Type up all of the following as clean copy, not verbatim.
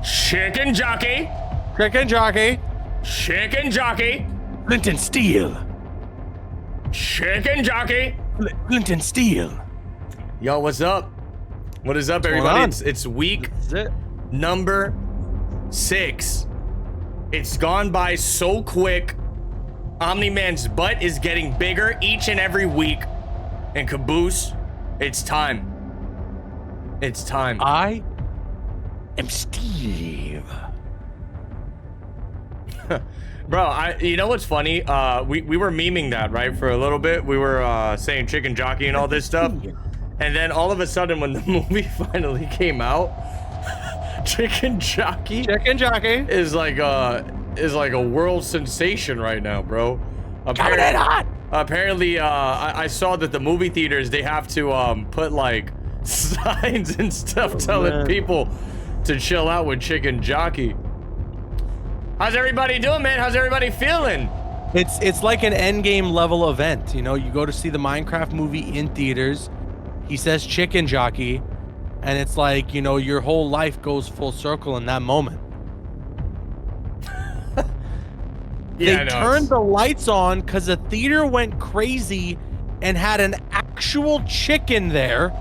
Chicken Jockey. Chicken Jockey. Chicken Jockey. Flint and Steel. Chicken Jockey. Flint and Steel. Yo, what's up? What is up, everybody? It's week number 6. It's gone by so quick. Omni-Man's butt is getting bigger each and every week. And Caboose, it's time. It's time. I am Steve. Bro, you know what's funny? We were memeing that, right, for a little bit. We were saying chicken jockey and all this stuff. And then all of a sudden, when the movie finally came out, chicken jockey is like a world sensation right now, bro. Apparently, I saw that the movie theaters, they have to put like signs and stuff telling people to chill out with chicken jockey. How's everybody doing, man? How's everybody feeling? It's like an endgame level event. You know, you go to see the Minecraft movie in theaters. He says chicken jockey, and it's like, you know, your whole life goes full circle in that moment. They turned the lights on because the theater went crazy and had an actual chicken there.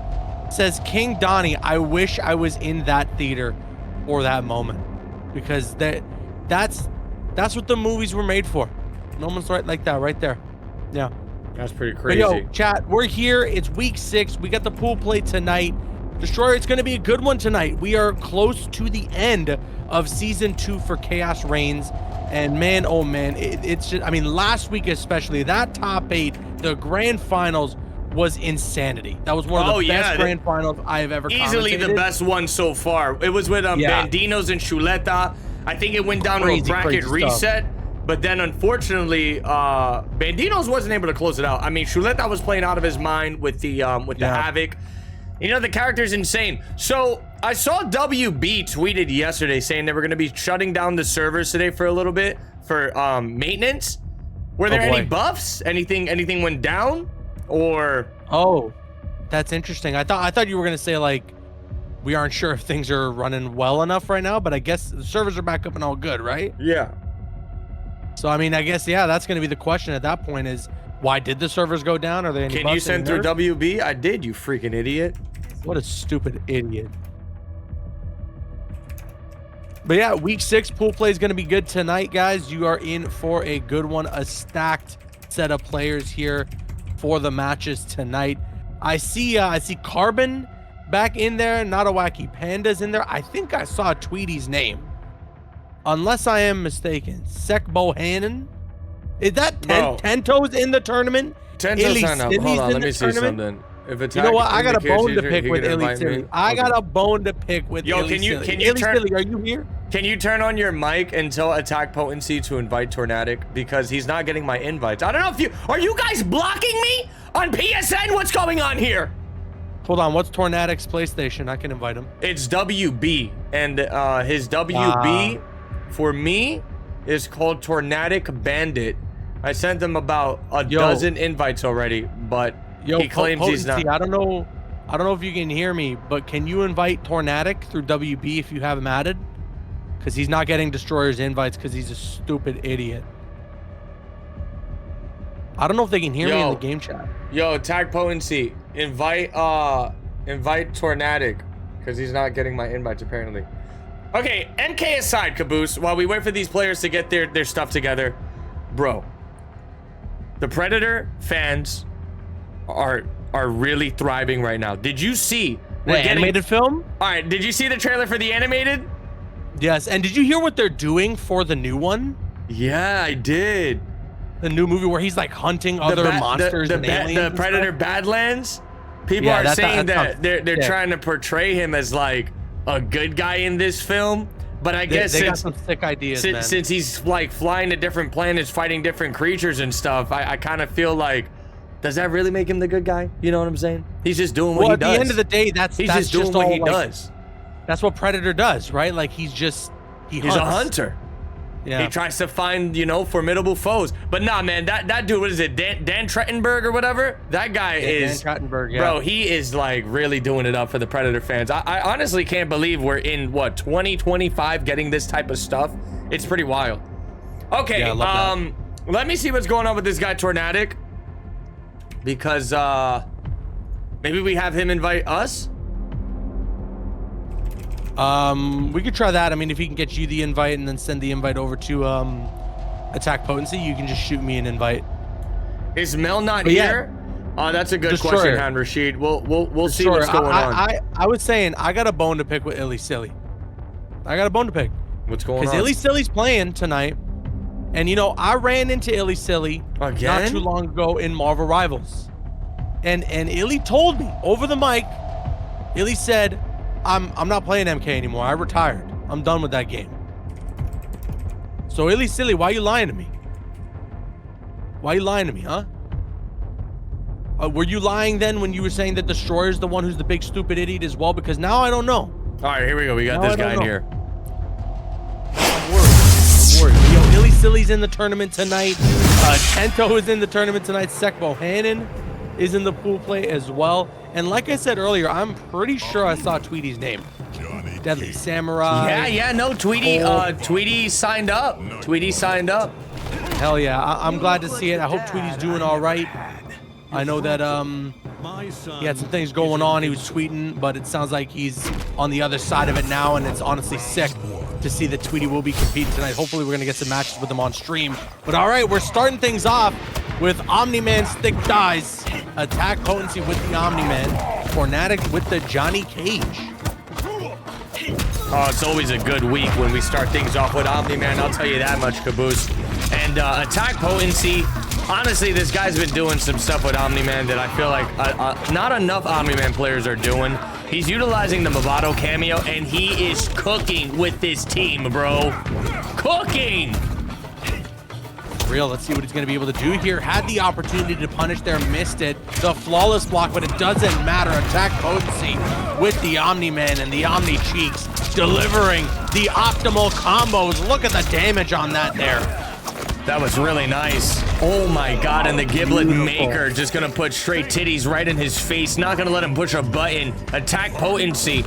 Says King Donnie, I wish I was in that theater for that moment, because that's what the movies were made for. Moments like that right there. Yeah. That's pretty crazy. But yo, chat, we're here. It's week 6. We got the pool play tonight. Destroyer, it's going to be a good one tonight. We are close to the end of season 2 for Khaos Reigns. And man, oh man, it's just, I mean, last week especially, that top 8, the grand finals was insanity. That was one of the best grand finals I have ever easily commentated. The best one so far. It was with Bandinos and Chuleta. I think it went down to a bracket reset. Stuff. But then, unfortunately, Bandinos wasn't able to close it out. I mean, Chuleta was playing out of his mind with the Havoc. You know, the character's insane. So I saw WB tweeted yesterday saying they were going to be shutting down the servers today for a little bit for maintenance. Were there any buffs? Anything went down? Or that's interesting. I thought you were going to say like we aren't sure if things are running well enough right now, but I guess the servers are back up and all good, right? Yeah. So, I mean, I guess, yeah, that's going to be the question at that point is, why did the servers go down? Are they any Can you send through WB? I did, you freaking idiot. What a stupid idiot. But yeah, week 6 pool play is going to be good tonight, guys. You are in for a good one, a stacked set of players here for the matches tonight. I see Carbon back in there, Not a Wacky Panda's in there. I think I saw Tweety's name. Unless I am mistaken. Sek Bohannon? Is that Tento's in the tournament? Tento's signed up. Hold on, let me see something. You know what? I got a bone to pick with Illy Silly. I got a bone to pick with Illy Silly. Yo, can you turn... Silly, are you here? Can you turn on your mic and tell Attack Potency to invite Tornadic? Because he's not getting my invites. I don't know if you... Are you guys blocking me on PSN? What's going on here? Hold on, what's Tornadic's PlayStation? I can invite him. It's WB, and his WB... for me, is called Tornadic Bandit. I sent him about a dozen invites already, but he claims he's not. I don't know if you can hear me, but can you invite Tornadic through WB if you have him added? Because he's not getting Destroyer's invites because he's a stupid idiot. I don't know if they can hear me in the game chat. Yo, Tag Potency, invite Tornadic because he's not getting my invites apparently. Okay, MK aside, Caboose, while we wait for these players to get their stuff together, bro, the Predator fans are really thriving right now. Did you see the animated film? All right, did you see the trailer for the animated? Yes, and did you hear what they're doing for the new one? Yeah, I did. The new movie where he's like hunting other monsters and aliens. The Predator Badlands. People are saying that they're trying to portray him as like a good guy in this film, but I guess they got some sick ideas, man. Since he's like flying to different planets, fighting different creatures and stuff, I kind of feel like, does that really make him the good guy? You know what I'm saying? He's just doing what he does. At the end of the day, he's just doing what he does. That's what Predator does, right? Like he's a hunter. Yeah. He tries to find, you know, formidable foes. But nah, man, that dude, what is it, Dan Trachtenberg or whatever? That guy is, Dan Trachtenberg, yeah. Bro, he is like really doing it up for the Predator fans. I honestly can't believe we're in, what, 2025 getting this type of stuff. It's pretty wild. Okay, yeah, let me see what's going on with this guy, Tornadic. Because, maybe we have him invite us? We could try that. I mean, if he can get you the invite and then send the invite over to Attack Potency, you can just shoot me an invite. Is Mel not here? Oh, that's a good question, Han Rashid. We'll see what's going on. I was saying I got a bone to pick with Illy Silly. I got a bone to pick. What's going on? Because Illy Silly's playing tonight, and you know I ran into Illy Silly not too long ago in Marvel Rivals, and Illy told me over the mic. Illy said, I'm not playing MK anymore. I retired. I'm done with that game. So Illy Silly, why are you lying to me? Why are you lying to me, huh? Were you lying then when you were saying that Destroyer's the one who's the big stupid idiot as well? Because now I don't know. All right, here we go. We got this guy in here. I'm worried. Yo, Illy Silly's in the tournament tonight. Tento is in the tournament tonight. Sek Bohannon is in the pool play as well. And like I said earlier, I'm pretty sure I saw Tweety's name. Deadly Samurai. Yeah, no, Tweety, Tweety signed up. Tweety signed up. Hell yeah, I'm glad to see it. I hope Tweety's doing all right. I know that he had some things going on. He was tweeting, but it sounds like he's on the other side of it now, and it's honestly sick to see that Tweety will be competing tonight. Hopefully we're gonna get some matches with him on stream. But all right, we're starting things off with Omni-Man's Thick Thighs. Attack Potency with the Omni-Man. Tornadic with the Johnny Cage. Oh, it's always a good week when we start things off with Omni-Man. I'll tell you that much, Caboose. And Attack Potency, honestly, this guy's been doing some stuff with Omni-Man that I feel like not enough Omni-Man players are doing. He's utilizing the Movado cameo, and he is cooking with this team, bro. Cooking! Real, let's see what he's going to be able to do here. Had the opportunity to punish there, missed it. The flawless block, but it doesn't matter. Attack Potency with the Omni-Man and the Omni Cheeks, delivering the optimal combos. Look at the damage on that there. That was really nice. Oh my God, and the Giblet Maker just gonna put straight titties right in his face. Not gonna let him push a button. Attack Potency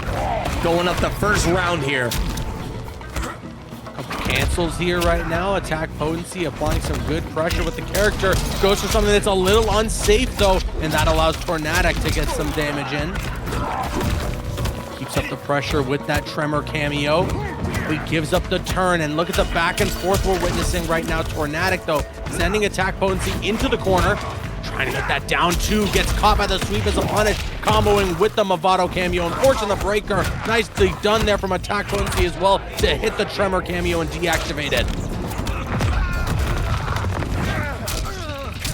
going up the first round here. Cancels here right now. Attack Potency applying some good pressure with the character. Goes for something that's a little unsafe though, and that allows Tornadic to get some damage in. Keeps up the pressure with that Tremor cameo. He gives up the turn, and look at the back and forth we're witnessing right now. Tornadic though, sending Attack Potency into the corner. Trying to get that down two, gets caught by the sweep as a punish, comboing with the Movado cameo and forcing the breaker. Nicely done there from Attack Potency as well to hit the Tremor cameo and deactivate it.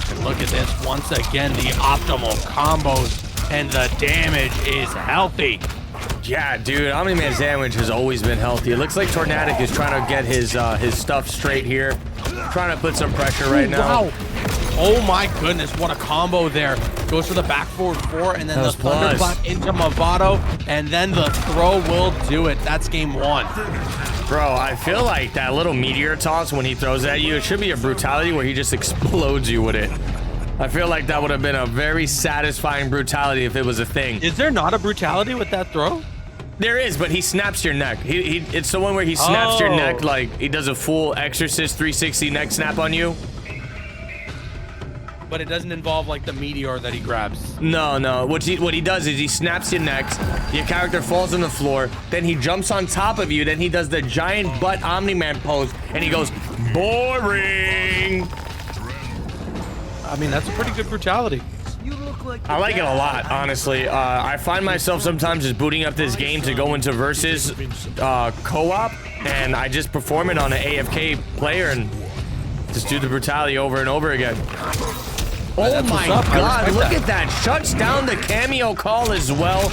And look at this, once again, the optimal combos, and the damage is healthy. Yeah, dude, Omni-Man Sandwich has always been healthy. It looks like Tornadic is trying to get his stuff straight here. Trying to put some pressure right now. Wow. Oh my goodness, what a combo there. Goes for the back forward four, and then the thunderclap into Movado, and then the throw will do it. That's game one. Bro, I feel like that little meteor toss when he throws it at you, it should be a brutality where he just explodes you with it. I feel like that would have been a very satisfying brutality if it was a thing. Is there not a brutality with that throw? There is, but he snaps your neck. It's the one where he snaps your neck, like he does a full Exorcist 360 neck snap on you. But it doesn't involve like the meteor that he grabs. No. What he does is he snaps your neck, your character falls on the floor, then he jumps on top of you, then he does the giant butt Omni-Man pose, and he goes, boring. I mean, that's a pretty good brutality. I like it a lot, honestly. I find myself sometimes just booting up this game to go into versus co-op, and I just perform it on an AFK player and just do the brutality over and over again. Oh my God, look at that. Shuts down the cameo call as well.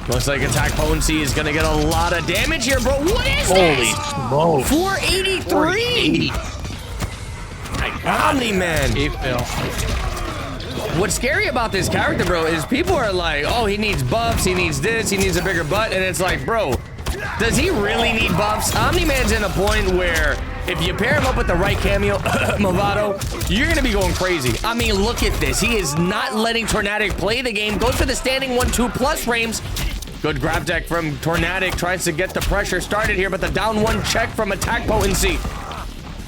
Looks like Attack Potency is going to get a lot of damage here, bro. What is this? Holy smokes. 483. Omni-Man. What's scary about this character, bro, is people are like, oh, he needs buffs, he needs this, he needs a bigger butt, and it's like, bro, Does he really need buffs? Omni-Man's in a point where if you pair him up with the right cameo, Movado, you're going to be going crazy. I mean, look at this. He is not letting Tornadic play the game. Goes for the standing 1-2 plus frames. Good grab deck from Tornadic. Tries to get the pressure started here, but the down one check from attack potency.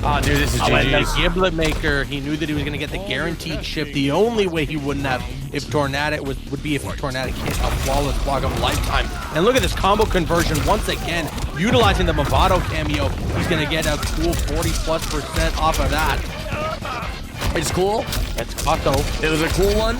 Oh, dude, this is GG's. The Giblet Maker, he knew that he was going to get the guaranteed chip. The only way he wouldn't have if Tornadic would be if Tornadic hit a flawless block of a lifetime. And look at this combo conversion once again, utilizing the Movado cameo. He's going to get a cool 40+% off of that. It's cool. It's hot though. It was a cool one.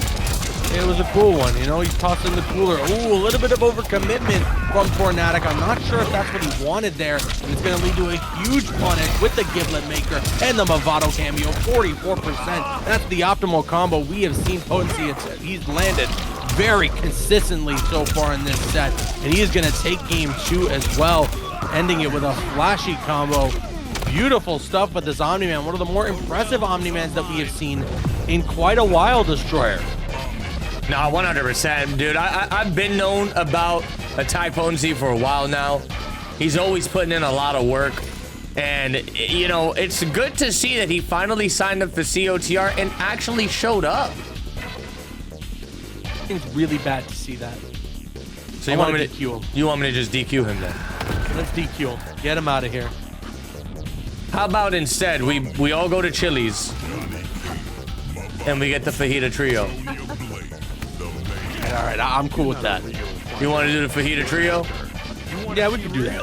It was a cool one, you know, he's tossing the cooler. Ooh, a little bit of overcommitment from Tornadic. I'm not sure if that's what he wanted there, and it's going to lead to a huge punish with the Giblet Maker and the Movado cameo, 44%. That's the optimal combo we have seen potency. He's landed very consistently so far in this set, and he is going to take game 2 as well, ending it with a flashy combo. Beautiful stuff with this Omni-Man, one of the more impressive Omni-Mans that we have seen in quite a while, Destroyer. No, 100%, dude. I've been known about attack potency for a while now. He's always putting in a lot of work. And, you know, it's good to see that he finally signed up for COTR and actually showed up. It's really bad to see that. So you want me to DQ him? You want me to just DQ him then? Let's DQ him. Get him out of here. How about instead we all go to Chili's and we get the fajita trio? All right, I'm cool with that. You want to do the fajita trio? Yeah, we can do that.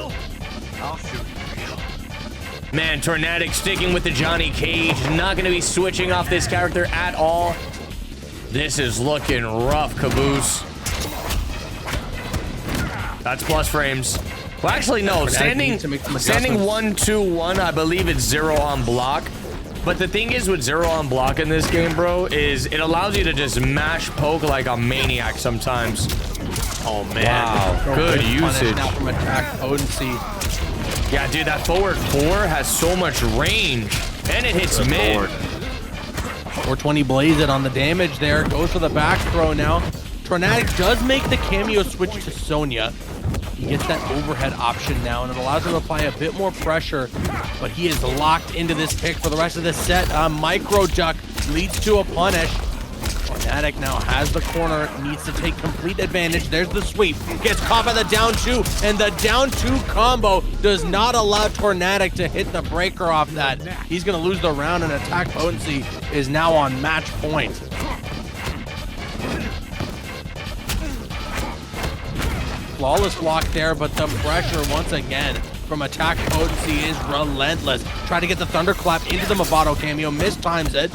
Man, Tornadic sticking with the Johnny Cage. Not going to be switching off this character at all. This is looking rough, Caboose. That's plus frames. Well, actually, no. Standing 1-2-1, I believe it's 0 on block. But the thing is with 0 on block in this game, bro, is it allows you to just mash poke like a maniac sometimes. Oh, man. Wow. Good usage. Now from attack potency. Yeah, dude, that forward 4 has so much range. And it hits mid. 420 blaze it on the damage there. Goes for the back throw now. Tornadic does make the cameo switch to Sonya. He gets that overhead option now, and it allows him to apply a bit more pressure, but he is locked into this pick for the rest of the set. Micro duck leads to a punish. Tornadic now has the corner, needs to take complete advantage. There's the sweep, gets caught by the down 2, and the down 2 combo does not allow Tornadic to hit the breaker off that. He's going to lose the round, and attack potency is now on match point. Flawless block there, but the pressure once again from attack potency is relentless. Try to get the thunderclap into the Movado cameo, mistimes it.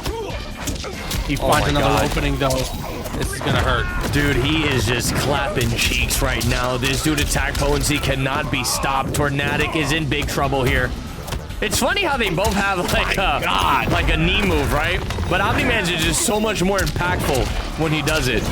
He finds another opening though. This is gonna hurt. Dude, he is just clapping cheeks right now. This dude attack potency cannot be stopped. Tornadic is in big trouble here. It's funny how they both have like a knee move, right? But Omni-Man's is just so much more impactful when he does it.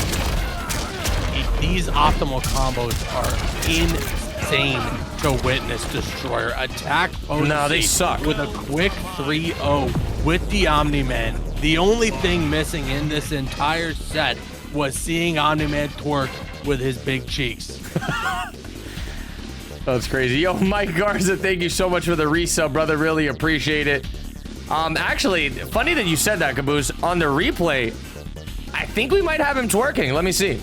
These optimal combos are insane to witness, Destroyer. Attack potency. No, they suck. With a quick 3-0 with the Omni-Man. The only thing missing in this entire set was seeing Omni-Man twerk with his big cheeks. That's crazy. Yo, Mike Garza, thank you so much for the resub, brother. Really appreciate it. Actually, funny that you said that, Caboose. On the replay, I think we might have him twerking. Let me see.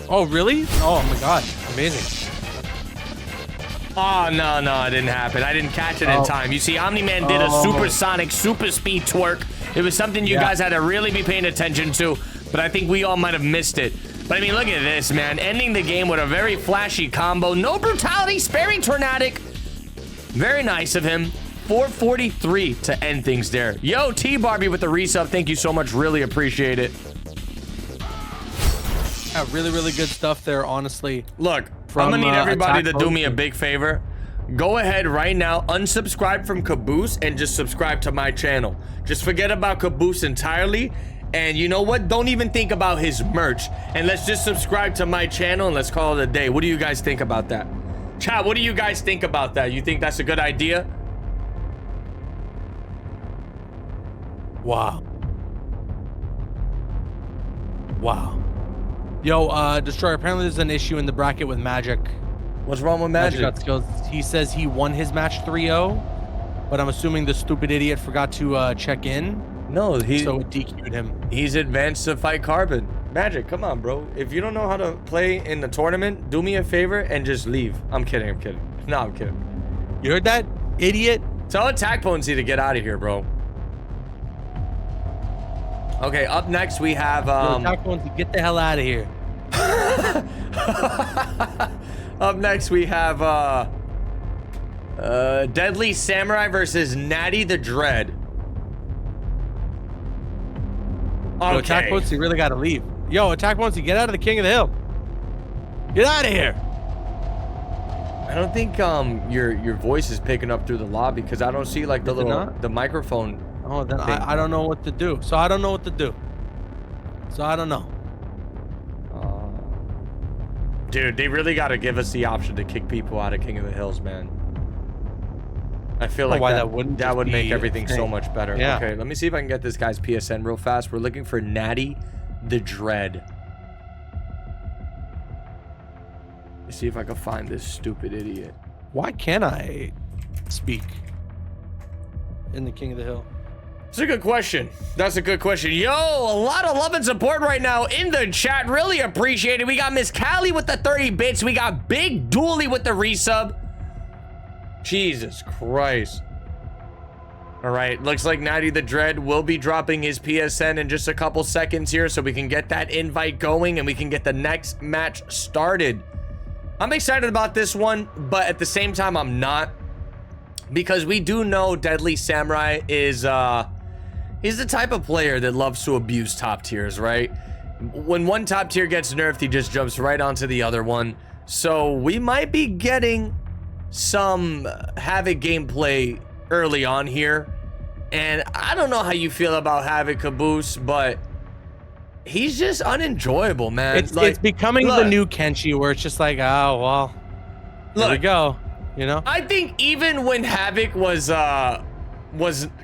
Oh, really? Oh, my gosh. Amazing. Oh, no, it didn't happen. I didn't catch it in time. You see, Omni-Man did a supersonic, super speed twerk. It was something you guys had to really be paying attention to, but I think we all might have missed it. But I mean, look at this, man. Ending the game with a very flashy combo. No brutality, sparing Tornadic. Very nice of him. 443 to end things there. Yo, T-Barbie with the resub. Thank you so much. Really appreciate it. Yeah, really, really good stuff there, honestly. Look, I'm gonna need everybody to do me a big favor. Go ahead right now, unsubscribe from Caboose, and just subscribe to my channel. Just forget about Caboose entirely. And you know what? Don't even think about his merch. And let's just subscribe to my channel and let's call it a day. What do you guys think about that? Chat, what do you guys think about that? You think that's a good idea? Wow. Wow. Yo, Destroyer, apparently there's an issue in the bracket with Magic. What's wrong with Magic? Got skills. He says he won his match 3-0, but I'm assuming the stupid idiot forgot to check in. No, so it DQ'd him. He's advanced to fight Carbon. Magic, come on, bro. If you don't know how to play in the tournament, do me a favor and just leave. I'm kidding. No, I'm kidding. You heard that, idiot? Tell Attack Potency to get out of here, bro. Okay, up next we have Attack Potency, get the hell out of here. Up next we have Deadly Samurai versus Natty the Dread. Okay. Yo, Attack Potency really gotta leave. Yo, Attack Potency, get out of the King of the Hill. Get out of here. I don't think your voice is picking up through the lobby because I don't see like the microphone. Oh, then I don't know what to do. So I don't know. Dude, they really got to give us the option to kick people out of King of the Hills, man. I feel like that would make everything so much better. Yeah. Okay, let me see if I can get this guy's PSN real fast. We're looking for Natty the Dread. Let's see if I can find this stupid idiot. Why can't I speak in the King of the Hill? That's a good question. That's a good question. Yo, a lot of love and support right now in the chat. Really appreciate it. We got Miss Callie with the 30 bits. We got Big Dooley with the resub. Jesus Christ. All right, looks like Natty the Dread will be dropping his PSN in just a couple seconds here so we can get that invite going and we can get the next match started. I'm excited about this one, but at the same time, I'm not. Because we do know Deadly Samurai is, he's the type of player that loves to abuse top tiers, right? When one top tier gets nerfed, he just jumps right onto the other one. So we might be getting some Havoc gameplay early on here. And I don't know how you feel about Havoc, Caboose, but he's just unenjoyable, man. It's becoming the new Kenshi where it's just like, oh, well, there we go. You know? I think even when Havoc was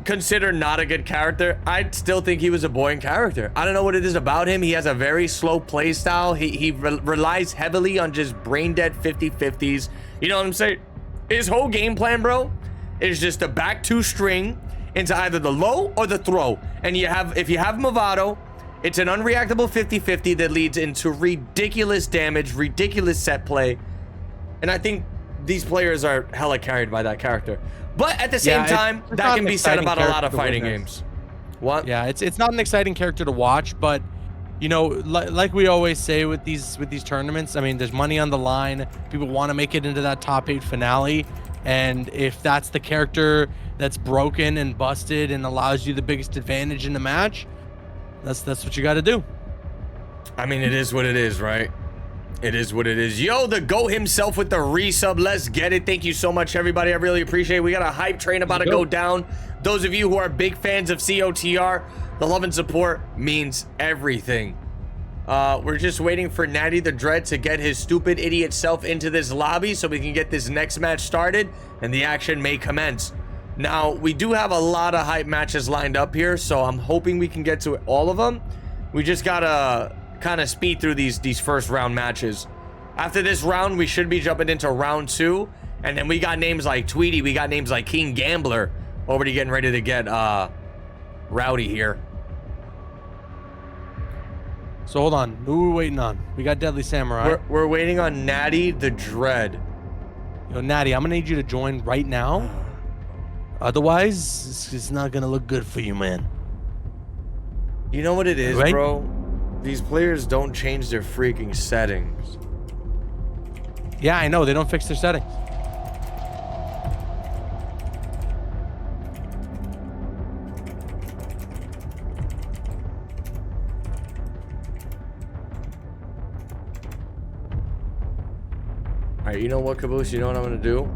considered not a good character, I still think he was a boring character. I don't know what it is about him. He has a very slow play style. He relies heavily on just brain dead 50-50s. You know what I'm saying? His whole game plan, bro, is just to back two string into either the low or the throw. And if you have Movado, it's an unreactable 50-50 that leads into ridiculous damage, ridiculous set play. And I think these players are hella carried by that character. But at the same time, that can be said about a lot of fighting games. What? Yeah, it's not an exciting character to watch, but you know, like we always say with these tournaments, I mean, there's money on the line. People want to make it into that top 8 finale, and if that's the character that's broken and busted and allows you the biggest advantage in the match, that's what you got to do. I mean, it is what it is, right? It is what it is. Yo, the GOAT himself with the resub. Let's get it. Thank you so much, everybody. I really appreciate it. We got a hype train about to go down. Those of you who are big fans of COTR, the love and support means everything. We're just waiting for Natty the Dread to get his stupid idiot self into this lobby so we can get this next match started and the action may commence. Now, we do have a lot of hype matches lined up here, so I'm hoping we can get to all of them. We just gotta kind of speed through these first round matches. After this round, we should be jumping into round 2, and then we got names like Tweety, we got names like King Gambler already getting ready to get rowdy here. So hold on, who are we waiting on? We got Deadly Samurai. We're waiting on Natty the Dread. Yo, Natty, I'm gonna need you to join right now. Otherwise, it's not gonna look good for you, man. You know what it is, right? Bro? These players don't change their freaking settings. Yeah, I know. They don't fix their settings. Alright, you know what, Caboose? You know what I'm gonna do?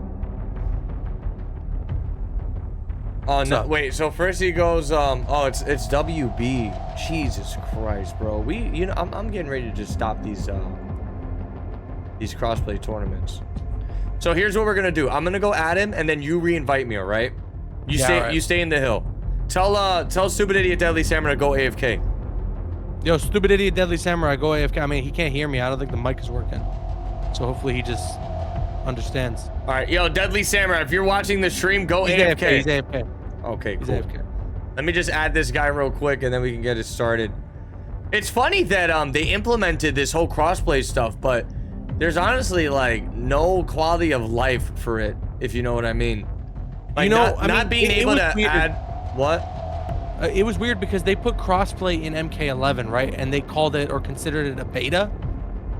Oh, no, wait, so first he goes, oh, it's WB. Jesus Christ, bro. You know, I'm getting ready to just stop these crossplay tournaments. So here's what we're gonna do. I'm gonna go at him, and then you re-invite me, all right? You stay in the hill. Tell Stupid Idiot Deadly Samurai to go AFK. Yo, Stupid Idiot Deadly Samurai, go AFK. I mean, he can't hear me. I don't think the mic is working. So hopefully he just understands. All right, yo, Deadly Samurai, if you're watching the stream, go AFK. He's AFK. Okay, He's cool. AFK. Let me just add this guy real quick, and then we can get it started. It's funny that they implemented this whole crossplay stuff, but there's honestly like no quality of life for it, if you know what I mean. Like, not being able to add what? It was weird because they put crossplay in MK11, right? And they called it or considered it a beta.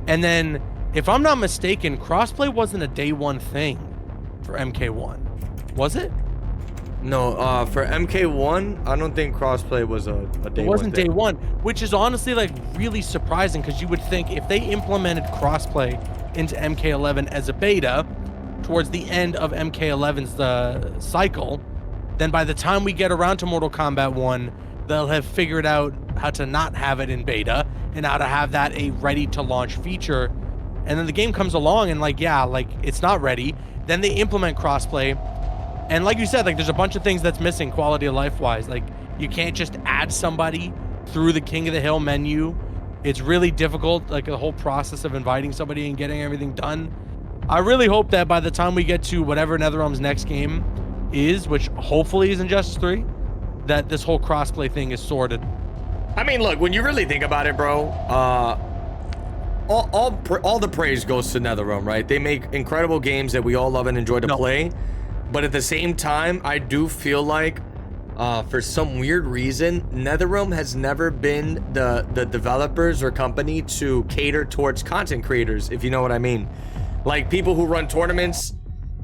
And then, if I'm not mistaken, crossplay wasn't a day one thing for MK1, was it? No, for MK1, I don't think crossplay was a day one thing. It wasn't day one, which is honestly like really surprising because you would think if they implemented crossplay into MK11 as a beta towards the end of MK11's cycle, then by the time we get around to Mortal Kombat 1, they'll have figured out how to not have it in beta and how to have that a ready to launch feature. And then the game comes along and like, yeah, like it's not ready. Then they implement crossplay. And like you said, like there's a bunch of things that's missing quality of life wise. Like you can't just add somebody through the King of the Hill menu. It's really difficult, like the whole process of inviting somebody and getting everything done. I really hope that by the time we get to whatever NetherRealm's next game is, which hopefully is Injustice 3, that this whole crossplay thing is sorted. I mean, look, when you really think about it, bro, all the praise goes to NetherRealm, right? They make incredible games that we all love and enjoy to play. But at the same time, I do feel like, for some weird reason, NetherRealm has never been the developers or company to cater towards content creators, if you know what I mean. Like people who run tournaments,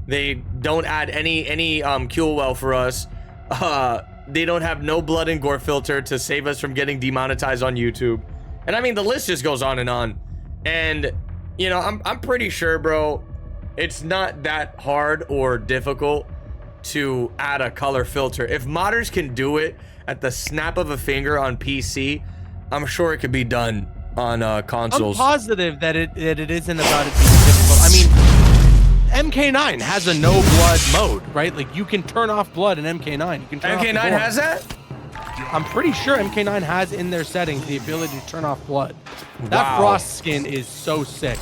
they don't add any QL well for us. They don't have no blood and gore filter to save us from getting demonetized on YouTube. And I mean, the list just goes on and on. And, you know, I'm pretty sure, bro, it's not that hard or difficult to add a color filter. If modders can do it at the snap of a finger on PC, I'm sure it could be done on consoles. I'm positive that it isn't about it being difficult. I mean, MK9 has a no blood mode, right? Like you can turn off blood in MK9. You can turn MK9 off has that? I'm pretty sure MK9 has in their settings the ability to turn off blood. That Wow. Frost skin is so sick.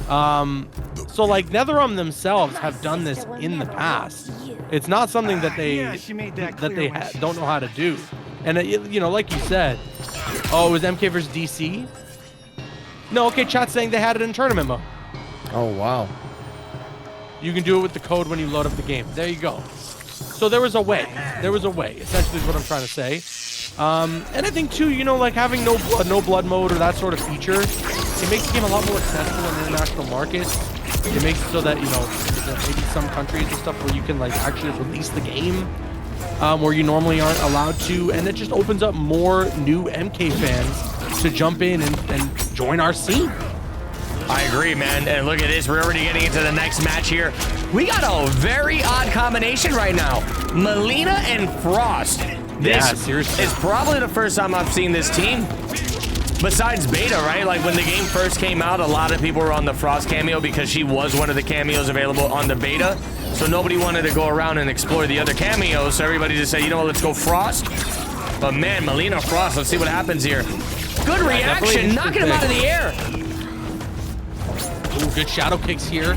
So like NetherRealm themselves have done this in the past. It's not something that they don't know how to do. And you know, like you said, oh, it was MK versus DC. No, okay, chat's saying they had it in tournament mode. Oh wow. You can do it with the code when you load up the game. There you go. So there was a way. There was a way, essentially is what I'm trying to say. And I think too, you know, like having no blood mode or that sort of feature, it makes the game a lot more accessible in international markets. It makes it so that, you know, maybe some countries and stuff where you can like actually release the game where you normally aren't allowed to. And it just opens up more new MK fans to jump in and join our scene. I agree, man. And look at this. We're already getting into the next match here. We got a very odd combination right now. Melina and Frost. This seriously. is probably the first time I've seen this team. Besides beta, right? Like when the game first came out, a lot of people were on the Frost cameo because she was one of the cameos available on the beta. So nobody wanted to go around and explore the other cameos. So everybody just said, you know what, let's go Frost. But man, Melina, Frost, let's see what happens here. Good reaction, knocking him out of the air. Ooh, good shadow kicks here.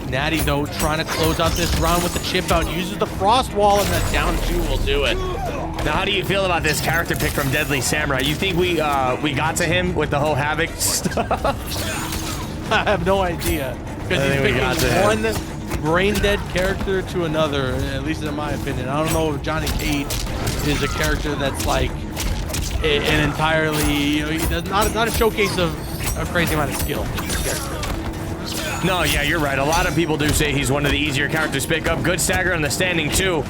Natty, though, trying to close out this round with the chip out. Uses the frost wall, and that down 2 will do it. Now, how do you feel about this character pick from Deadly Samurai? You think we got to him with the whole Havoc stuff? I have no idea. Because he's picking one brain-dead character to another, at least in my opinion. I don't know if Johnny Cage is a character that's like an entirely, you know, he does not a showcase of a crazy amount of skill. No, yeah, you're right. A lot of people do say he's one of the easier characters to pick up. Good stagger on the standing, too.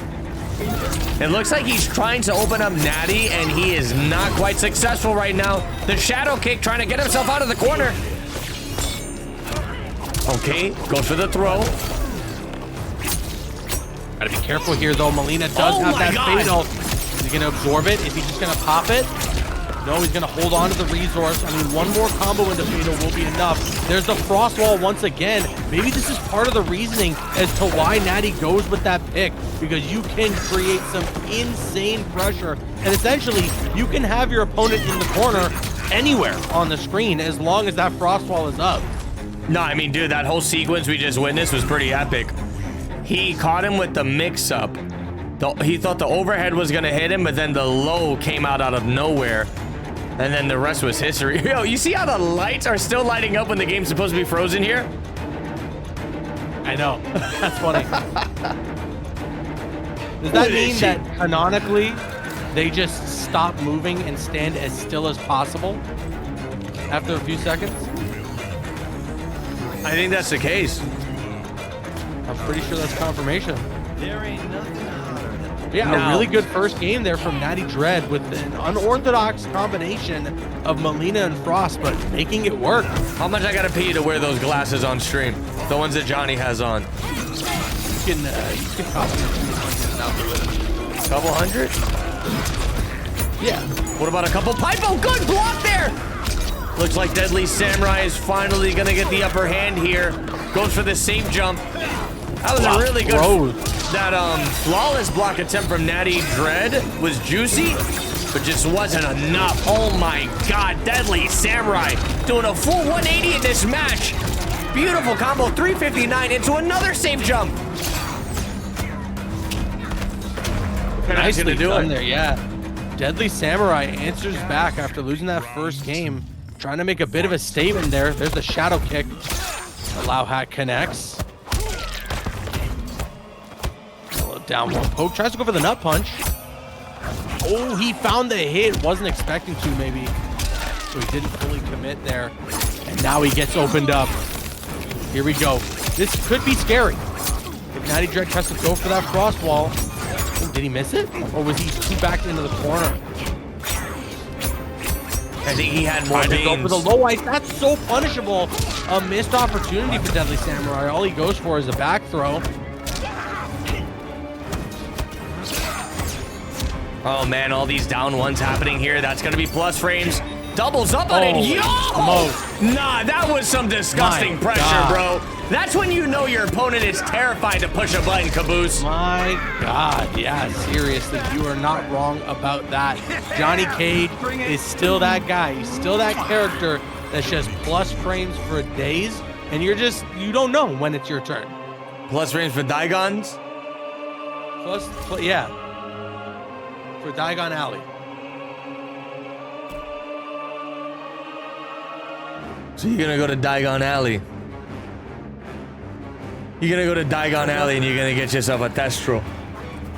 It looks like he's trying to open up Natty, and he is not quite successful right now. The shadow kick trying to get himself out of the corner. Okay, goes for the throw. Gotta be careful here, though. Melina does have that fatal. Is he gonna absorb it? Is he just gonna pop it? No, he's gonna hold on to the resource. I mean, one more combo into fatal will be enough. There's the frost wall once again. Maybe this is part of the reasoning as to why Natty goes with that pick, because you can create some insane pressure, and essentially you can have your opponent in the corner anywhere on the screen as long as that frost wall is up. No, I mean, dude, that whole sequence we just witnessed was pretty epic. He caught him with the mix-up. He thought the overhead was gonna hit him, but then the low came out of nowhere. And then the rest was history. Yo, you see how the lights are still lighting up when the game's supposed to be frozen here? I know. That's funny. Does that mean that canonically they just stop moving and stand as still as possible after a few seconds? I think that's the case. I'm pretty sure that's confirmation. There ain't nothing hotter than yeah, a really good first game there from Natty Dread with an unorthodox combination of Melina and Frost, but making it work. How much I gotta pay you to wear those glasses on stream? The ones that Johnny has on. You can cost me $200 and I'll do it. Couple hundred? Yeah. What about a couple pipe? Oh, good block there! Looks like Deadly Samurai is finally gonna get the upper hand here. Goes for the safe jump. That was a really good... That flawless block attempt from Natty Dread was juicy, but just wasn't enough. Oh my god, Deadly Samurai doing a full 180 in this match. Beautiful combo, 359 into another safe jump. Nicely done there, yeah. Deadly Samurai answers back after losing that first game. Trying to make a bit of a statement there. There's the shadow kick. Allow hat connects. Down one poke. Tries to go for the nut punch. Oh, he found the hit. Wasn't expecting to, maybe. So he didn't fully commit there. And now he gets opened up. Here we go. This could be scary. If Natty Dread tries to go for that frost wall. Oh, did he miss it? Or was he too backed into the corner? I think he had more beams. To go for the low ice. That's so punishable. A missed opportunity for Deadly Samurai. All he goes for is a back throw. Oh man, all these down ones happening here. That's gonna be plus frames. Doubles up on it. Yo! Nah, that was some disgusting pressure, bro. That's when you know your opponent is terrified to push a button, Caboose. My god, yeah, seriously, you are not wrong about that. Johnny Cage is still that guy. He's still that character that's just plus frames for days, and you don't know when it's your turn. Plus frames for Daigons? Yeah. For Daigon Alley. So you're gonna go to Daigon Alley. You're gonna go to Daigon Alley and you're gonna get yourself a Testro.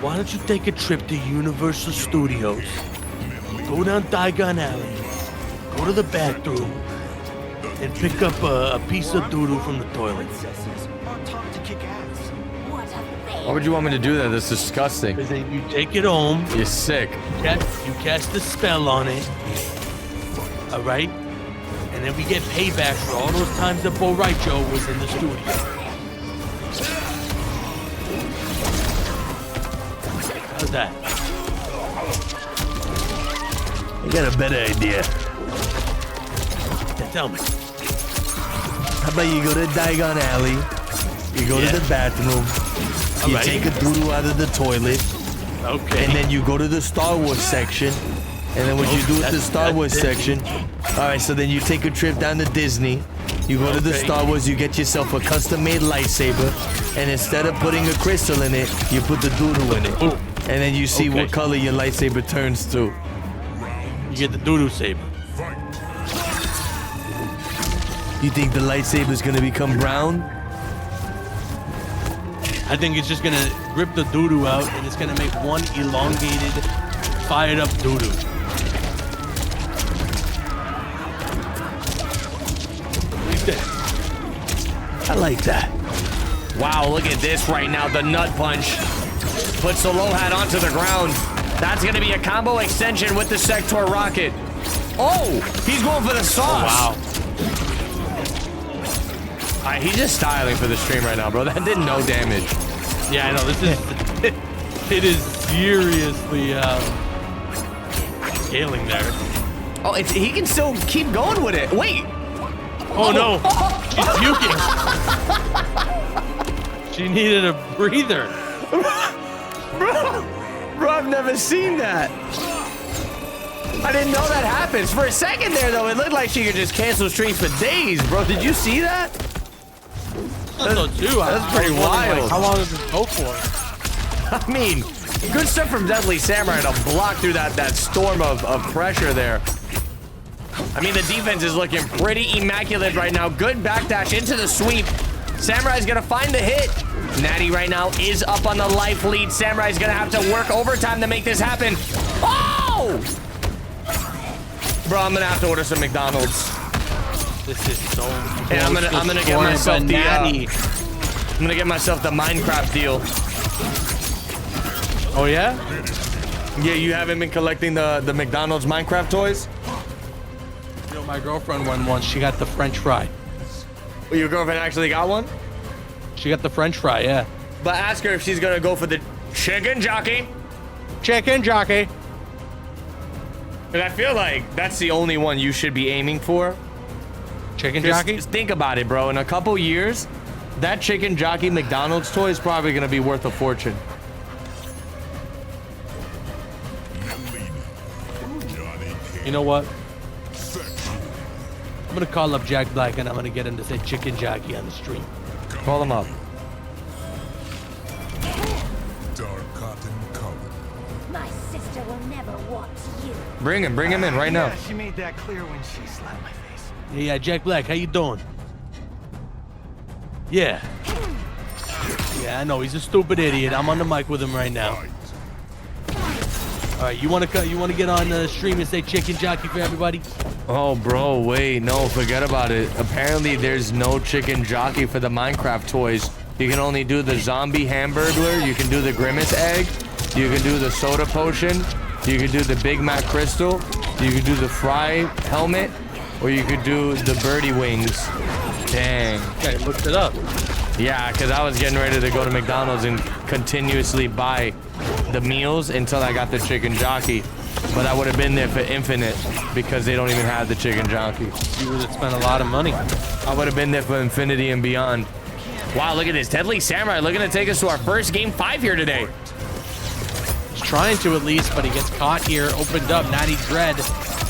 Why don't you take a trip to Universal Studios? Go down Daigon Alley. Go to the bathroom. And pick up a piece of doodle from the toilet. Why would you want me to do that? That's disgusting. Because then you take it home. You're sick. You cast a spell on it. All right? And then we get payback for all those times that Bo Raicho was in the studio. How's that? I got a better idea. Then tell me. How about you go to Daigon Alley, you go to the bathroom, you take a doodle out of the toilet, and then you go to the Star Wars section, and then what you do with the Star Wars section, alright, so then you take a trip down to Disney, you go to the Star Wars, you get yourself a custom-made lightsaber, and instead of putting a crystal in it, you put the doodle in it. And then you see what color your lightsaber turns to. You get the doodle saber. You think the lightsaber's gonna become brown? I think it's just gonna rip the doo-doo out and it's gonna make one elongated, fired up doo-doo. I like that. Wow, look at this right now. The nut punch puts the low hat onto the ground. That's gonna be a combo extension with the Sector Rocket. Oh, he's going for the sauce. Oh, wow. He's just styling for the stream right now, bro. That did no damage. Yeah, I know. This is it is seriously scaling there. Oh, he can still keep going with it. Wait. Oh no, she's puking. She needed a breather. Bro, I've never seen that. I didn't know that happens. For a second there, though, it looked like she could just cancel streams for days, bro. Did you see that? That's pretty wild. Like, how long does this go for? I mean, good stuff from Deadly Samurai to block through that storm of pressure there. I mean, the defense is looking pretty immaculate right now. Good backdash into the sweep. Samurai's gonna find the hit. Natty right now is up on the life lead. Samurai's gonna have to work overtime to make this happen. Oh! Bro, I'm gonna have to order some McDonald's. This is so. And I'm gonna get myself the I'm gonna get myself the Minecraft deal. Oh yeah? Yeah, you haven't been collecting the McDonald's Minecraft toys? You know, my girlfriend won once. She got the French fry. Well, your girlfriend actually got one? She got the French fry, yeah. But ask her if she's gonna go for the chicken jockey. Chicken jockey. And I feel like that's the only one you should be aiming for. Chicken jockey? Just think about it, bro. In a couple years, that chicken jockey McDonald's toy is probably gonna be worth a fortune. You know what? I'm gonna call up Jack Black and I'm gonna get him to say chicken jockey on the stream. Call him up. Dark cotton color. My sister will never want you. Bring him in right now. Yeah, she made that clear when she slapped my face. Yeah, Jack Black, how you doing? Yeah. Yeah, I know, he's a stupid idiot. I'm on the mic with him right now. All right, you wanna get on the stream and say chicken jockey for everybody? Oh, bro, wait, no, forget about it. Apparently, there's no chicken jockey for the Minecraft toys. You can only do the zombie hamburglar. You can do the grimace egg. You can do the soda potion. You can do the Big Mac crystal. You can do the fry helmet, or you could do the birdie wings. Dang. Okay, looked it up. Yeah, because I was getting ready to go to McDonald's and continuously buy the meals until I got the chicken jockey. But I would have been there for infinite because they don't even have the chicken jockey. You would have spent a lot of money. I would have been there for infinity and beyond. Wow, look at this. Deadly Samurai looking to take us to our first game 5 here today. He's trying to at least, but he gets caught here. Opened up. Natty Dread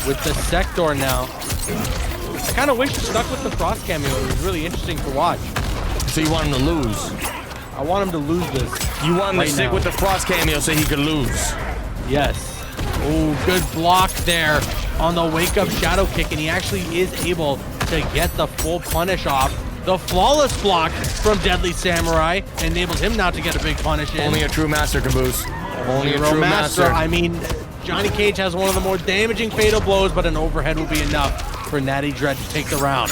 with the sector now. I kind of wish he stuck with the cross cameo. It was really interesting to watch. So you want him to lose? I want him to lose this. You want him right to stick now. with the frost cameo so he could lose? Yes. Oh, good block there on the wake up shadow kick, and he actually is able to get the full punish off. The flawless block from Deadly Samurai enables him now to get a big punish in. Only a true master, Caboose. Only a Hero true master. I mean, Johnny Cage has one of the more damaging fatal blows, but an overhead will be enough for Natty Dread to take the round.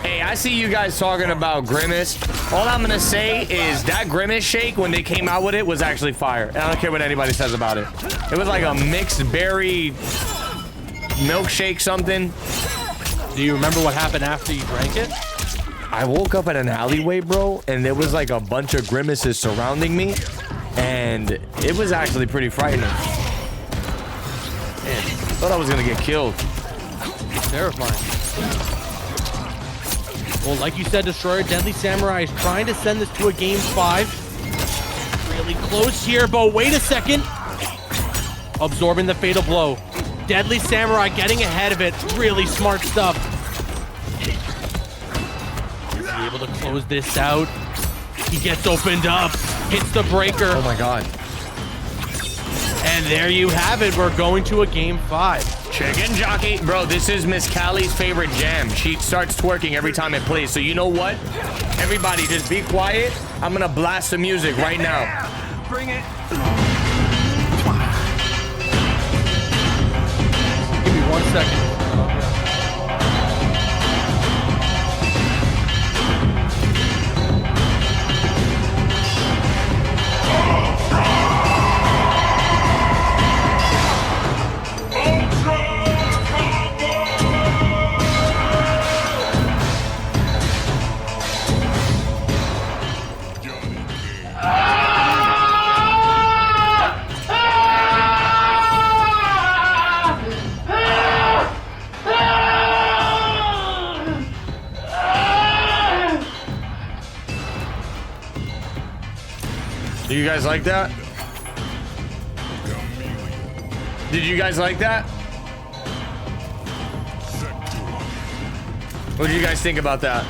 Hey, I see you guys talking about Grimace. All I'm gonna say is that Grimace shake, when they came out with it, was actually fire. And I don't care what anybody says about it. It was like a mixed berry milkshake something. Do you remember what happened after you drank it? I woke up in an alleyway, bro, and there was like a bunch of Grimaces surrounding me. And it was actually pretty frightening. Man, thought I was gonna get killed. Terrifying. Well, like you said, Destroyer, Deadly Samurai is trying to send this to a game 5. Really close here, but wait a second. Absorbing the fatal blow. Deadly Samurai getting ahead of it. Really smart stuff. Is he able to close this out? He gets opened up. Hits the breaker. Oh my god. And there you have it. We're going to a game 5. Chicken jockey. Bro, this is Miss Callie's favorite jam. She starts twerking every time it plays. So you know what? Everybody just be quiet. I'm gonna blast the music right now. Bring it. Give me 1 second. Do you guys like that? Did you guys like that? What do you guys think about that?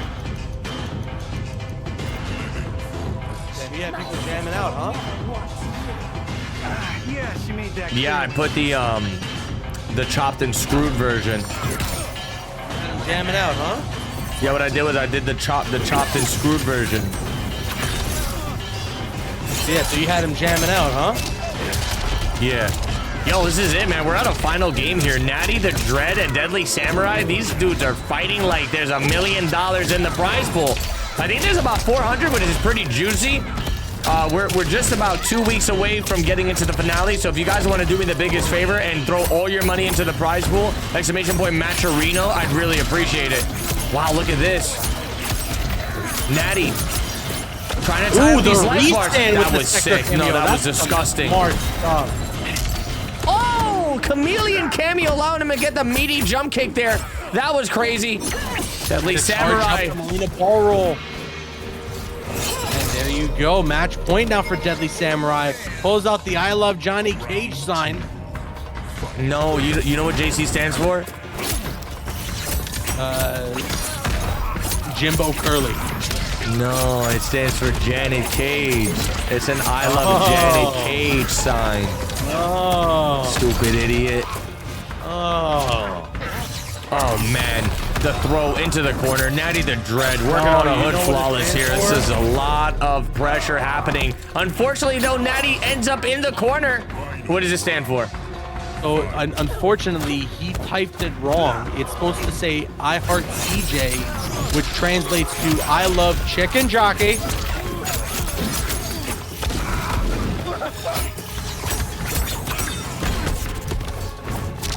Damn, you had people jamming out, huh? Yeah, she made that clear. Yeah, I put the chopped and screwed version. Jamming out, huh? Yeah, what I did was I did the chopped and screwed version. Yeah, so you had him jamming out, huh? Yeah. Yo, this is it, man. We're at a final game here. Natty, the Dread, and Deadly Samurai. These dudes are fighting like there's $1 million in the prize pool. I think there's about 400, which is pretty juicy. We're just about 2 weeks away from getting into the finale. So if you guys want to do me the biggest favor and throw all your money into the prize pool, !Matcherino, I'd really appreciate it. Wow, look at this. Natty. Trying to tie up these life bars. That was sick. No, that was disgusting. Oh, Chameleon cameo allowing him to get the meaty jump kick there. That was crazy. Deadly Samurai. Ball roll. And there you go. Match point now for Deadly Samurai. Pulls out the I Love Johnny Cage sign. No, you know what JC stands for? Jimbo Curly. No, it stands for Janet Cage. It's an I Love Janet Cage sign. Oh. Stupid idiot. Oh. Oh, man. The throw into the corner. Natty the Dread working on a hood flawless here. This is a lot of pressure happening. Unfortunately, though, Natty ends up in the corner. What does it stand for? So, unfortunately, he typed it wrong. It's supposed to say I Heart CJ, which translates to I Love Chicken Jockey.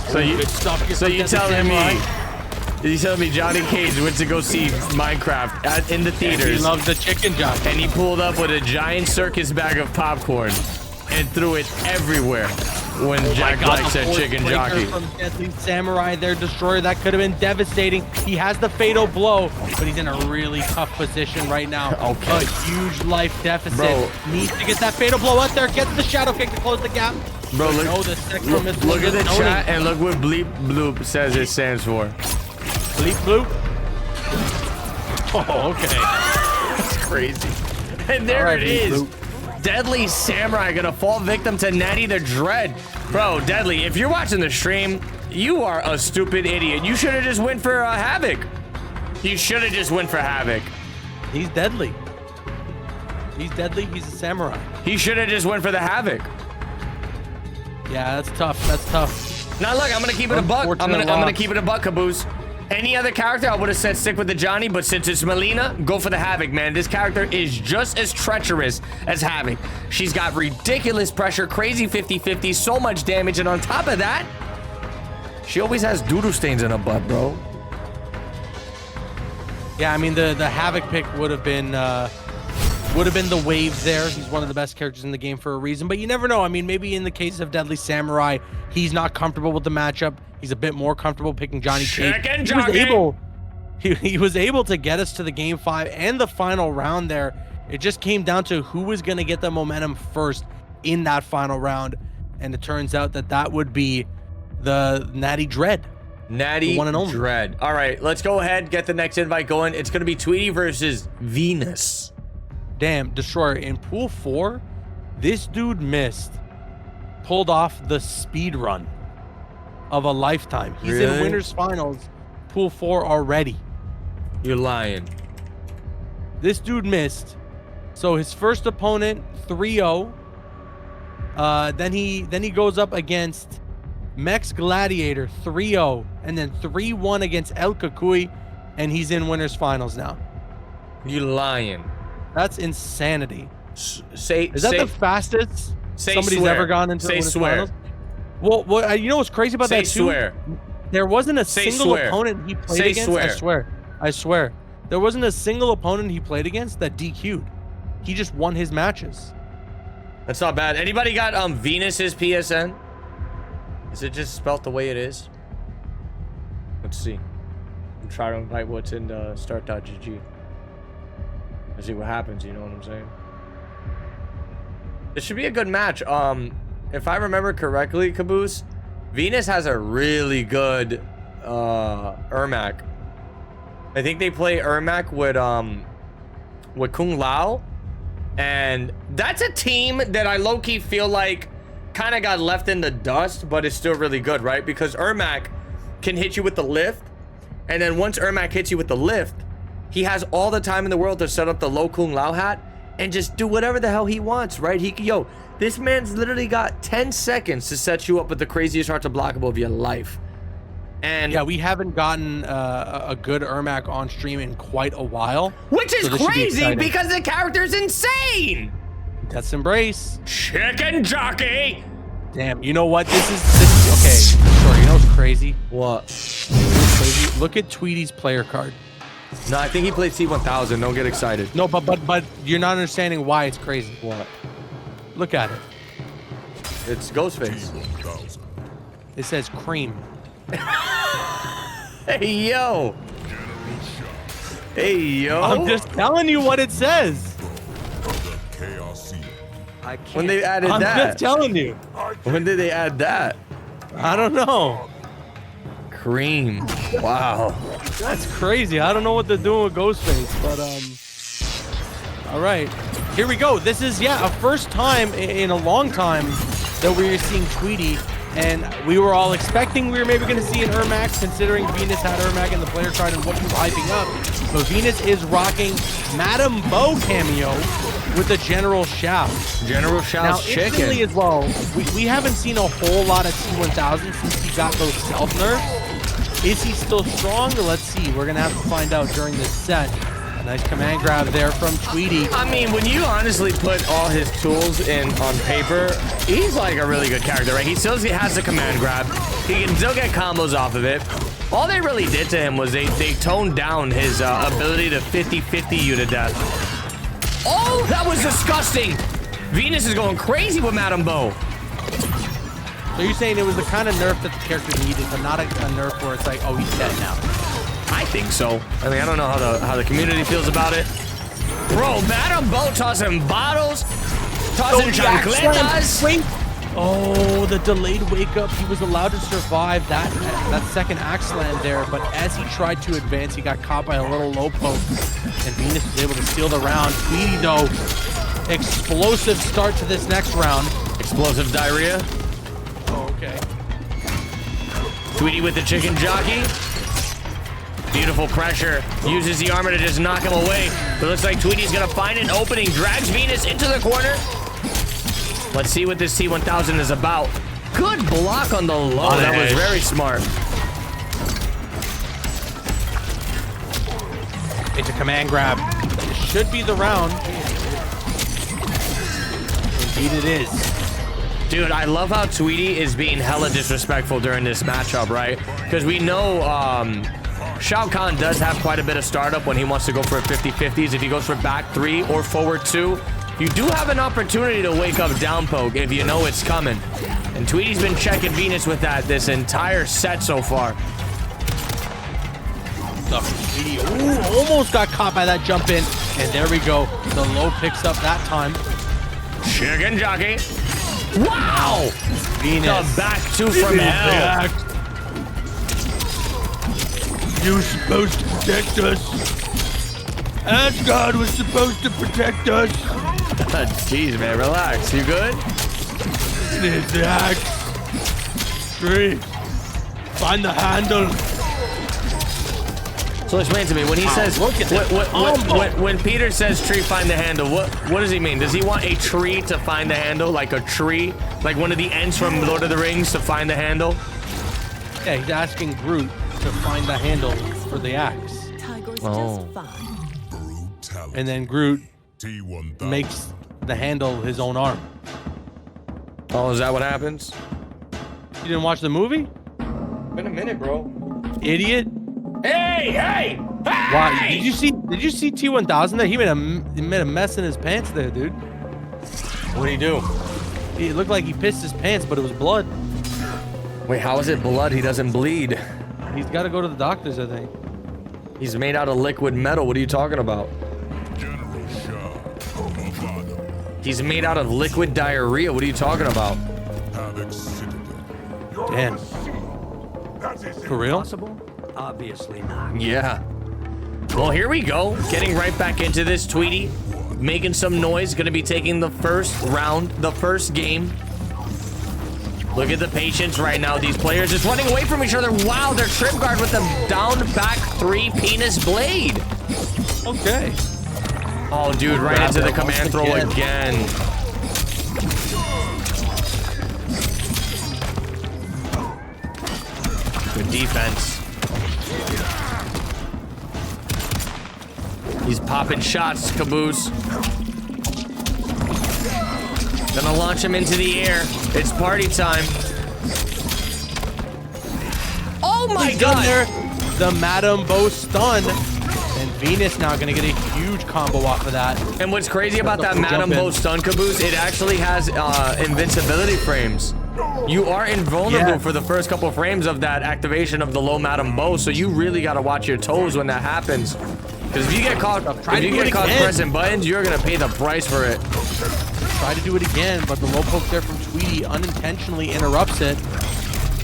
So you telling me Johnny Cage went to go see Minecraft in the theaters. He loves the chicken jockey. And he pulled up with a giant circus bag of popcorn and threw it everywhere when Jack Black said chicken jockey. From Deadly Samurai, their destroyer, that could have been devastating. He has the fatal blow, but he's in a really tough position right now. Okay. A huge life deficit. Bro. Needs to get that fatal blow out there. Gets the shadow kick to close the gap. Bro, look at the Tony. chat and look what Bleep Bloop says it stands for. Bleep bloop. Oh, okay. That's crazy. And there it is. Deadly Samurai gonna fall victim to Natty the Dread. Bro, Deadly, if you're watching the stream, you are a stupid idiot. You should have just went for Havoc. You should have just went for Havoc. He's deadly. He's deadly. He's a samurai. He should have just went for the Havoc. Yeah, that's tough. That's tough. Now look, I'm gonna keep it a buck. I'm gonna keep it a buck, Caboose. Any other character, I would have said stick with the Johnny, but since it's Melina, go for the Havoc, man. This character is just as treacherous as Havoc. She's got ridiculous pressure, crazy 50-50, so much damage, and on top of that, she always has doodoo stains in her butt, bro. Yeah, I mean the Havoc pick would have been the wave there. He's one of the best characters in the game for a reason, but you never know. I mean, maybe in the case of Deadly Samurai, he's not comfortable with the matchup. He's a bit more comfortable picking Johnny Cage. He was able to get us to the game 5 and the final round there. It just came down to who was going to get the momentum first in that final round, and it turns out that would be the Natty Dread. Natty Dread. All right, let's go ahead, get the next invite going. It's going to be Tweety versus Venus. Damn, Destroyer, in Pool 4, this dude pulled off the speed run of a lifetime. He's in Winners Finals, Pool 4 already. You're lying. This dude missed. So his first opponent, 3-0. Then he goes up against Mex Gladiator, 3-0. And then 3-1 against El Kakui. And he's in Winners Finals now. You're lying. That's insanity. Is that the fastest somebody's ever gone into Winners Finals? Well, you know what's crazy about that too? Swear. There wasn't a single opponent he played against. I swear. There wasn't a single opponent he played against that DQ'd. He just won his matches. That's not bad. Anybody got Venus's PSN? Is it just spelt the way it is? Let's see. I'm trying to invite what's in start.gg. Let's see what happens, you know what I'm saying? This should be a good match. If I remember correctly, Caboose, Venus has a really good Ermac. I think they play Ermac with Kung Lao, and that's a team that I low-key feel like kind of got left in the dust, but is still really good, right? Because Ermac can hit you with the lift, and then once Ermac hits you with the lift, he has all the time in the world to set up the low Kung Lao hat and just do whatever the hell he wants, right? Yo, this man's literally got 10 seconds to set you up with the craziest heart to blockable of your life. And yeah, we haven't gotten a good Ermac on stream in quite a while, which is crazy because the character's insane. Let's embrace chicken jockey. Damn, you know what? This is okay. Sure, you know what's crazy? What? Crazy. Look at Tweety's player card. No, I think he played C1000. Don't get excited. No, but you're not understanding why it's crazy. What? Look at it. It's Ghostface. It says cream. Hey yo. Hey yo. I'm just telling you what it says. When they added I'm that. I'm just telling you. When did they add that? I don't know. Cream. Wow. That's crazy. I don't know what they're doing with Ghostface, but all right. Here we go. This is a first time in a long time that we're seeing Tweety, and we were all expecting we were maybe going to see an Ermac, considering Venus had Ermac in the player card and what he was hyping up. But Venus is rocking Madame Bo cameo with the General Shaft. General Shaft's chicken. Instantly as well, we haven't seen a whole lot of T1000 since he got those self nerfs. Is he still strong? Let's see. We're going to have to find out during this set. A nice command grab there from Tweety. I mean, when you honestly put all his tools in on paper, he's like a really good character, right? He still has the command grab. He can still get combos off of it. All they really did to him was they toned down his ability to 50-50 you to death. Oh, that was disgusting. Venus is going crazy with Madame Bo. So you're saying it was the kind of nerf that the character needed, but not a nerf where it's like, oh, he's dead now. I think so. I mean, I don't know how the community feels about it. Bro, Madame Bo tossing bottles, tossing chancletas. Wait. Oh, the delayed wake up. He was allowed to survive that second axe slam there, but as he tried to advance, he got caught by a little low poke, and Venus was able to steal the round. Tweety, though, explosive start to this next round. Explosive diarrhea. Oh, okay. Tweety with the chicken jockey. Beautiful pressure. Uses the armor to just knock him away. But it looks like Tweety's gonna find an opening. Drags Venus into the corner. Let's see what this T1000 is about. Good block on the low. Oh, that was very smart. It's a command grab. It should be the round. Indeed it is. Dude, I love how Tweety is being hella disrespectful during this matchup, right? Because we know Shao Kahn does have quite a bit of startup when he wants to go for 50-50s. If he goes for back 3 or forward 2, you do have an opportunity to wake up down poke if you know it's coming. And Tweety's been checking Venus with that this entire set so far. Tweety, almost got caught by that jump in. And there we go. The low picks up that time. Chicken jockey. Wow! Venus. The back 2 from hell. You're supposed to protect us. Asgard was supposed to protect us. Jeez, man, relax. You good? It's the axe. 3. Find the handle. So explain to me, when he says, when Peter says tree find the handle, what does he mean? Does he want a tree to find the handle, like a tree, like one of the ents from Lord of the Rings to find the handle? Yeah, he's asking Groot to find the handle for the axe. Oh. And then Groot makes the handle his own arm. Oh, is that what happens? You didn't watch the movie? Been a minute, bro. Idiot. Hey! Wow, did you see T1000 there? He made a mess in his pants there, dude. What did he do? It looked like he pissed his pants, but it was blood. Wait, how is it blood? He doesn't bleed. He's got to go to the doctors, I think. He's made out of liquid metal. What are you talking about? He's made out of liquid diarrhea. What are you talking about? Damn. For real? Obviously not. Yeah. Well, here we go. Getting right back into this. Tweety making some noise. Going to be taking the first round, the first game. Look at the patience right now. These players just running away from each other. Wow, they're trip guard with the down back 3 penis blade. Okay. Oh, dude, right into the command throw again. Good defense. He's popping shots, Caboose. Gonna launch him into the air. It's party time. Oh my God! There, the Madam Bo stun, and Venus now gonna get a huge combo off of that. And what's crazy about that Madam Bo stun, Caboose? It actually has invincibility frames. You are invulnerable for the first couple frames of that activation of the low Madam Bo, so you really gotta watch your toes when that happens. Because if you get caught, pressing buttons, you're gonna pay the price for it. Try to do it again, but the low poke there from Tweety unintentionally interrupts it.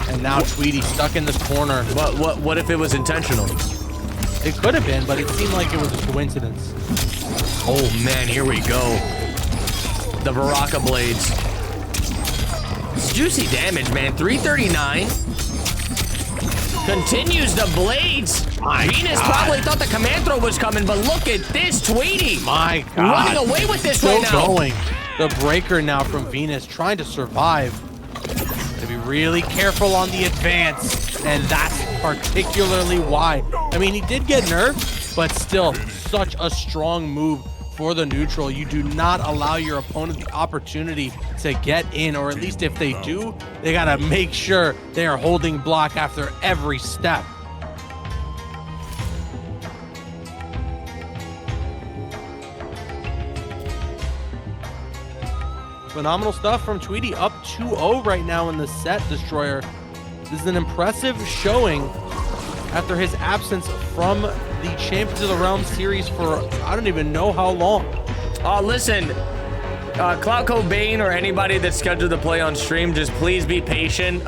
And now Tweety stuck in this corner. What if it was intentional? It could have been, but it seemed like it was a coincidence. Oh man, here we go. The Baraka blades. It's juicy damage, man. 339. Continues the blades. Venus probably thought the command throw was coming, but look at this, Tweety. My God. Running away with this right now. Going. The breaker now from Venus trying to survive. To be really careful on the advance, and that's particularly why. I mean, he did get nerfed, but still such a strong move for the neutral. You do not allow your opponent the opportunity to get in, or at least if they do, they gotta make sure they are holding block after every step. Phenomenal stuff from Tweety, up 2-0 right now in the set, Destroyer. This is an impressive showing after his absence from the Champions of the Realm series for I don't even know how long. Listen, Cloud Cobain or anybody that's scheduled to play on stream, just please be patient.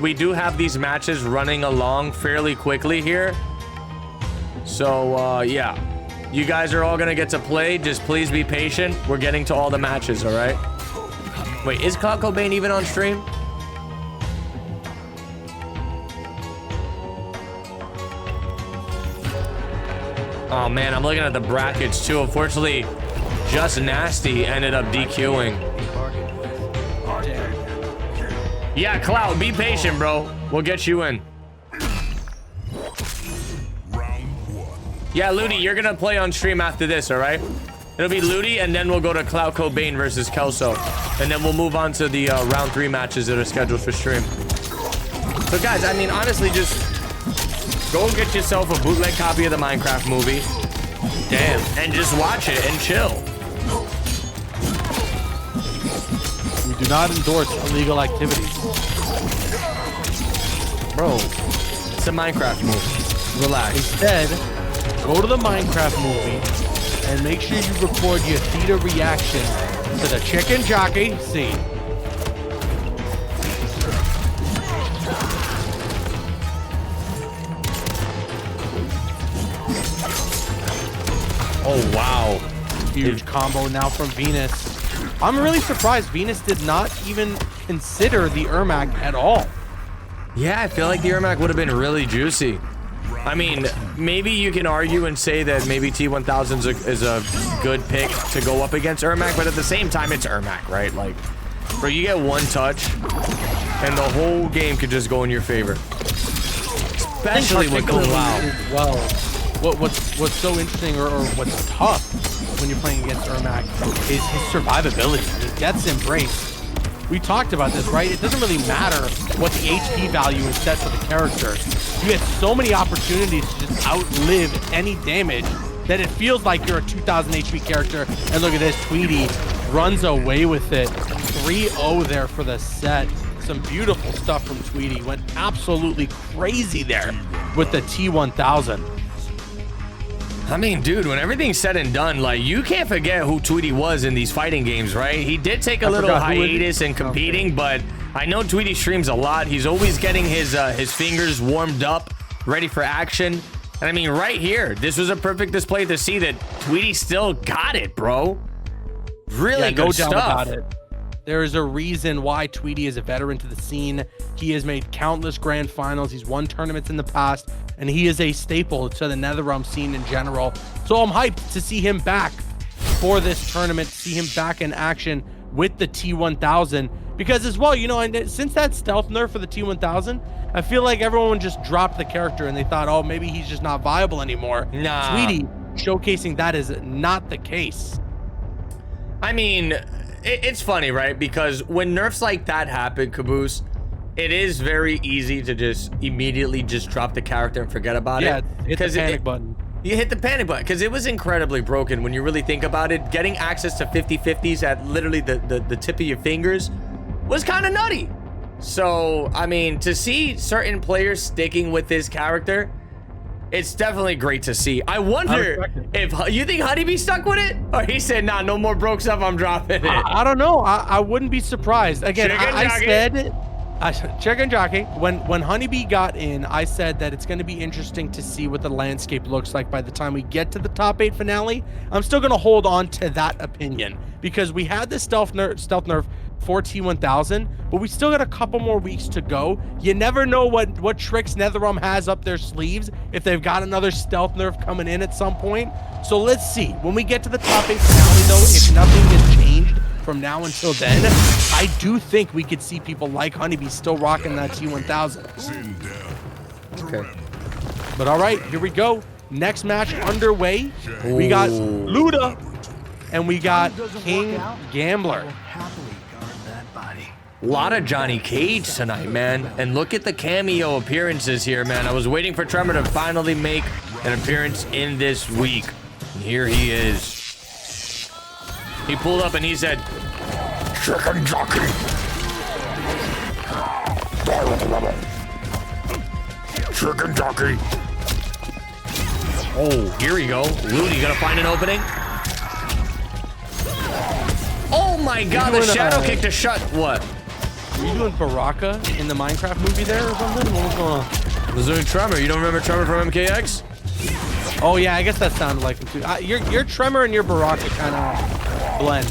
We do have these matches running along fairly quickly here. So, yeah. You guys are all going to get to play. Just please be patient. We're getting to all the matches, all right? Wait, is Cloud Cobain even on stream? Oh man, I'm looking at the brackets too. Unfortunately, Just Nasty ended up DQing. Yeah, Cloud, be patient, bro. We'll get you in. Yeah, Ludi, you're gonna play on stream after this, all right? It'll be Ludi, and then we'll go to Cloud Cobain versus Kelso. And then we'll move on to the round 3 matches that are scheduled for stream. So guys, I mean, honestly, just go get yourself a bootleg copy of the Minecraft movie. Damn. And just watch it and chill. We do not endorse illegal activities. Bro, it's a Minecraft movie. Relax. Instead, go to the Minecraft movie and make sure you record your theater reaction to the chicken jockey scene. Oh, wow. Huge combo now from Venus. I'm really surprised Venus did not even consider the Ermac at all. Yeah, I feel like the Ermac would have been really juicy. I mean, maybe you can argue and say that maybe T1000 is a good pick to go up against Ermac, but at the same time, it's Ermac, right? Like, bro, you get one touch, and the whole game could just go in your favor. Especially with Khaos. Well, what's so interesting or what's tough when you're playing against Ermac is his survivability. He gets embraced. We talked about this, right? It doesn't really matter what the HP value is set for the character. You get so many opportunities to just outlive any damage that it feels like you're a 2000 HP character. And look at this, Tweety runs away with it. 3-0 there for the set. Some beautiful stuff from Tweety. Went absolutely crazy there with the T1000. I mean, dude, when everything's said and done, like, you can't forget who Tweety was in these fighting games, right? He did take a little hiatus in competing, but I know Tweety streams a lot. He's always getting his fingers warmed up, ready for action. And I mean, right here, this was a perfect display to see that Tweety still got it, bro. Really good stuff. No doubt about it. There is a reason why Tweety is a veteran to the scene. He has made countless grand finals. He's won tournaments in the past, and he is a staple to the NetherRealm scene in general. So I'm hyped to see him back for this tournament, see him back in action with the T1000. Because as well, you know, and since that stealth nerf for the T1000, I feel like everyone just dropped the character and they thought, oh, maybe he's just not viable anymore. Nah. Tweety showcasing that is not the case. I mean, it's funny, right? Because when nerfs like that happen, Caboose, it is very easy to just immediately just drop the character and forget about it. Yeah, hit the panic button. You hit the panic button because it was incredibly broken when you really think about it. Getting access to 50/50s at literally the tip of your fingers was kind of nutty. So, I mean, to see certain players sticking with this character, it's definitely great to see. I wonder if you think Honeybee stuck with it, or he said, "Nah, no more broke stuff. I'm dropping it." I don't know. I wouldn't be surprised. Again, I said, chicken jockey. When Honeybee got in, I said that it's going to be interesting to see what the landscape looks like by the time we get to the top 8 finale. I'm still going to hold on to that opinion because we had the stealth nerf for T1000, but we still got a couple more weeks to go. You never know what tricks NetherRealm has up their sleeves if they've got another stealth nerf coming in at some point. So let's see. When we get to the top 8 finale, though, if nothing is changed from now until then, I do think we could see people like Honeybee still rocking that T1000. Okay. But all right, here we go. Next match underway. We got Luda and we got King Gambler. A lot of Johnny Cage tonight, man. And look at the cameo appearances here, man. I was waiting for Tremor to finally make an appearance in this week. And here he is. He pulled up and he said, "Chicken jockey." Chicken jockey. Oh, here we go. Ludi gonna find an opening. Oh my god, the shadow kick to shut. What? Were you doing Baraka in the Minecraft movie there or something? What was going on? Was there Tremor? You don't remember Tremor from MKX? Oh yeah, I guess that sounded like him too. Your Tremor and your Baraka kind of blend.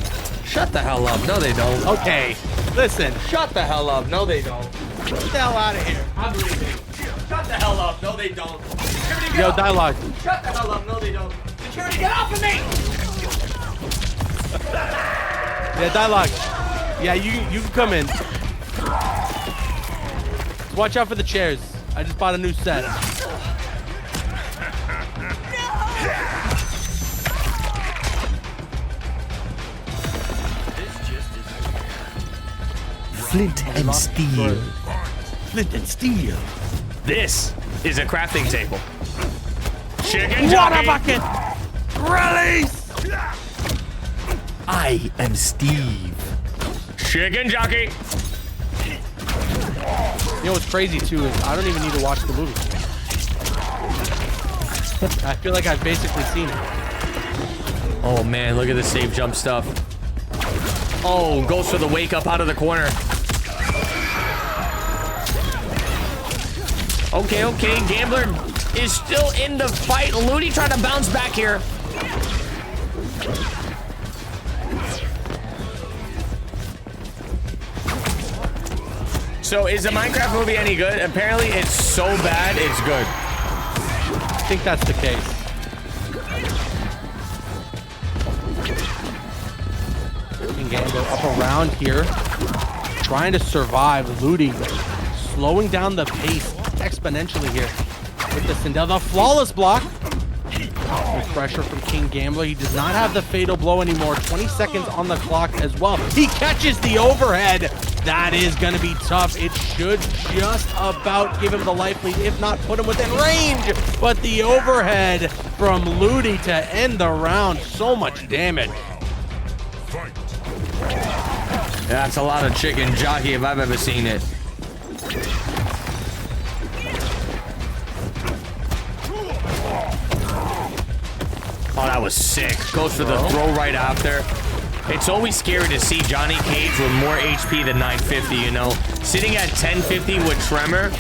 Shut the hell up. No, they don't. Okay, listen. Shut the hell up. No, they don't. Get the hell out of here. I'm leaving. Shut the hell up. No, they don't. Security, yo, dialogue. Shut the hell up. No, they don't. Security, get off of me! Yeah, dialogue. Yeah, you can come in. Watch out for the chairs. I just bought a new set. Flint and steel. Flint and steel. This is a crafting table. Chicken Water jockey. bucket. Release. I am Steve. Chicken jockey. You know what's crazy too is I don't even need to watch the movie. I feel like I've basically seen it. Oh man, look at the safe jump stuff. Oh, goes for the wake up out of the corner. Okay, Gambler is still in the fight. Ludi trying to bounce back here. So is the Minecraft movie any good? Apparently it's so bad, it's good. I think that's the case. King Gambler up around here, trying to survive. Ludi slowing down the pace exponentially here with the Sindel. The flawless block. With pressure from King Gambler. He does not have the fatal blow anymore. 20 seconds on the clock as well. He catches the overhead. That is going to be tough. It should just about give him the life lead, if not put him within range. But the overhead from Ludi to end the round. So much damage. That's a lot of chicken jockey if I've ever seen it. Oh, that was sick. Goes for the throw right after. It's always scary to see Johnny Cage with more HP than 950, you know? Sitting at 1050 with Tremor,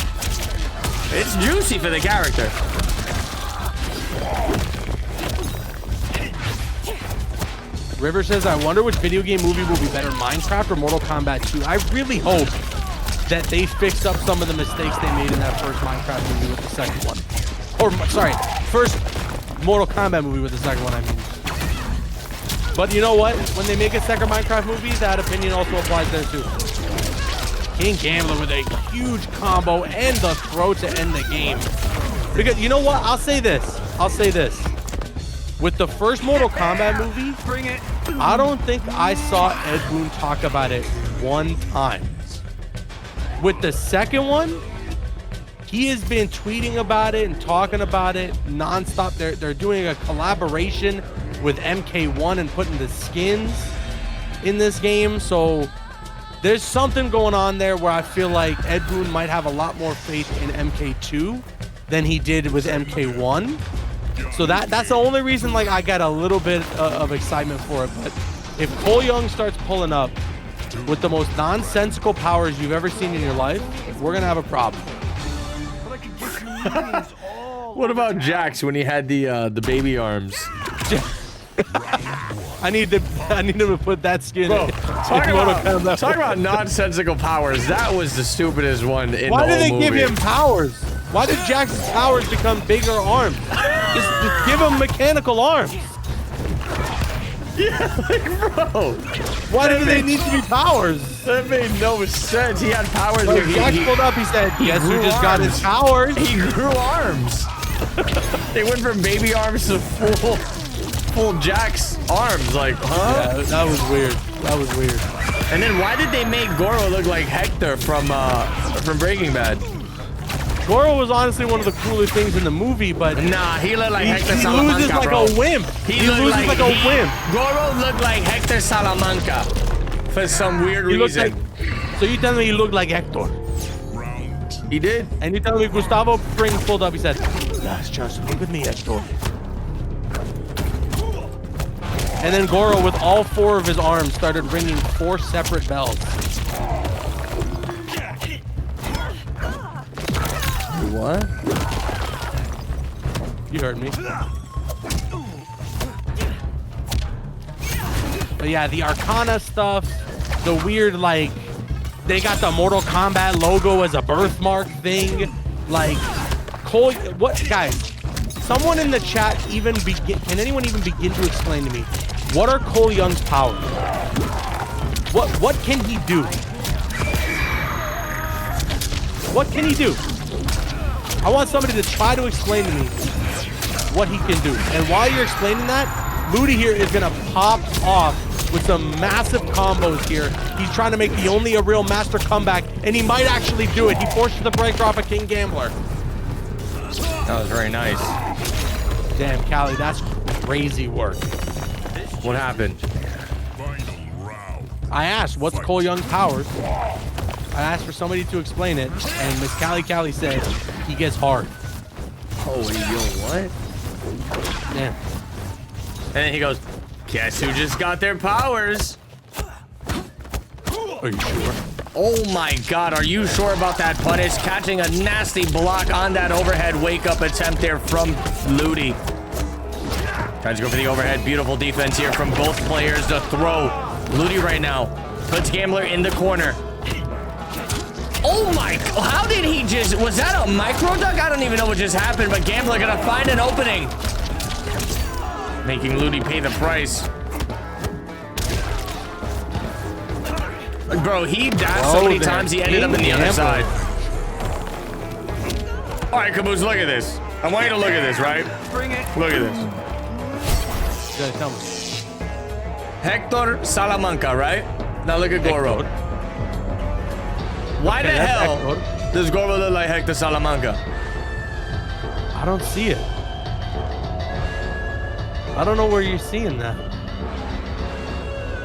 it's juicy for the character. River says, I wonder which video game movie will be better, Minecraft or Mortal Kombat 2. I really hope that they fixed up some of the mistakes they made in that first Minecraft movie with the second one. Or, sorry, first Mortal Kombat movie with the second one, I mean. But you know what? When they make a second Minecraft movie, that opinion also applies there too. King Gambler with a huge combo and the throw to end the game. Because you know what? I'll say this. With the first Mortal Kombat movie, I don't think I saw Ed Boon talk about it one time. With the second one, he has been tweeting about it and talking about it nonstop. They're doing a collaboration with MK1 and putting the skins in this game. So there's something going on there where I feel like Ed Boon might have a lot more faith in MK2 than he did with MK1. So that's the only reason like I got a little bit of excitement for it. But if Cole Young starts pulling up with the most nonsensical powers you've ever seen in your life, we're gonna have a problem. What about Jax when he had the baby arms? I need him to put that skin. Bro, talk about nonsensical powers. That was the stupidest one in Why the whole did they movie. give him powers? Why did Jax's powers become bigger arms? Just give him mechanical arms. Yeah, like, bro. Why did they need to be powers? That made no sense. He had powers. When Jax pulled up, he said, "Guess who just got his powers?" He grew arms. They went from baby arms to full Jax arms. Like, huh? Yeah, that was weird. That was weird. And then why did they make Goro look like Hector from Breaking Bad? Goro was honestly one of the coolest things in the movie, but nah, he looked like Hector he Salamanca, loses like bro. a wimp. He loses like a wimp. Goro looked like Hector Salamanca for some weird reason. So you tell me he looked like Hector? He did. And you tell me Gustavo Fring pulled up, he said, "Last chance to look with me, Hector." And then Goro, with all 4 of his arms, started ringing 4 separate bells. What? You heard me. But yeah, the Arcana stuff, the weird, like, they got the Mortal Kombat logo as a birthmark thing. Like, Cole, what, guys, someone in the chat can anyone even begin to explain to me, what are Cole Young's powers? What can he do? What can he do? I want somebody to try to explain to me what he can do. And while you're explaining that, Moody here is gonna pop off with some massive combos here. He's trying to make the only a real master comeback, and he might actually do it. He forces the breaker off of King Gambler. That was very nice. Damn, Callie, that's crazy work. What happened? I asked, what's Cole Young's powers? I asked for somebody to explain it, and Miss Callie said he gets hard. Holy yo, what? Man. And then he goes, guess who just got their powers? Are you sure? Oh my god, are you sure about that punish? Catching a nasty block on that overhead wake-up attempt there from Ludi. Tries to go for the overhead. Beautiful defense here from both players. The throw. Ludi right now puts Gambler in the corner. Oh my, how did he just, was that a micro duck? I don't even know what just happened, but Gambler gonna find an opening. Making Ludi pay the price. Bro, he dashed so many times he ended up in the other side. All right, Caboose, look at this. I want you to look at this, right? Bring it. Look at this. You gotta tell me. Hector Salamanca, right? Now look at Goro. Hector. Why Okay, the that's hell Hector. does Goro look like Hector Salamanca? I don't see it. I don't know where you're seeing that.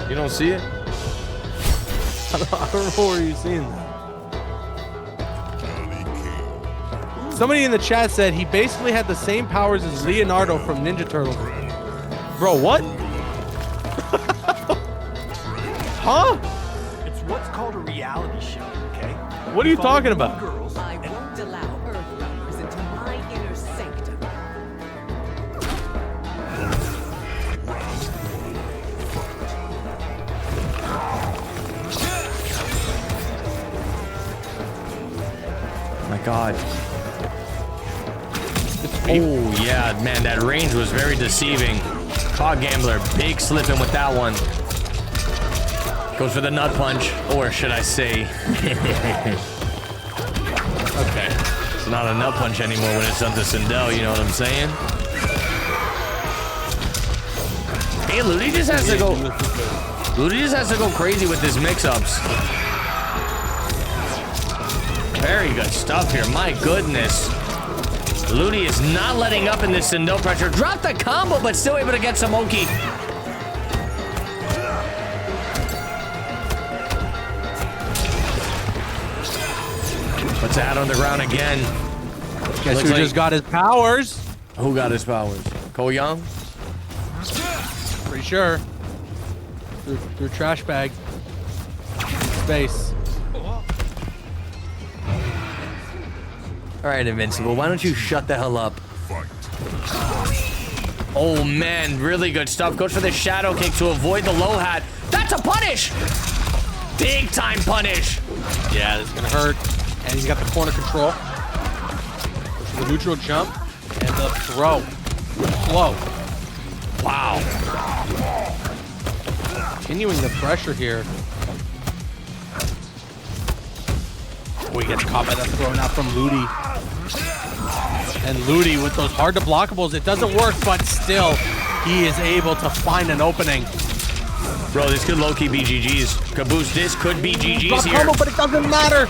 You don't see it? I don't know where you're seeing that. Somebody in the chat said he basically had the same powers as Leonardo from Ninja Turtles. Bro, what? Huh? It's what's called a reality show, okay? What are you talking about? Girls. I won't allow Earthbounders into my inner sanctum. God. Oh, yeah, man, that range was very deceiving. Caught Gambler, big slipping with that one. Goes for the nut punch, or should I say... Okay, it's not a nut punch anymore when it's done to Sindel, you know what I'm saying? Hey, Ludi just has to go... Ludi just has to go crazy with his mix-ups. Very good stuff here, my goodness. Ludi is not letting up in this Sindel pressure. Dropped the combo, but still able to get some Oki. Puts that on the ground again. Guess who just got his powers? Who got his powers? Cole Young? Pretty sure. Through trash bag. Space. All right, Invincible, why don't you shut the hell up? Oh, man, really good stuff. Goes for the shadow kick to avoid the low hat. That's a punish! Big time punish. Yeah, this is gonna hurt. And he's got the corner control. Goes for the neutral jump. And the throw. Slow. Wow. Continuing the pressure here. Oh, he gets caught by the throw now from Ludi. And Ludi with those hard to blockables, it doesn't work, but still, he is able to find an opening. Bro, this could low-key be GG's. Caboose, this could be GG's here. Combo, but it doesn't matter.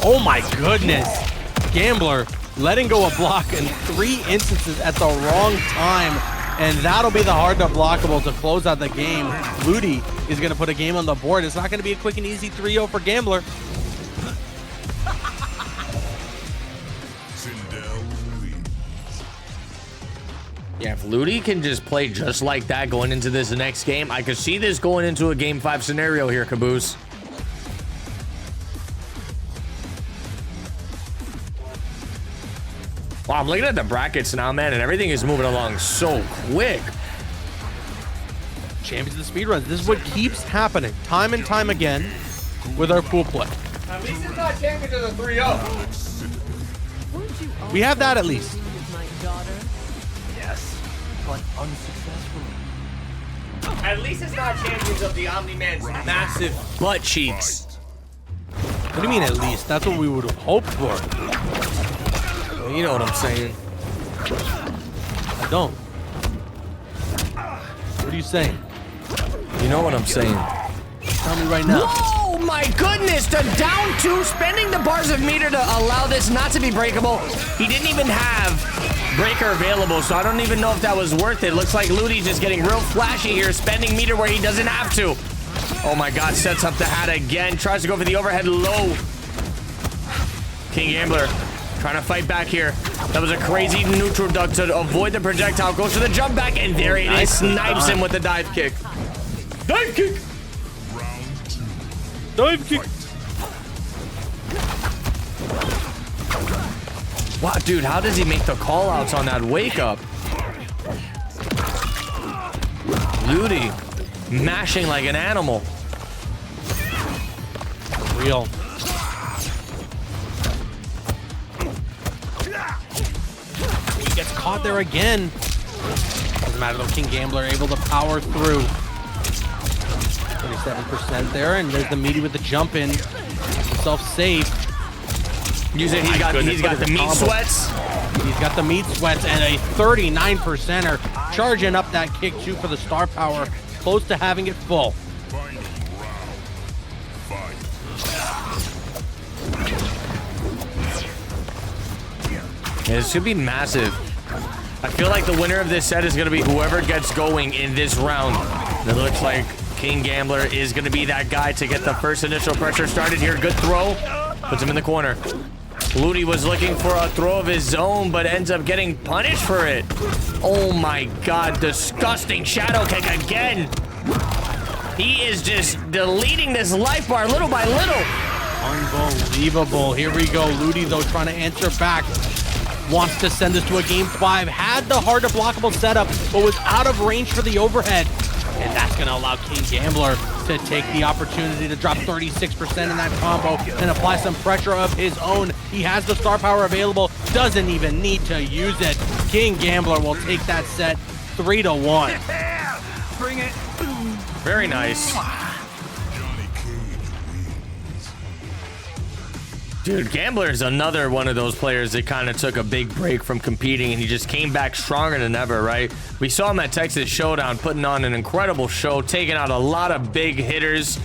Oh my goodness. Gambler letting go of block in 3 instances at the wrong time. And that'll be the hard to blockable to close out the game. Ludi is going to put a game on the board. It's not going to be a quick and easy 3-0 for Gambler. Yeah, if Ludi can just play just like that going into this next game, I could see this going into a Game 5 scenario here, Caboose. Wow, I'm looking at the brackets now, man, and everything is moving along so quick. Champions of the speedruns. This is what keeps happening time and time again with our pool play. At least it's not champions of the 3-0. We have that at least. Yes, but unsuccessfully. At least it's not champions of the Omni-Man's massive butt cheeks. What do you mean at least? That's what we would have hoped for. You know what I'm saying. I don't. What are you saying? You know what I'm saying. Tell me right now. Oh my goodness, the down 2, spending the bars of meter to allow this not to be breakable. He didn't even have breaker available, so I don't even know if that was worth it. Looks like Ludi's just getting real flashy here, spending meter where he doesn't have to. Oh my God, sets up the hat again. Tries to go for the overhead low. King Gambler trying to fight back here. That was a crazy neutral duck to avoid the projectile. Goes for the jump back, and there it is. Snipes him with the dive kick. Dive kick! Dive kick! Wow, dude, how does he make the call-outs on that wake-up? Ludi mashing like an animal. Real. He gets caught there again. Doesn't matter though, King Gambler able to power through. 27% there, and there's the meaty with the jump in. Himself safe. He's got the meat sweats. He's got the meat sweats and a 39%er charging up that kick too for the star power. Close to having it full. Yeah, this should be massive. I feel like the winner of this set is going to be whoever gets going in this round. And it looks like King Gambler is going to be that guy to get the first initial pressure started here. Good throw. Puts him in the corner. Ludi was looking for a throw of his own, but ends up getting punished for it. Oh my God, disgusting shadow kick again. He is just deleting this life bar little by little. Unbelievable. Here we go. Ludi, though, trying to answer back. Wants to send us to a game 5. Had the harder blockable setup, but was out of range for the overhead. and that's going to allow King Gambler to take the opportunity to drop 36% in that combo and apply some pressure of his own. He has the star power available, doesn't even need to use it. King Gambler will take that set 3-1. Bring it. Very nice. Dude, Gambler is another one of those players that kind of took a big break from competing, and he just came back stronger than ever, right? We saw him at Texas Showdown putting on an incredible show, taking out a lot of big hitters,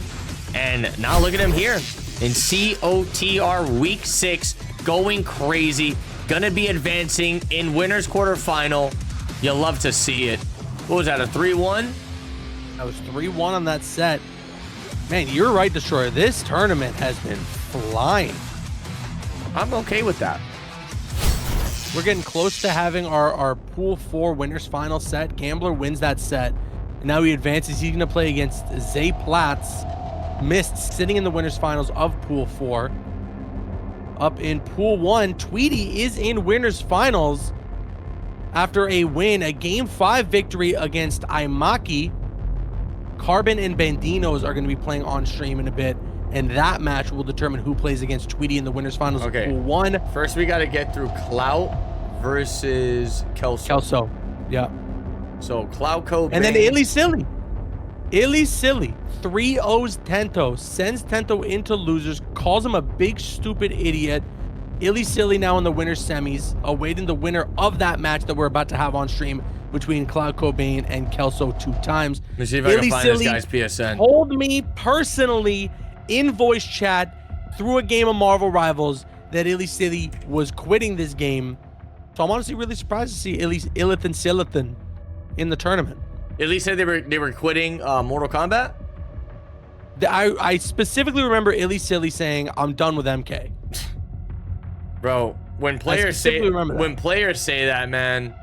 and now look at him here in COTR Week 6, going crazy, gonna be advancing in winners quarterfinal. You'll love to see it. What was that, a 3-1? That was 3-1 on that set. Man, you're right, Destroyer. This tournament has been flying. I'm okay with that. We're getting close to having our Pool 4 winners final set. Gambler wins that set. And now he advances. He's going to play against Zay Platts. Missed, sitting in the winners finals of Pool 4. Up in Pool 1, Tweety is in winners finals after a win, a Game 5 victory against Aimaki. Carbon and Bandinos are going to be playing on stream in a bit, and that match will determine who plays against Tweety in the winners finals of Pool 1. First, we got to get through Clout versus Kelso. Kelso, yeah. So Clout Code, and then Illy Silly. Illy Silly 3-0s Tento, sends Tento into losers, calls him a big stupid idiot. Illy Silly now in the winners semis, awaiting the winner of that match that we're about to have on stream between Cloud Cobain and Kelso 2 times. Let me see if I can find this guy's PSN. Told me personally in voice chat through a game of Marvel Rivals that Illy Silly was quitting this game. So I'm honestly really surprised to see Illith and Silithan in the tournament. Illy said they were quitting Mortal Kombat? I specifically remember Illy Silly saying, "I'm done with MK." Bro, when players say that, man,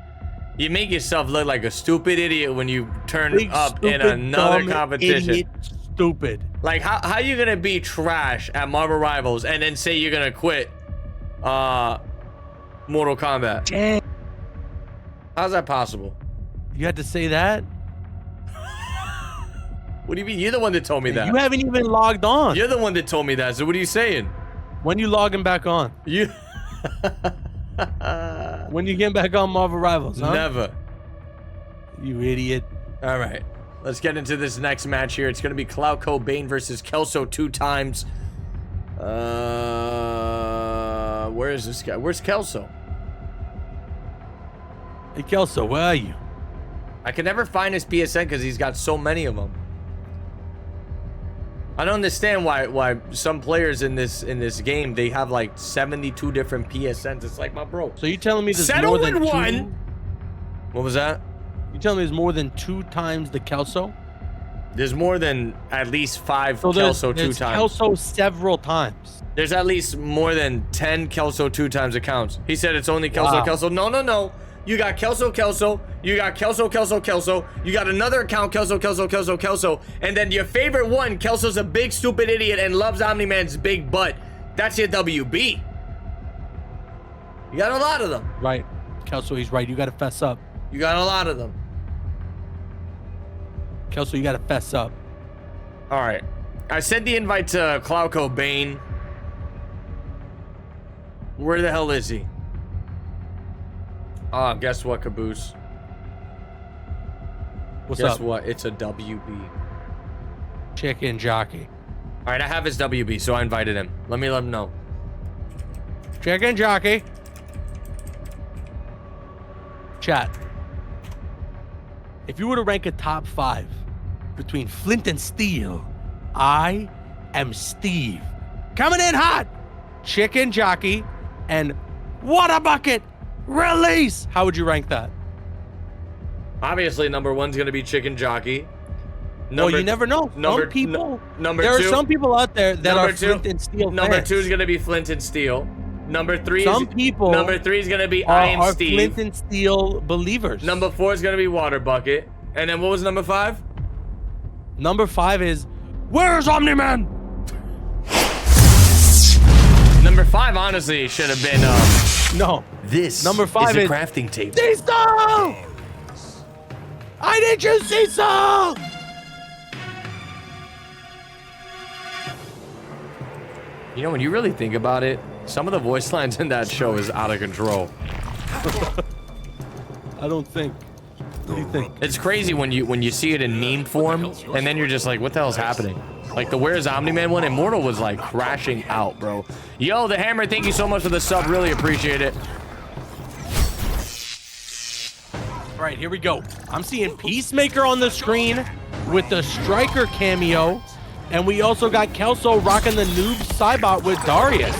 you make yourself look like a stupid idiot when you turn Big, up stupid, in another dumb, competition. Idiot, stupid. Like, how you gonna be trash at Marvel Rivals and then say you're gonna quit Mortal Kombat? Dang. How's that possible? You had to say that? What do you mean? You're the one that told me that. You haven't even logged on. You're the one that told me that. So what are you saying? When you logging back on? You. When you get back on Marvel Rivals, huh? Never. You idiot. All right. Let's get into this next match here. It's going to be Cloud Cobain versus Kelso 2 times. Where is this guy? Where's Kelso? Hey, Kelso, where are you? I can never find his PSN because he's got so many of them. I don't understand why some players in this game, they have like 72 different PSNs. It's like, my bro. So you telling me there's settle more than in two? one. What was that? You telling me there's more than 2 times the Kelso? There's more than at least 5 So Kelso there's 2 times. Kelso several times. There's at least more than 10 Kelso 2 times accounts. He said it's only Kelso. Wow. Kelso. No. You got Kelso. You got Kelso. You got another account, Kelso. And then your favorite one, Kelso's a big stupid idiot and loves Omni-Man's big butt. That's your WB. You got a lot of them. Right. Kelso, he's right. You got to fess up. You got a lot of them. Kelso, you got to fess up. All right. I sent the invite to Cloud Cobain. Where the hell is he? Oh, guess what, Caboose? What's up? Guess what? It's a WB. Chicken jockey. All right, I have his WB, so I invited him. Let me let him know. Chicken jockey. Chat. If you were to rank a top 5 between Flint and Steel, I am Steve. Coming in hot. Chicken jockey and Water Bucket. Release. How would you rank that? Obviously, number 1's gonna be Chicken Jockey. Well, you never know. Some people. There are some people out there that are Flint and Steel Number fans. 2 is gonna be Flint and Steel. Number 3 Some people. Number 3 is gonna be I Am are Steve. Flint and Steel believers. Number 4 is gonna be Water Bucket. And then what was number 5? Number 5 is Where's Omni-Man? Number 5, honestly, should have been No. this. Number 5 is is a crafting table. Cecil! I need you, Cecil! You know, when you really think about it, some of the voice lines in that show is out of control. I don't think. What do you think? It's crazy when you see it in meme form, and then you're just like, what the hell's happening? Like the Where's Omni-Man one, Immortal was like crashing out, bro. Yo, the Hammer, thank you so much for the sub. Really appreciate it. All right, here we go. I'm seeing Peacemaker on the screen with the Striker cameo, and we also got Kelso rocking the noob Cybot with Darius.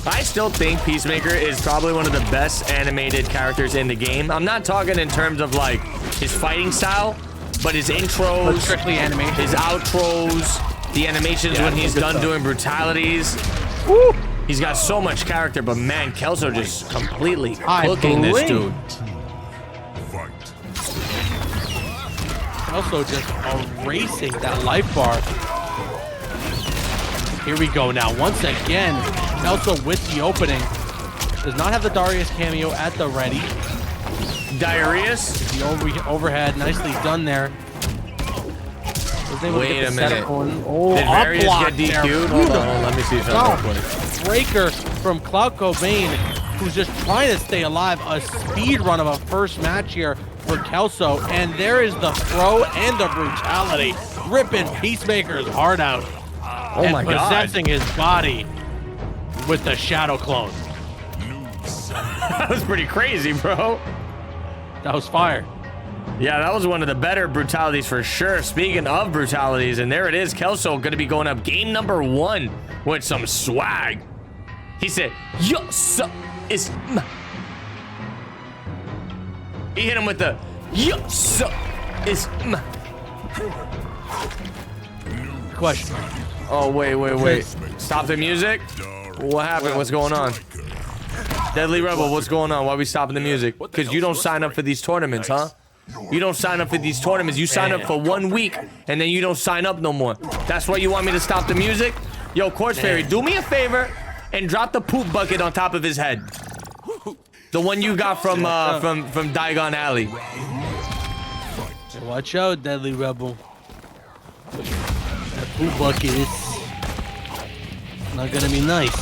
I still think Peacemaker is probably one of the best animated characters in the game. I'm not talking in terms of like his fighting style, but his intros, strictly animation, his outros, the animations when he's done doing brutalities. Woo! He's got so much character, but man, Kelso just completely cooking this dude. Kelso just erasing that life bar. Here we go now. Once again, Kelso with the opening. Does not have the Darius cameo at the ready. Darius? The overhead, nicely done there. Wait a minute. Oh, did Darius get DQ'd? Hold on, let me see something real quick. Breaker from Cloud Cobain, who's just trying to stay alive. A speed run of a first match here for Kelso, and there is the throw and the brutality, ripping Peacemaker's heart out. Oh my God. Possessing his body with the Shadow Clone. That was pretty crazy, bro. That was fire. Yeah, that was one of the better brutalities for sure. Speaking of brutalities, and there it is, Kelso going to be going up game number 1 with some swag. He said, yo, so is he hit him with the yo, so is Question. Oh, wait. Stop the music? What happened? What's going on? Deadly Rebel, what's going on? Why are we stopping the music? Because you don't sign up for these tournaments, huh? You don't sign up for these tournaments. You sign up for 1 week, and then you don't sign up no more. That's why you want me to stop the music? Yo, Corpse Fairy, do me a favor and drop the poop bucket on top of his head. The one you got from Diagon Alley. Watch out, Deadly Rebel. That poop bucket is not gonna be nice.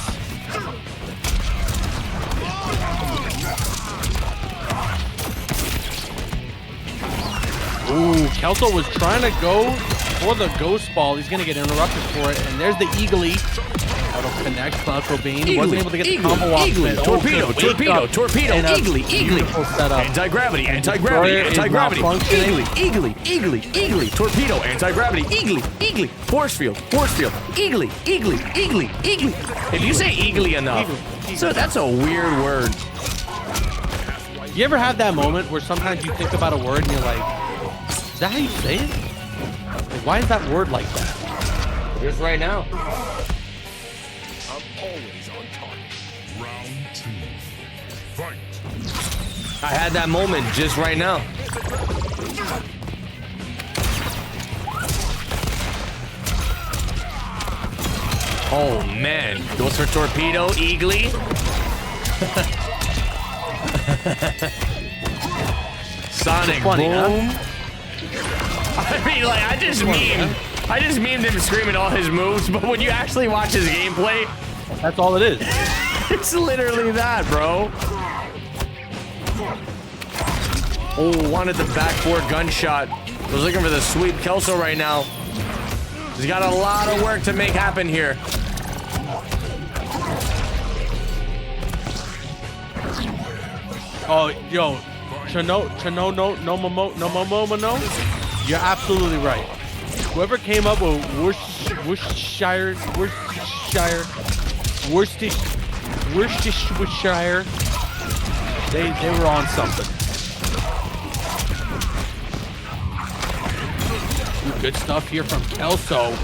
Ooh, Kelso was trying to go for the ghost ball. He's gonna get interrupted for it, and there's the Eagly. That'll connect. Cloud Cobain wasn't able to get the combo off. Torpedo, Eagly. Anti-gravity, Eagly. Torpedo, anti-gravity, Eagly. Force field, Eagly. If you say Eagly enough, so that's a weird word. You ever have that moment where sometimes you think about a word and you're like, is that how you say it? Like, why is that word like that? Just right now. I'm always on target. Round 2. Fight. I had that moment just right now. Oh man, goes for torpedo, Eagly. Sonic funny, boom. Huh? I mean, like, I just memed him screaming all his moves, but when you actually watch his gameplay, that's all it is. It's literally that, bro. Oh, wanted the back 4 gunshot. Was looking for the sweep. Kelso right now. He's got a lot of work to make happen here. Oh, yo, no. You're absolutely right. Whoever came up with Worcestershire, they were on something. Ooh, good stuff here from Kelso,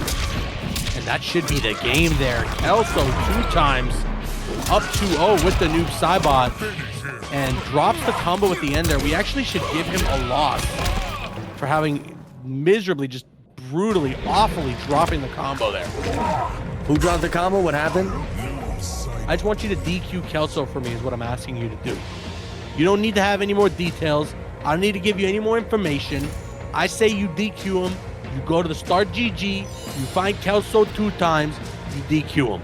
and that should be the game there. Kelso 2 times up 2-0 with the noob Cybot, and drops the combo at the end there. We actually should give him a loss for having miserably, just brutally, awfully dropping the combo there. Who dropped the combo? What happened? I just want you to DQ Kelso for me is what I'm asking you to do. You don't need to have any more details. I don't need to give you any more information. I say you DQ him. You go to the Start GG. You find Kelso 2 times, you DQ him.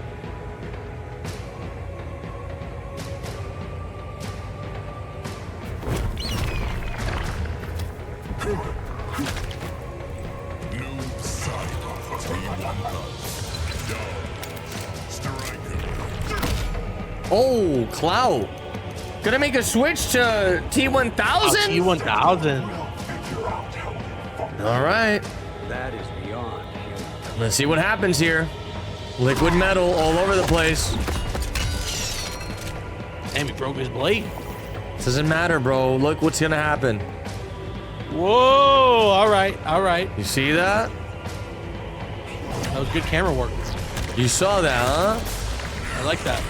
Oh, Clout. Gonna make a switch to T1000? T1000. All right. That is beyond. Let's see what happens here. Liquid metal all over the place. Damn, he broke his blade. Doesn't matter, bro. Look what's gonna happen. Whoa, all right, all right. You see that? That was good camera work. You saw that, huh? I like that.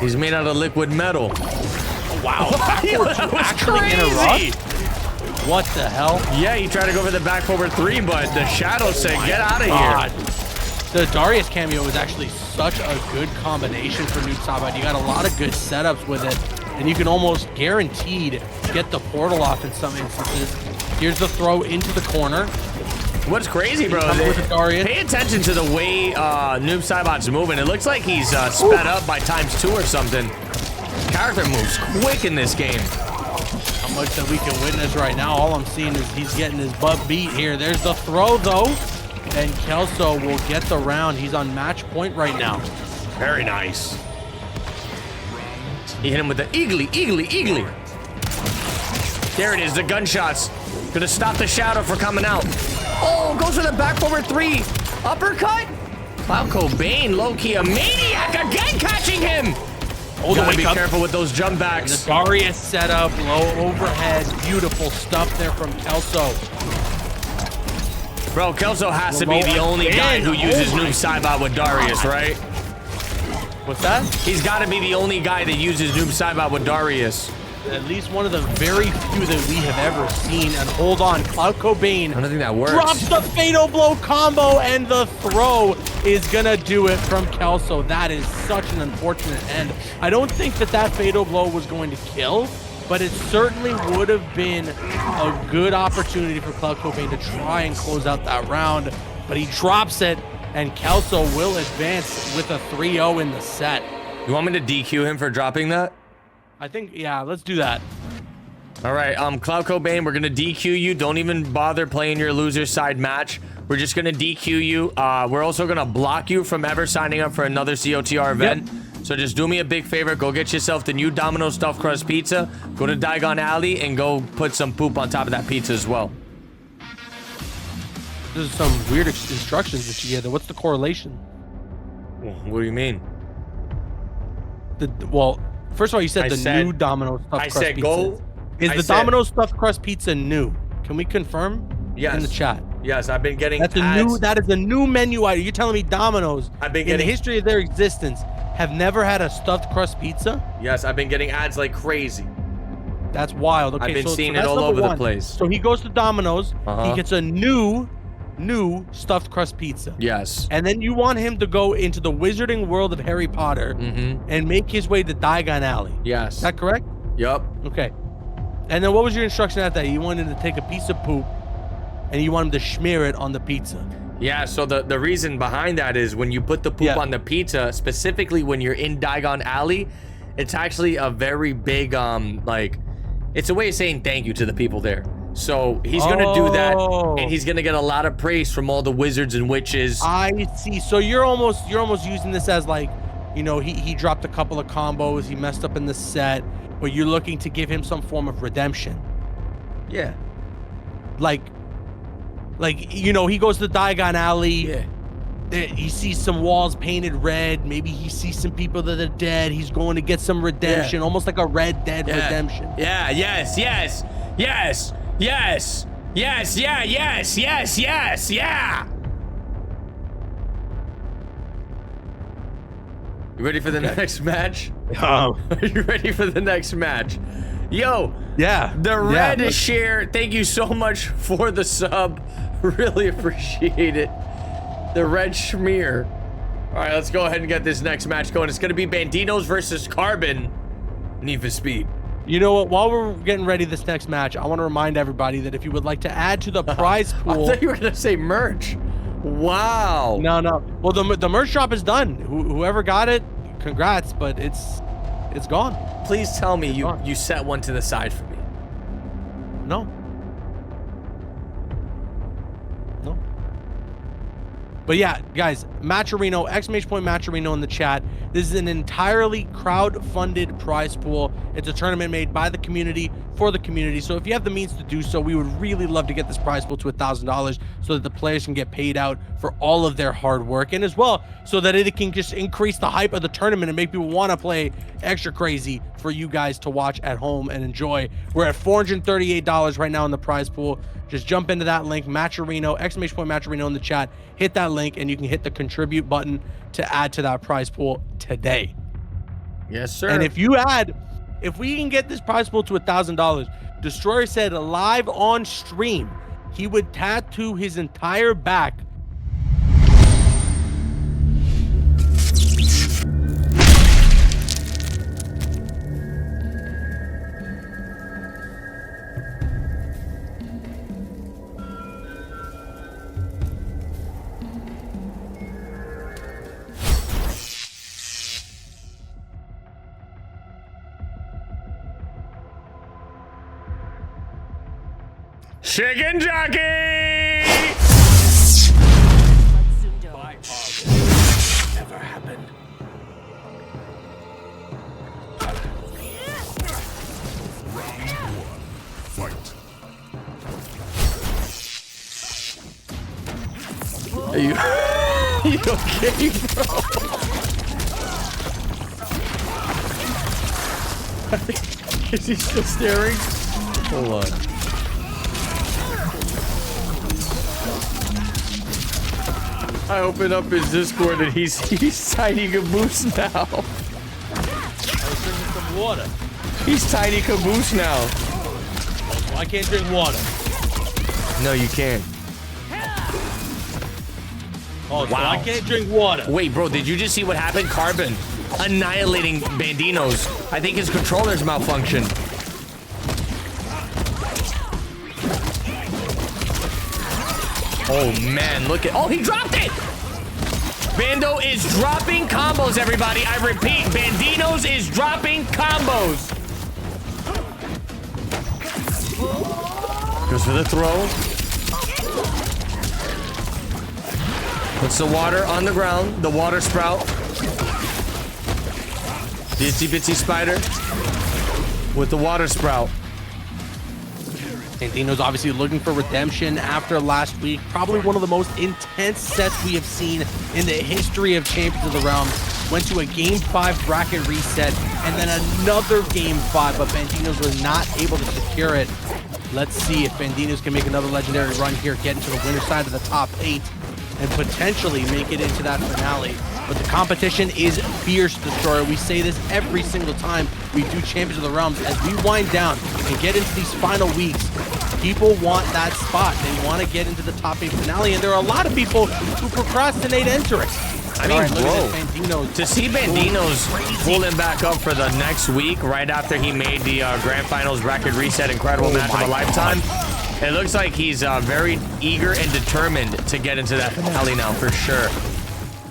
He's made out of liquid metal. Oh, wow. That was crazy. What the hell? Yeah, he tried to go for the back forward 3, but the shadow said, get out of here. The Darius cameo is actually such a good combination for Noob Saibot. You got a lot of good setups with it, and you can almost guaranteed get the portal off in some instances. Here's the throw into the corner. What's crazy, bro, pay attention to the way Noob Saibot's moving. It looks like he's sped up by ×2 or something. Character moves quick in this game. How much that we can witness right now, all I'm seeing is he's getting his butt beat here. There's the throw, though, and Kelso will get the round. He's on match point right now. Very nice. He hit him with the eagly. There it is, the gunshots. Gonna stop the shadow from coming out. Oh, goes for the back forward 3. Uppercut? Falco Bane, low-key a maniac, again catching him. Oh, gotta be careful with those jump backs. The Darius setup, low overhead, beautiful stuff there from Kelso. Bro, Kelso has to be the only guy who uses Noob Saibot with Darius, right? What's that? He's got to be the only guy that uses Noob Saibot with Darius. At least one of the very few that we have ever seen. And hold on, Cloud Cobain. I don't think that works. Drops the fatal blow combo, and the throw is gonna do it from Kelso. That is such an unfortunate end. I don't think that fatal blow was going to kill, but it certainly would have been a good opportunity for Cloud Cobain to try and close out that round. But he drops it, and Kelso will advance with a 3-0 in the set. You want me to DQ him for dropping that? I think, yeah, let's do that. All right, Cloud Cobain, we're gonna DQ you. Don't even bother playing your loser side match. We're just gonna DQ you. We're also gonna block you from ever signing up for another COTR event. Yep. So just do me a big favor. Go get yourself the new Domino's stuffed crust pizza. Go to Diagon Alley and go put some poop on top of that pizza as well. There's some weird instructions that you get. What's the correlation? What do you mean? Well, first of all, you said new Domino's stuffed crust pizza. Is the Domino's stuffed crust pizza new? Can we confirm? Yes. In the chat. Yes, I've been getting ads. That is a new menu item. You're telling me Domino's, in the history of their existence, have never had a stuffed crust pizza? Yes, I've been getting ads like crazy. That's wild. Okay, I've been seeing it all over the place. So he goes to Domino's. He gets a new stuffed crust pizza. Yes. And then you want him to go into the wizarding world of Harry Potter and make his way to Diagon Alley. Yes. Is that correct? Yep. Okay. And then what was your instruction after that? You wanted him to take a piece of poop and you want him to smear it on the pizza. Yeah, so the reason behind that is when you put the poop on the pizza, specifically when you're in Diagon Alley, it's actually a very big, it's a way of saying thank you to the people there. So he's gonna do that, and he's gonna get a lot of praise from all the wizards and witches. I see. So you're almost using this as like, you know, he dropped a couple of combos, he messed up in the set, but you're looking to give him some form of redemption. Yeah. Like, you know, he goes to Diagon Alley. Yeah. He sees some walls painted red. Maybe he sees some people that are dead. He's going to get some redemption, almost like a Red Dead redemption. Yeah. Yes. Yes. Yes. Yes. Yes. Yeah. Yes. Yes. Yes. Yeah. You ready for the next match? Are you ready for the next match? Yo. Yeah. The Red Share. Thank you so much for the sub. Really appreciate it. The Red Schmear. All right, let's go ahead and get this next match going. It's going to be Bandinos versus Carbon. Need for Speed. You know what? While we're getting ready this next match, I want to remind everybody that if you would like to add to the prize pool... I thought you were going to say merch. Wow. No. Well, the merch drop is done. Whoever got it, congrats, but it's gone. Please tell me you set one to the side for me. No. But yeah, guys, Matcherino, !Matcherino in the chat. This is an entirely crowd-funded prize pool. It's a tournament made by the community for the community. So if you have the means to do so, we would really love to get this prize pool to $1,000 so that the players can get paid out for all of their hard work, and as well so that it can just increase the hype of the tournament and make people want to play extra crazy for you guys to watch at home and enjoy. We're at $438 right now in the prize pool. Just jump into that link, Matcherino, !Matcherino in the chat. Hit that link and you can hit the contribute button to add to that prize pool today. Yes, sir. And if we can get this prize pool to $1,000, Destroyer said live on stream, he would tattoo his entire back. Chicken jockey! Never happened. Fight. Are you okay, bro? Is he still staring? Hold on. I opened up his Discord and he's Tiny Caboose now. I was drinking some water. He's Tiny Caboose now. Oh, I can't drink water. No, you can't. Oh, so wow. I can't drink water. Wait, bro, did you just see what happened? Carbon annihilating Bandinos. I think his controller's malfunctioned. Oh man, look at, oh, he dropped it! Bando is dropping combos, everybody. I repeat, Bandinos is dropping combos. Goes for the throw. Puts the water on the ground, the water sprout. The itsy bitsy spider with the water sprout. Bandino's obviously looking for redemption after last week. Probably one of the most intense sets we have seen in the history of Champions of the Realms. Went to a Game 5 bracket reset and then another Game 5, but Bandino's was not able to secure it. Let's see if Bandino's can make another legendary run here, get into the winner's side of the top 8, and potentially make it into that finale. But the competition is fierce, Destroyer. We say this every single time we do Champions of the Realms. As we wind down and get into these final weeks, people want that spot. They want to get into the top 8 finale, and there are a lot of people who procrastinate entering. I mean, right, bro, to see Bandinos pulling back up for the next week, right after he made the Grand Finals bracket reset, incredible match of a lifetime, it looks like he's very eager and determined to get into that finale now, for sure.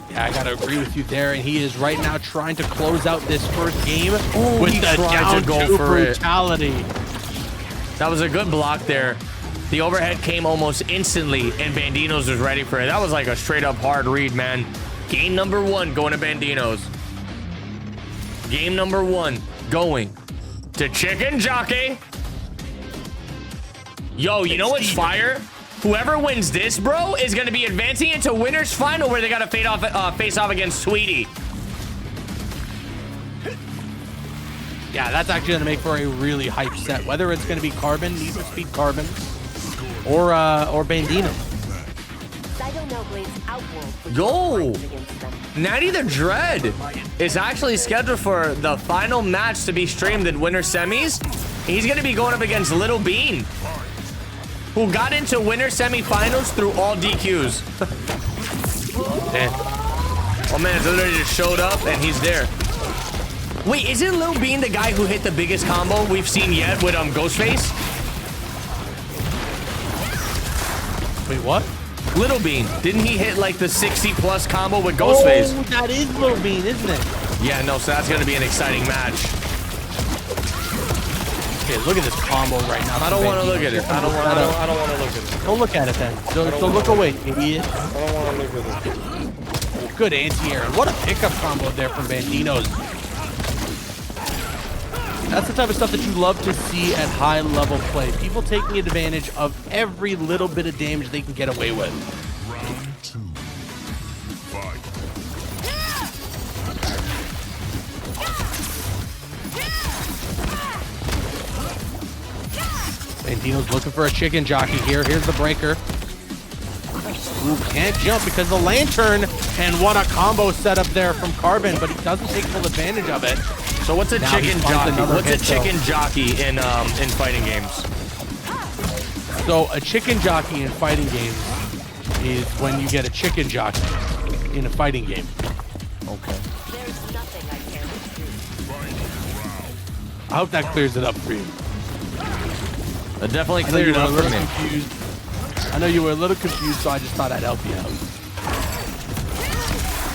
Yeah, I gotta agree with you there, and he is right now trying to close out this first game with he the down to go two for brutality. That was a good block there. The overhead came almost instantly, and Bandinos was ready for it. That was like a straight up hard read, man. Game number 1 going to Bandinos. Game number 1 going to Chicken Jockey. Yo, you know what's fire? Whoever wins this, bro, is going to be advancing into winner's final where they got to face off against Sweetie. Yeah, that's actually going to make for a really hype set. Whether it's going to be Carbon, Need for Speed Carbon, or Bandino. Go! Natty the Dread is actually scheduled for the final match to be streamed in winter semis. He's going to be going up against Little Bean, who got into winter semifinals through all DQs. Oh man, it's literally just showed up and he's there. Wait, isn't Lil Bean the guy who hit the biggest combo we've seen yet with Ghostface? Wait, what? Little Bean. Didn't he hit like the 60+ combo with Ghostface? Oh, that is Little Bean, isn't it? Yeah, no, so that's going to be an exciting match. Okay, look at this combo right now. I don't want to look at it. I don't want to look at it. Don't look at it then. Don't look away, idiot. I don't want to look at it. Good anti-air. What a pickup combo there from Bandinos. That's the type of stuff that you love to see at high level play. People taking advantage of every little bit of damage they can get away with. Round 2. Fight. Bandino's looking for a chicken jockey here. Here's the breaker. Ooh, can't jump because of the lantern. And what a combo setup there from Carbon, but he doesn't take full advantage of it. So what's a chicken jockey? What's a chicken jockey in fighting games? So a chicken jockey in fighting games is when you get a chicken jockey in a fighting game. Okay. There's nothing I can't do. I hope that clears it up for you. It definitely cleared it up for me. Confused. I know you were a little confused, so I just thought I'd help you out.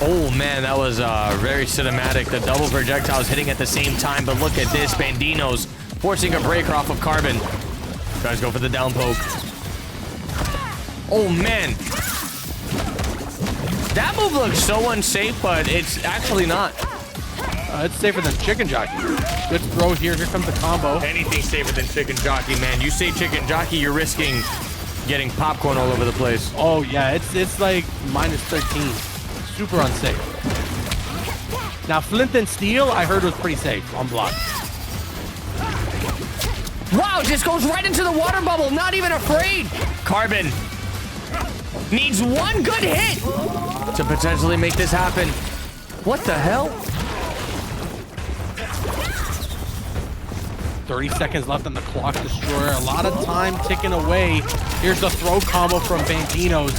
Oh man, that was very cinematic. The double projectiles hitting at the same time, but look at this. Bandino's forcing a breaker off of Carbon. Tries to go for the down poke. Oh man. That move looks so unsafe, but it's actually not. It's safer than chicken jockey. Good throw here. Here comes the combo. Anything's safer than chicken jockey, man. You say chicken jockey, you're risking getting popcorn all over the place. Oh yeah, it's like minus 13. Super unsafe. Now Flint and Steel, I heard was pretty safe on block. Wow, just goes right into the water bubble, not even afraid. Carbon needs one good hit to potentially make this happen. What the hell? 30 seconds left on the clock destroyer. A lot of time ticking away. Here's the throw combo from Bandino's.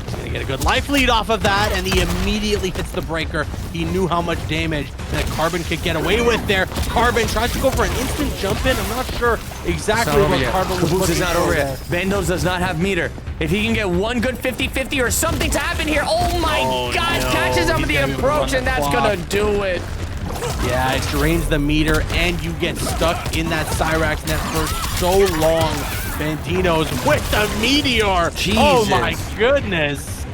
He's gonna get a good life lead off of that, and he immediately hits the breaker. He knew how much damage that Carbon could get away with there. Carbon tries to go for an instant jump in. I'm not sure exactly what Carbon was looking for. It's not over yet. Bandos does not have meter. If he can get one good 50-50 or something to happen here, oh my gosh, no. catches him with the approach, and that's gonna do it. Yeah, it drains the meter, and you get stuck in that Cyrax net for so long. Bandino's with the meteor. Jesus. Oh my goodness.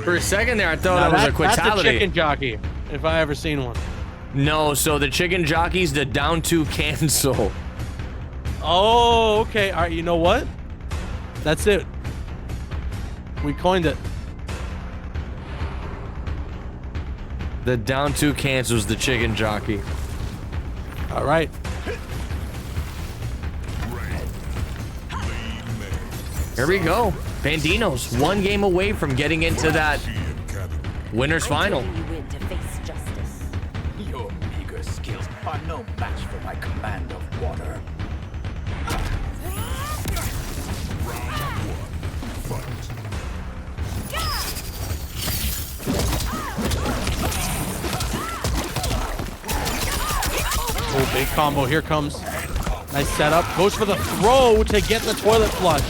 For a second there, I thought that was a quitality. That's a chicken jockey, if I ever seen one. No, so the chicken jockey's the down to cancel. Oh, okay. All right, you know what? That's it. We coined it. The down to cancels the chicken jockey. All right. Here we go. Bandino's one game away from getting into that winner's final. You win to face justice. Your meager skills are no match for my command of water. Oh, big combo. Here comes. Nice setup. Goes for the throw to get the toilet flush.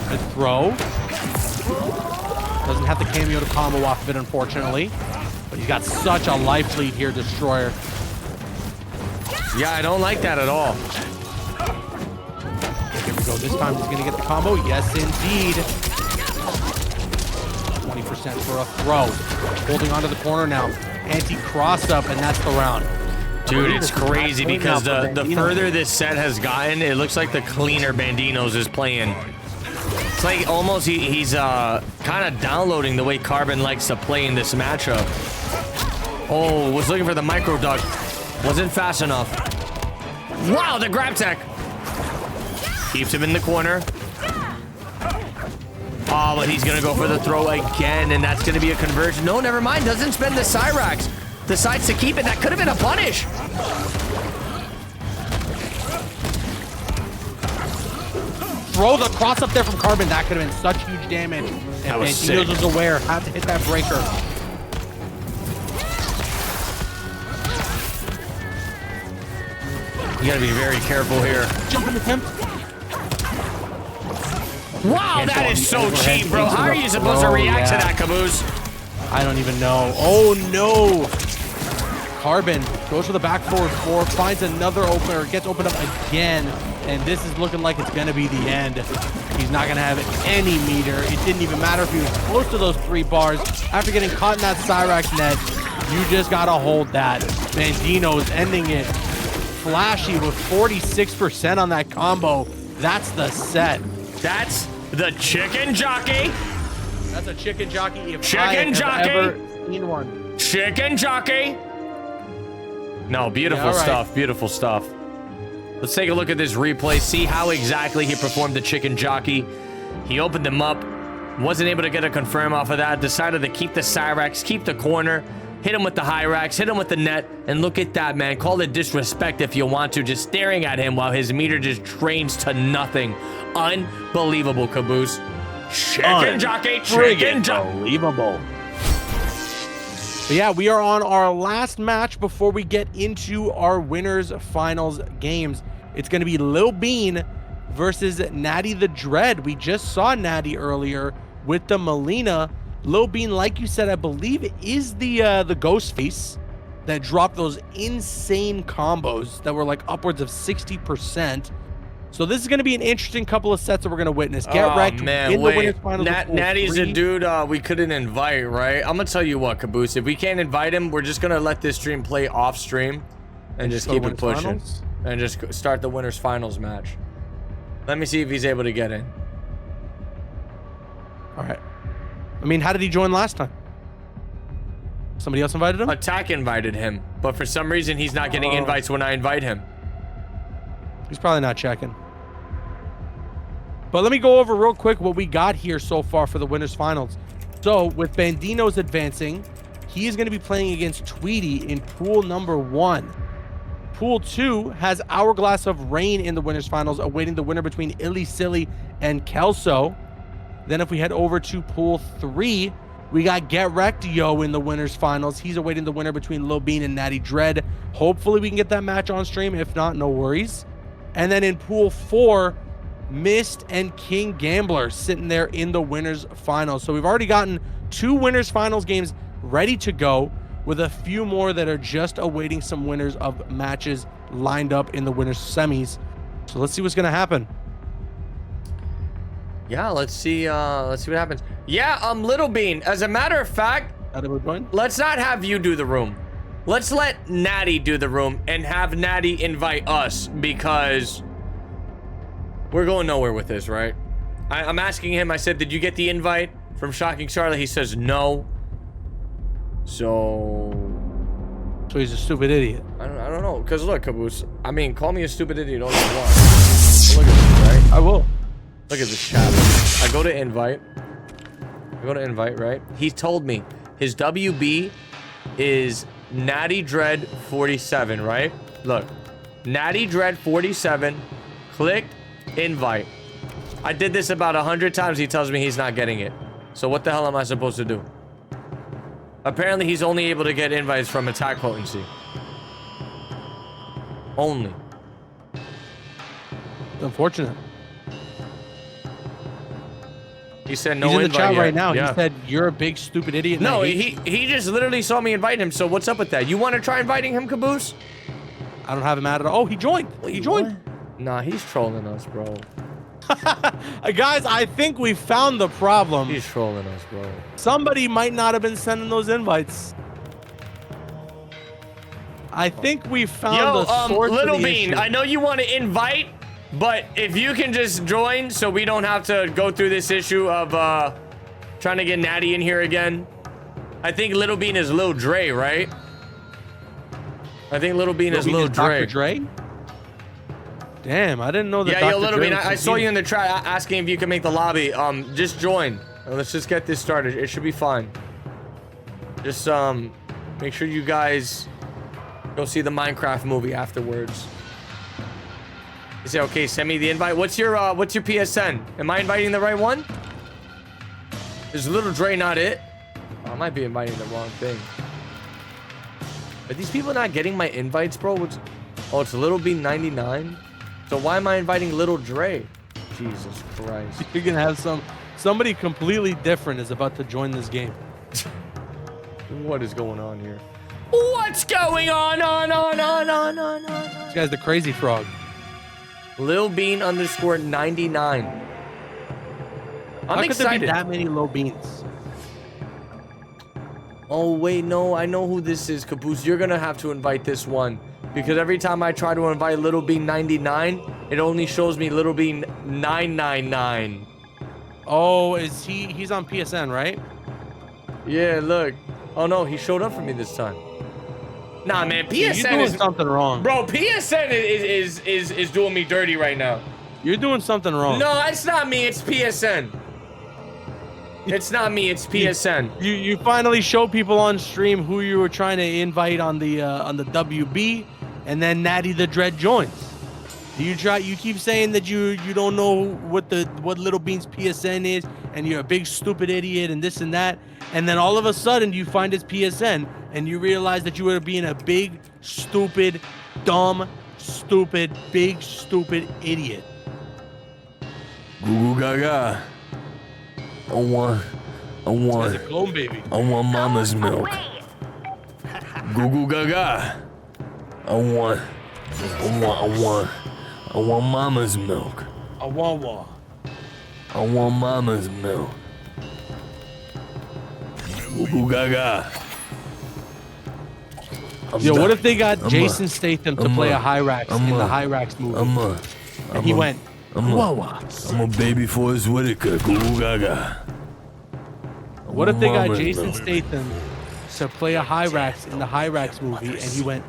Good throw. Doesn't have the cameo to combo off of it, unfortunately. But he's got such a life lead here, Destroyer. Yeah, I don't like that at all. Here we go. This time he's going to get the combo. Yes, indeed. 20% for a throw. Holding onto the corner now. Anti-cross up, and that's the round. Dude, it's crazy because the further this set has gotten, it looks like the cleaner Bandino's is playing. It's like almost he's kind of downloading the way Carbon likes to play in this matchup. Oh, was looking for the micro duck. Wasn't fast enough. Wow, the grab tech. Keeps him in the corner. Oh, but he's going to go for the throw again, and that's going to be a conversion. No, never mind. Doesn't spend the Cyrax. Decides to keep it. That could have been a punish. throw the cross up there from Carbon. That could have been such huge damage. And Bandinos was aware, had to hit that breaker. You gotta be very careful here. Jumping attempt. Wow, that is so cheap, bro. How are you supposed to react to that, Caboose? I don't even know. Oh, no. Carbon goes for the back forward 4, finds another opener, gets opened up again, and this is looking like it's going to be the end. He's not going to have any meter. It didn't even matter if he was close to those 3 bars. After getting caught in that Cyrax net, you just got to hold that. Bandino's ending it. Flashy with 46% on that combo. That's the set. That's the chicken jockey. That's a chicken jockey if chicken jockey. Ever seen one. Chicken jockey. No, beautiful stuff. Beautiful stuff. Let's take a look at this replay. See how exactly he performed the chicken jockey. He opened them up. Wasn't able to get a confirm off of that. Decided to keep the Cyrax, keep the corner. Hit him with the Hyrax, hit him with the net, and look at that, man. Call it disrespect if you want to, just staring at him while his meter just drains to nothing. Unbelievable, Caboose. Chicken jockey, chicken jockey. Unbelievable. But yeah, we are on our last match before we get into our winners finals games. It's going to be Lil Bean versus Natty the Dread. We just saw Natty earlier with the Melina. Lil Bean, like you said, I believe is the ghost face that dropped those insane combos that were like upwards of 60%. So this is going to be an interesting couple of sets that we're going to witness. Get wrecked in the winners finals. Natty's a dude we couldn't invite, right? I'm going to tell you what, Caboose. If we can't invite him, we're just going to let this stream play off stream and just keep it pushing. Finals? And just start the winners finals match. Let me see if he's able to get in. All right. I mean, how did he join last time? Somebody else invited him? Attack invited him, but for some reason he's not getting invites when I invite him. He's probably not checking. But let me go over real quick what we got here so far for the winners finals. So with Bandino's advancing, he is going to be playing against Tweety in pool number 1. Pool 2 has Hourglass of Rain in the winners finals, awaiting the winner between Illy Silly and Kelso. Then if we head over to pool 3, we got Get Wrecked Yo in the winners finals. He's awaiting the winner between Lil Bean and Natty Dread. Hopefully we can get that match on stream. If not, no worries. And then in pool 4, Mist and King Gambler sitting there in the winners finals. So we've already gotten 2 winners finals games ready to go, with a few more that are just awaiting some winners of matches lined up in the winners semis. So let's see what's going to happen. Yeah, let's see what happens. Yeah, Little Bean, as a matter of fact, let's not have you do the room. Let's let Natty do the room and have Natty invite us, because we're going nowhere with this, right? I'm asking him, I said, did you get the invite from Shocking Charlotte? He says no. So he's a stupid idiot. I don't know, because look, Caboose, I mean, call me a stupid idiot all you want. Look at this, right? I will. Look at this chat. I go to invite. Right? He told me his WB is Natty Dread 47, right? Look, Natty Dread 47. Click invite. I did this about 100 times. He tells me he's not getting it. So what the hell am I supposed to do? Apparently, he's only able to get invites from attack potency. Only. It's unfortunate. He said no. He's in the chat yet. right now. Yeah. He said you're a big stupid idiot. No, he just literally saw me invite him. So what's up with that? You want to try inviting him, Caboose? I don't have him added. Oh, he joined. He joined. What? Nah, he's trolling us, bro. Guys, I think we found the problem. He's trolling us, bro. Somebody might not have been sending those invites. I think we found the source Little of the Bean, issue. I know you want to invite, but if you can just join so we don't have to go through this issue of trying to get Natty in here again. I think Little Bean is Lil Dre, right? I think Little Bean is Lil Dre. Dr. Dre? Damn, I didn't know that. Yeah, yo, Little Bean, I saw you in the chat asking if you can make the lobby. Just join. Let's just get this started. It should be fine. Just make sure you guys go see the Minecraft movie afterwards. He said, okay, send me the invite. What's your PSN? Am I inviting the right one? Is Little Dre not it? Oh, I might be inviting the wrong thing. Are these people not getting my invites, bro? Oh, it's Little B99. So why am I inviting Little Dre? Jesus Christ. You're gonna have somebody completely different is about to join this game. What is going on here? What's going on? This guy's the crazy frog. Lil Bean _ 99. I'm How excited. could there be that many low beans? Oh, wait, no. I know who this is, Caboose. You're going to have to invite this one. Because every time I try to invite Little Bean 99, it only shows me Little Bean 999. Oh, he's on PSN, right? Yeah, look. Oh, no. He showed up for me this time. Nah, man. PSN You're doing is something wrong. Bro, PSN is doing me dirty right now. You're doing something wrong. No, it's not me. It's PSN. It's not me. It's PSN. You finally show people on stream who you were trying to invite on the WB, and then Natty the Dread joins. You keep saying that you don't know what Little Bean's PSN is, and you're a big stupid idiot and this and that, and then all of a sudden you find his PSN and you realize that you were being a big stupid, dumb, stupid, big stupid idiot. Goo goo gaga. I want That's a clone baby. I want mama's milk. Goo goo gaga. I want mama's milk. A wah-wah. I want mama's milk. Goo goo gaga. Yo, what if they got Jason Statham to play a Hyrax in the Hyrax movie? And he went, wah-wah. I'm a baby Forrest Whitaker. Goo goo gaga. What if they got Jason Statham to play a Hyrax in the Hyrax movie, and he went,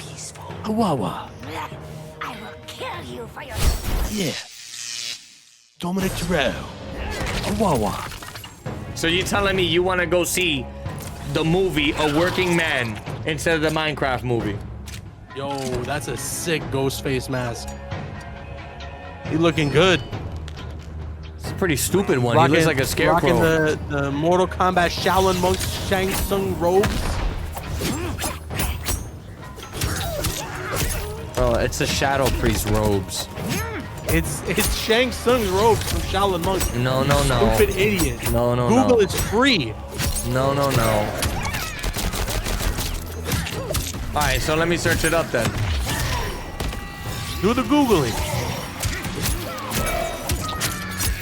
wah-wah. I will kill you for your... Yeah. Dominic Toretto. Wah-wah. So you're telling me you want to go see the movie A Working Man instead of the Minecraft movie? Yo, that's a sick Ghostface mask. He looking good. It's a pretty stupid one. He looks like a scarecrow. Rocking the Mortal Kombat Shaolin Monk Shang Tsung robes. Oh, it's the Shadow Priest robes. It's Shang Tsung's robes from Shaolin Monk. No. Stupid idiot. No. Google it's free. No. All right, so let me search it up then. Do the Googling.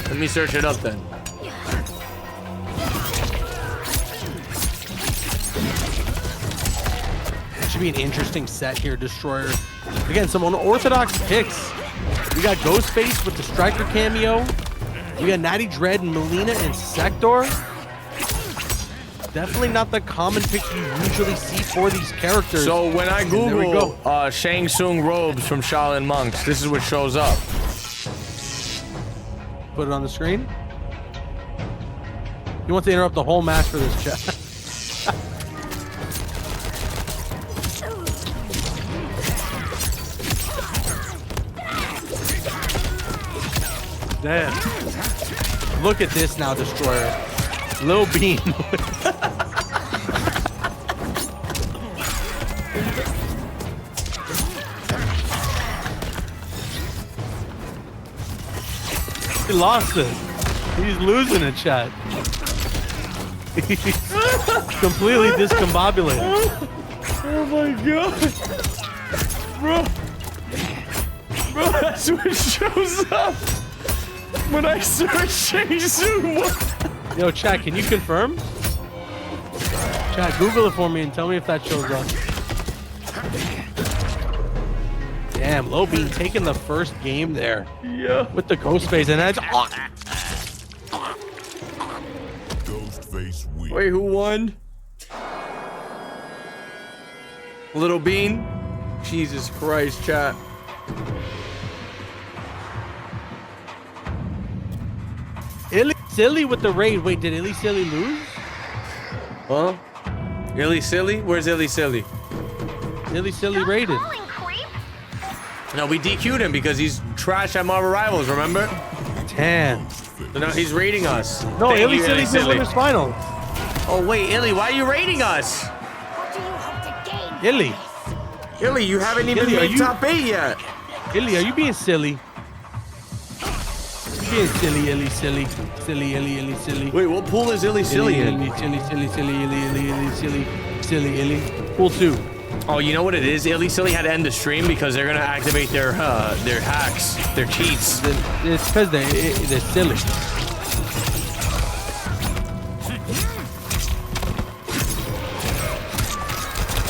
Let me search it up then. It should be an interesting set here, Destroyer. Again, some unorthodox picks. We got Ghostface with the Striker cameo. We got Natty Dread and Melina and Sector. Definitely not the common picks you usually see for these characters. So when I Google go. Shang Tsung robes from Shaolin Monks, this is what shows up. Put it on the screen. He wants to interrupt the whole match for this chat. Damn. Look at this now, Destroyer. Lil Bean. He lost it. He's losing it, chat. He's completely discombobulated. Oh my god. Bro, that's what shows up when I search Shang Tsung. Yo, chat, can you confirm? Chat, Google it for me and tell me if that shows up. Damn, Lil Bean taking the first game there. Yeah. With the Ghostface, and that's... Ghostface wins. Wait, who won? Little Bean? Jesus Christ, chat. Illy Silly with the raid. Wait, did Illy Silly lose? Huh? Illy Silly? Where's Illy Silly? Illy Silly raided. No, we DQ'd him because he's trash at Marvel Rivals, remember? 10. So now he's rating us. No, Thank Illy you, said he's in Silly. winners finals. Oh, wait, Illy, why are you rating us? What do you hope to gain? Illy. Illy, you haven't even Illy, are made you- top 8 yet. Illy, are you being silly? You're being silly, Illy, silly. Silly, Illy, Illy, silly. Wait, what pool is Illy Silly in? Illy, silly, silly, silly, Illy, Illy, Illy, silly. Silly, Illy. Pool 2. Oh, you know what it is? Illy Silly had to end the stream because they're gonna activate their hacks, their cheats. It's because they're silly.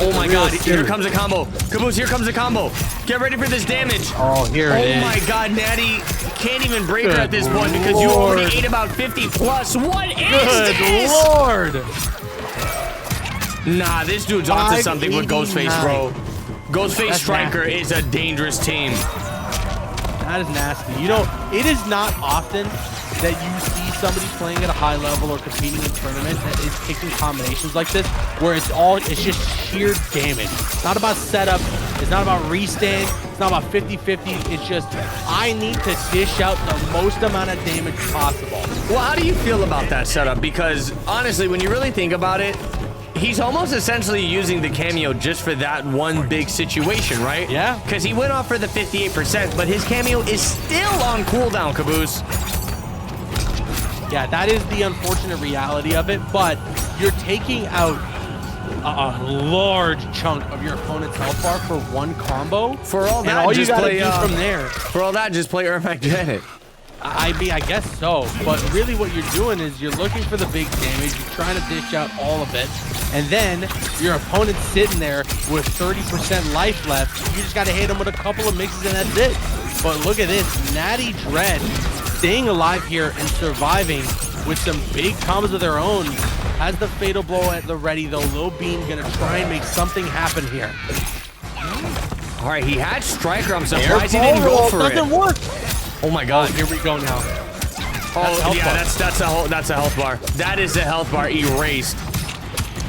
Oh my Real god, silly. here comes a combo. Caboose, here comes a combo. Get ready for this damage. Oh, here it Oh is. my god, Natty can't even break her Good at this point because you Lord. already ate about 50 plus. What is Good this? Lord. Nah, this dude's onto something with Ghostface, bro. Ghostface That's Striker nasty. is a dangerous team. That is nasty. You know, it is not often that you see somebody playing at a high level or competing in tournament that is picking combinations like this, where it's just sheer damage. It's not about setup. It's not about restand. It's not about 50-50. It's just, I need to dish out the most amount of damage possible. Well, how do you feel about that setup? Because honestly, when you really think about it, he's almost essentially using the cameo just for that one big situation, right? Yeah. Because he went off for the 58%, but his cameo is still on cooldown, Caboose. Yeah, that is the unfortunate reality of it, but you're taking out a large chunk of your opponent's health bar for one combo. For all that, and all you just gotta play do from there. For all that, just play Ermac Janet. I mean, I guess so, but really what you're doing is you're looking for the big damage, you're trying to dish out all of it, and then your opponent's sitting there with 30% life left. You just got to hit him with a couple of mixes and that's it. But look at this, Natty Dread staying alive here and surviving with some big combos of their own. Has the fatal blow at the ready though. Lil Bean gonna try and make something happen here. All right, he had Striker. I'm surprised he didn't go for it. Doesn't work. Oh my god. Here we go now. Oh yeah, that's a health bar. That is the health bar erased.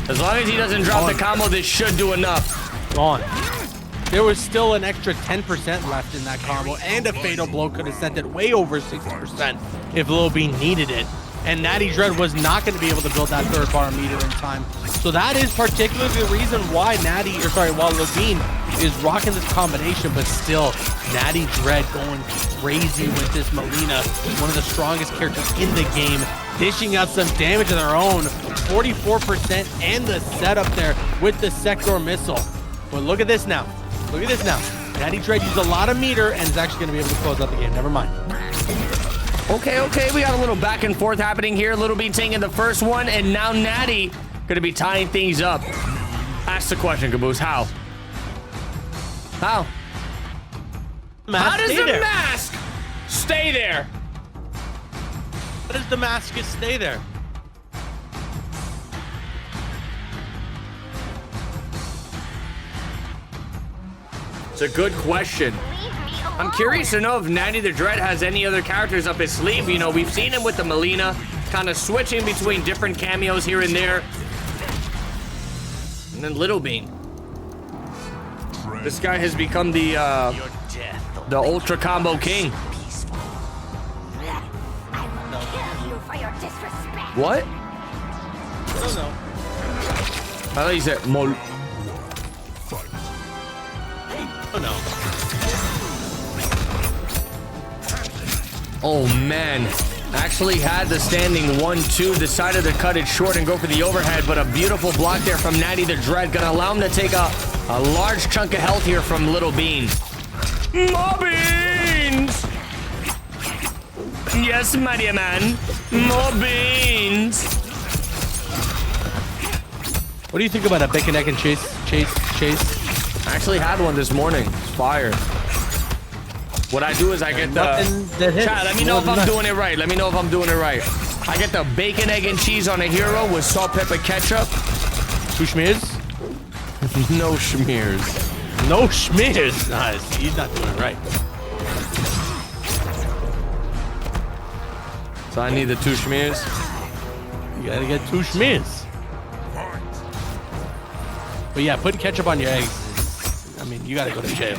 As long as he doesn't drop the combo, this should do enough. Gone. There was still an extra 10% left in that combo, and a fatal blow could have sent it way over 60% if Lil Bean needed it. And Natty Dread was not going to be able to build that third bar meter in time. So that is particularly the reason why while Lil Bean is rocking this combination, but still, Natty Dread going crazy with this Melina, one of the strongest characters in the game, dishing out some damage of their own, 44%, and the setup there with the Sector missile. But look at this now. Look at this now. Natty Dread used a lot of meter and is actually going to be able to close out the game. Never mind. Okay, we got a little back and forth happening here. Little Bean taking the first one, and now Natty going to be tying things up. Ask the question, Caboose. How? How? How does the mask stay there? How does Damascus stay there? It's a good question. I'm curious to know if Natty the Dread has any other characters up his sleeve. You know, we've seen him with the Melina, kind of switching between different cameos here and there. And then Little Bean. This guy has become the Ultra Combo King. I will kill you for your disrespect. What? I don't know. I thought you said Mol. Oh no. Oh man, actually had the standing 1-2, decided to cut it short and go for the overhead, but a beautiful block there from Natty the Dread, gonna allow him to take a large chunk of health here from Little Bean. More beans! Yes, my dear man, more beans! What do you think about a bacon, egg, and chase? I actually had one this morning. It's fire. What I do is I get the... Chat, let me know if I'm doing it right. Let me know if I'm doing it right. I get the bacon, egg, and cheese on a hero with salt, pepper, ketchup. 2 schmears? No schmears. No schmears. Nice. He's not doing it right. So I need the 2 schmears. You gotta get 2 schmears. But yeah, putting ketchup on your eggs, I mean, you gotta go to jail.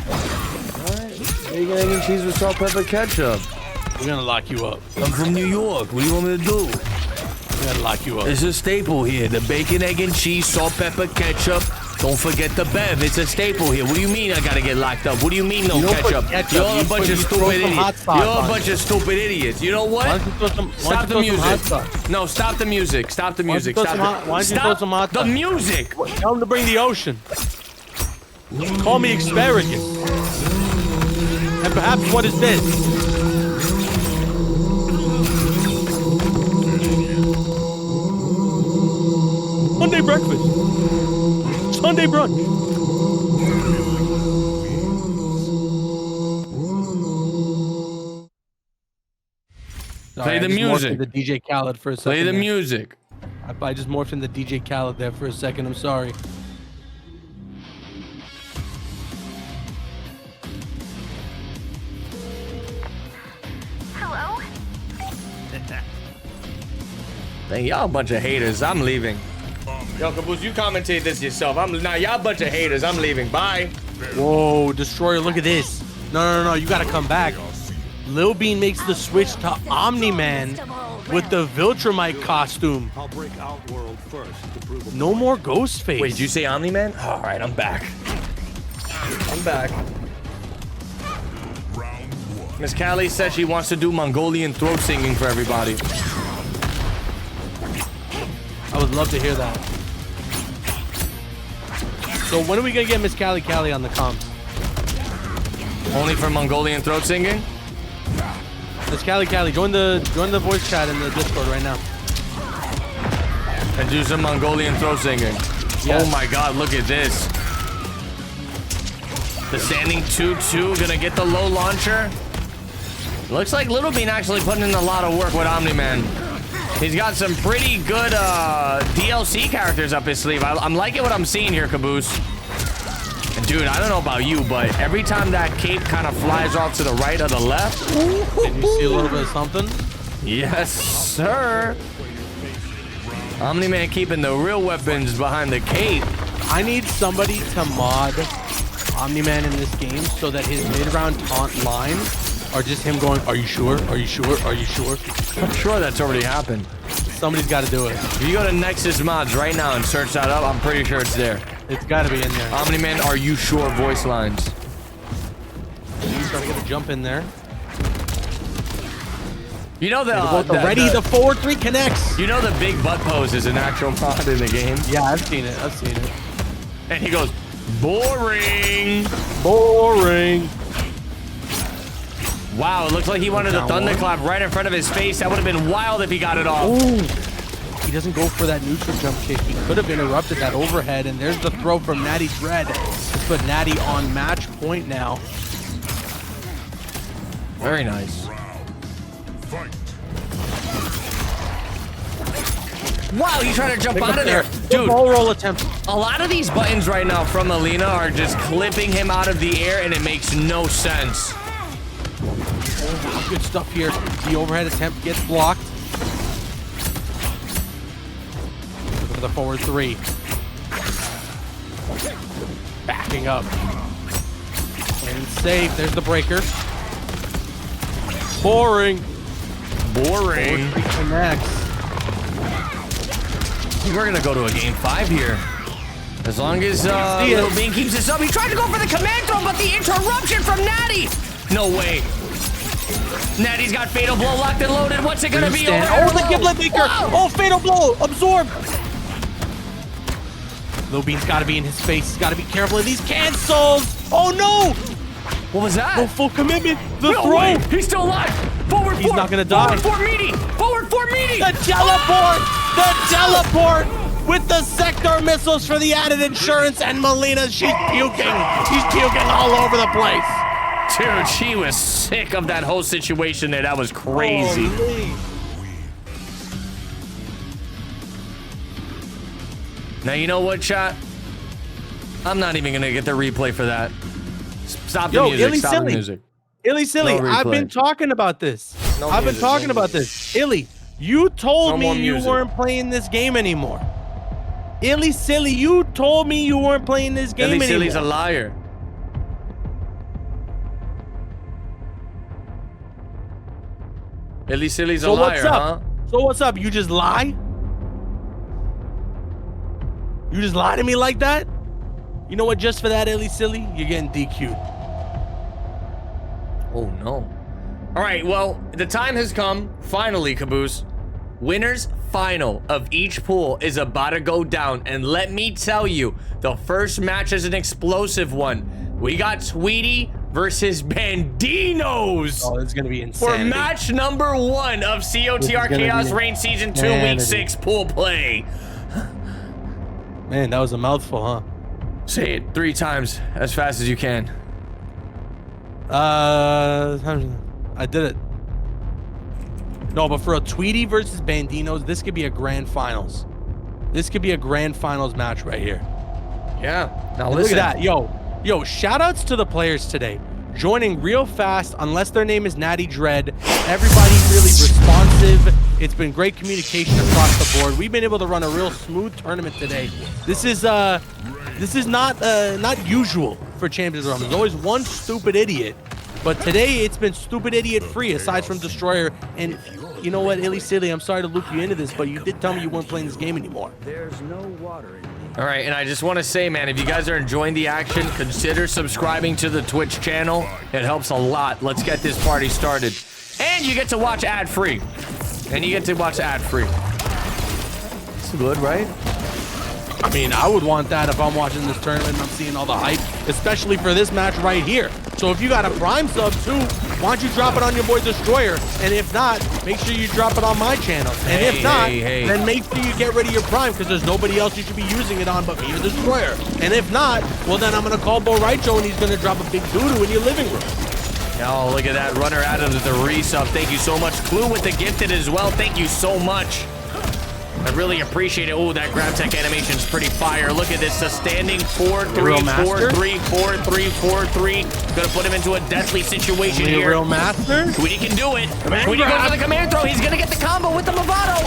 Bacon, egg, and cheese with salt, pepper, ketchup. We're gonna lock you up. I'm from New York. What do you want me to do? We're gonna lock you up. It's a staple here. The bacon, egg, and cheese, salt, pepper, ketchup. Don't forget the Bev. It's a staple here. What do you mean I gotta get locked up? What do you mean no ketchup? You're a bunch of stupid idiots. You're a bunch of stupid idiots. You know what? Stop the music. No, stop the music. Stop the music. Why don't you throw some hot sauce? The music. Tell them to bring the ocean. Call me asparagus. And perhaps what is this? Sunday breakfast. Sunday brunch. Play the music. The DJ Khaled for a second. Play the music. I just morphed into DJ Khaled there for a second. I'm sorry. Hello? Dang, y'all a bunch of haters. I'm leaving. Yo, Caboose, you commentate this yourself. Nah, y'all a bunch of haters. I'm leaving. Bye. Whoa, Destroyer, look at this. No, you gotta come back. Lil Bean makes the switch to Omni-Man with the Viltrumite costume. I'll break Outworld first to prove a No more Ghostface. Wait, did you say Omni-Man? All right, I'm back. I'm back. Miss Callie said she wants to do Mongolian throat singing for everybody. I would love to hear that. So when are we gonna get Miss Callie on the comms? Only for Mongolian throat singing? Miss Callie, join the voice chat in the Discord right now. And do some Mongolian throat singing. Yes. Oh my god, look at this. The standing 2-2 gonna get the low launcher. Looks like Little Bean actually putting in a lot of work with Omni-Man. He's got some pretty good DLC characters up his sleeve. I'm liking what I'm seeing here, Caboose. And dude, I don't know about you, but every time that cape kind of flies off to the right or the left. Did you see a little bit of something? Yes, sir. Omni-Man keeping the real weapons behind the cape. I need somebody to mod Omni-Man in this game so that his mid-round taunt lines are just him going, are you sure? Are you sure? Are you sure? I'm sure that's already happened. Somebody's got to do it. If you go to Nexus Mods right now and search that up, I'm pretty sure it's there. It's got to be in there. Omni-Man, are you sure voice lines? He's trying to get a jump in there. You know the forward 3 connects. You know the big butt pose is an actual mod in the game? Yeah, I've seen it. And he goes, boring. Boring. Wow, it looks like he wanted a thunderclap right in front of his face. That would have been wild if he got it off. Ooh. He doesn't go for that neutral jump kick. He could have interrupted that overhead, and there's the throw from Natty Dread. Let's put Natty on match point now. Very nice. Wow, he's trying to jump out of there. Dude, ball roll attempt. A lot of these buttons right now from Alina are just clipping him out of the air, and it makes no sense. Oh, good stuff here. The overhead attempt gets blocked. Look for the forward 3. Backing up. And safe. There's the breaker. Boring. Boring. 3 connects. We're gonna go to a game 5 here. As long as Little Bean keeps this up. He tried to go for the command throw, but the interruption from Natty. No way. Natty's got fatal blow locked and loaded. What's it gonna be? Oh, the giblet maker. Oh, fatal blow. Absorb. Little Bean's gotta be in his face. He's gotta be careful of these cancels. Oh no. What was that? No full commitment. The no throw. Way. He's still alive. Forward 4. He's not gonna die. Forward 4 meaty. Forward 4 meaty. The teleport. The teleport with the sector missiles for the added insurance, and Melina, she's puking. She's puking all over the place. Dude, she was sick of that whole situation there. That was crazy. Holy. Now, you know what, chat? I'm not even going to get the replay for that. Stop the music. Stop the music. Illy Silly, No I've been talking about this. I've been talking about this. Illy, you told me you weren't playing this game anymore. Illy Silly, you told me you weren't playing this game anymore. Illy Silly's a liar. Illy Silly's a So liar, what's up? huh? So what's up? You just lie? You just lie to me like that? You know what? Just for that, Illy Silly, you're getting DQ'd. Oh, no. All right, well, the time has come. Finally, Caboose. Winner's final of each pool is about to go down. And let me tell you, the first match is an explosive one. We got Tweety versus Bandinos. Oh, this is going to be insane. For match number 1 of COTR Khaos Reigns Season 2, Week 6 pool play. Man, that was a mouthful, huh? Say it 3 times as fast as you can. I did it. No, but for a Tweety versus Bandinos, this could be a grand finals. This could be a grand finals match right here. Yeah. Now And listen. look at that. Yo, shout outs to the players today. Joining real fast, unless their name is Natty Dread. Everybody really responsive. It's been great communication across the board. We've been able to run a real smooth tournament today. This is not usual for Champions Run. There's always one stupid idiot. But today, it's been stupid idiot free, aside from Destroyer. And you know what, Illy Silly, I'm sorry to loop you into this, but you did tell me you weren't playing this game anymore. There's no water in me. All right, and I just want to say, man, if you guys are enjoying the action, consider subscribing to the Twitch channel. It helps a lot. Let's get this party started. And you get to watch ad-free. It's good, right? I mean, I would want that if I'm watching this tournament and I'm seeing all the hype, especially for this match right here. So if you got a Prime sub too, why don't you drop it on your boy Destroyer? And if not, make sure you drop it on my channel. And if not, then make sure you get rid of your Prime, because there's nobody else you should be using it on but me or Destroyer. And if not, well then I'm going to call Bo Raicho and he's going to drop a big doo-doo in your living room. Oh, look at that. Runner out of the resub. Thank you so much. Clue with the gifted as well. Thank you so much. I really appreciate it. Oh, that grab tech animation is pretty fire. Look at this. A standing 4-3, 4-3, 4-3, 4-3. Gonna put him into a deathly situation here. Real master? Tweety can do it. Tweety goes for the command throw. He's gonna get the combo with the Movado.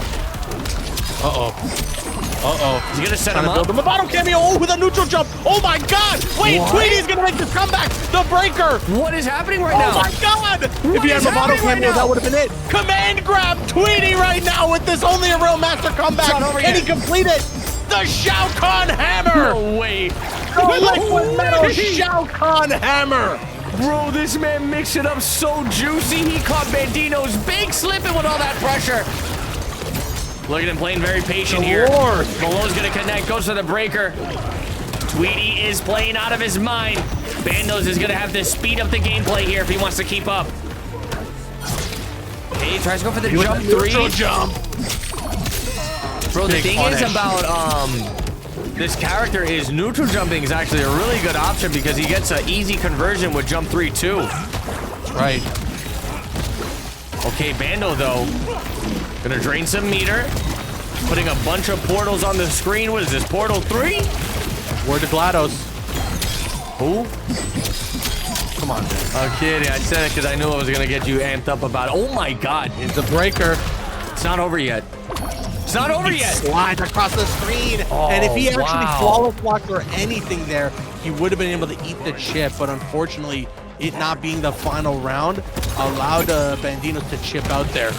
He's gonna set him up. The Movado cameo. Oh, with a neutral jump. Oh my God. Wait, Tweety's gonna make this comeback. The breaker. What is happening right now? Oh my God. If he had Movado cameo, that would have been it. Command grab Tweety right now with this only a real master comeback. Can he complete it? The Shao Kahn hammer. No way. The liquid metal Shao Kahn hammer. Bro, this man mixed it up so juicy. He caught Bandino's big slipping with all that pressure. Look at him playing very patient here. Below's gonna connect, goes for the breaker. Tweety is playing out of his mind. Bandos is gonna have to speed up the gameplay here if he wants to keep up. Okay, he tries to go for the jump 3. Jump. Bro, the thing is about this character is neutral jumping is actually a really good option because he gets an easy conversion with jump 3 too. Right. Okay, Bando though. Gonna drain some meter. Putting a bunch of portals on the screen. What is this, portal 3? Word to GLaDOS. Who? Come on, man. I'm kidding. I said it because I knew I was gonna get you amped up about it. Oh my God. It's a breaker. It's not over yet. It's not over yet. Slides across the screen. Oh, and if he actually wow. flawless blocked or anything there, he would have been able to eat the chip. But unfortunately, it not being the final round allowed Bandinos to chip out there.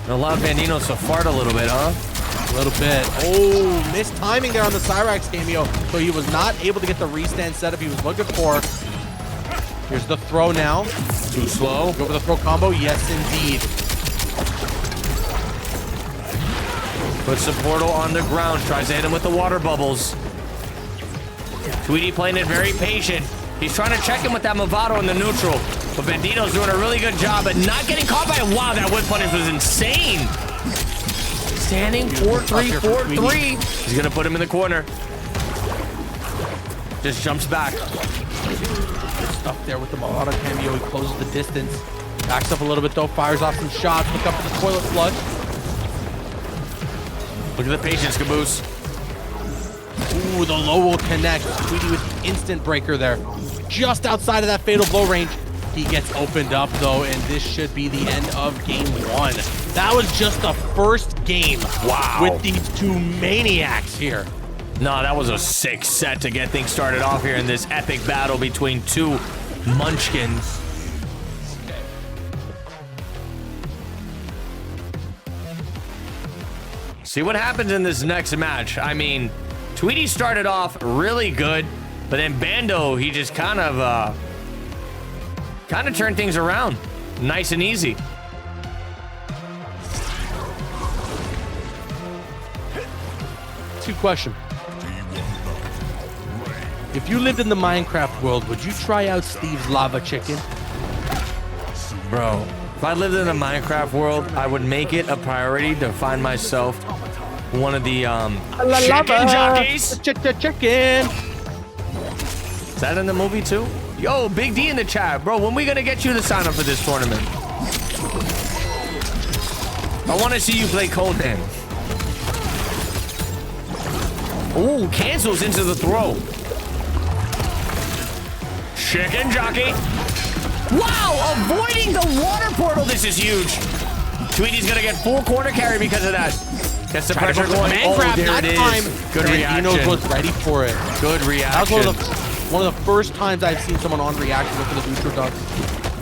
Allowed Bandinos to fart a little bit, huh? A little bit. Oh, missed timing there on the Cyrax cameo. So he was not able to get the restand setup he was looking for. Here's the throw now. Too slow. Go for the throw combo. Yes, indeed. Puts the portal on the ground. Tries to hit him with the water bubbles. Tweety playing it very patient. He's trying to check him with that Movado in the neutral. But Bandino's doing a really good job at not getting caught by it. Wow, that whip punish was insane. Standing 4-3, 4-3. He's going to put him in the corner. Just jumps back. Good stuff there with the Movado cameo. He closes the distance. Backs up a little bit though. Fires off some shots. Look up for the toilet flush. Look at the patience, Caboose. Ooh, the low will connect. Tweety with instant breaker there. Just outside of that fatal blow range. He gets opened up though, and this should be the end of game 1. That was just the first game. Wow. With these two maniacs here. No, that was a sick set to get things started off here in this epic battle between two munchkins. See what happens in this next match. I mean, Tweety started off really good, but then Bando, he just kind of turned things around. Nice and easy. Two questions. If you lived in the Minecraft world, would you try out Steve's lava chicken? Bro, if I lived in the Minecraft world, I would make it a priority to find myself one of the chicken jockeys. Chicken. Is that in the movie too? Yo, Big D in the chat. Bro, when we gonna get you to sign up for this tournament? I want to see you play Conan. Ooh, cancels into the throw. Chicken jockey. Wow, avoiding the water portal. This is huge. Tweety's gonna get full corner carry because of that. Gets the pressure going. Oh, there it is. Good reaction. Bandino was ready for it. Good reaction. That was one of the first times I've seen someone on reaction for the neutral dunk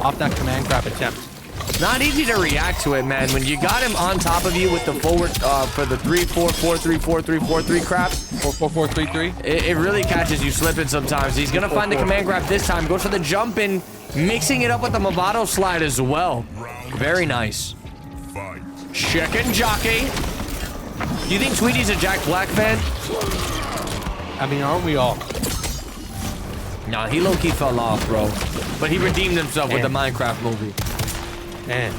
off that command grab attempt. Not easy to react to it, man. When you got him on top of you with the forward for the 3-4-4-3-4-3-4-3 crap. 4-4-4-3-3. It really catches you slipping sometimes. He's gonna find the command grab this time. Goes for the jump in, mixing it up with the Movado slide as well. Very nice. Chicken jockey. Do you think Tweety's a Jack Black fan? I mean, aren't we all? Nah, he low-key fell off, bro. But he redeemed himself with the Minecraft movie. Man.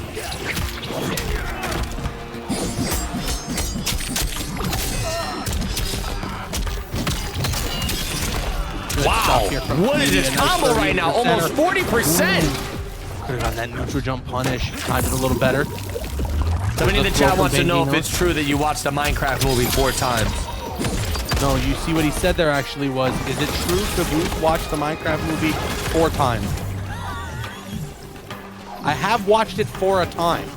Wow. What is this combo right now? Almost 40%. Could have gotten that neutral jump punish. Timed it a little better. Somebody in the chat wants to know if it's true that you watched the Minecraft movie 4 times. No, you see what he said there actually was, is it true Khaos watched the Minecraft movie 4 times? I have watched it 4 a time.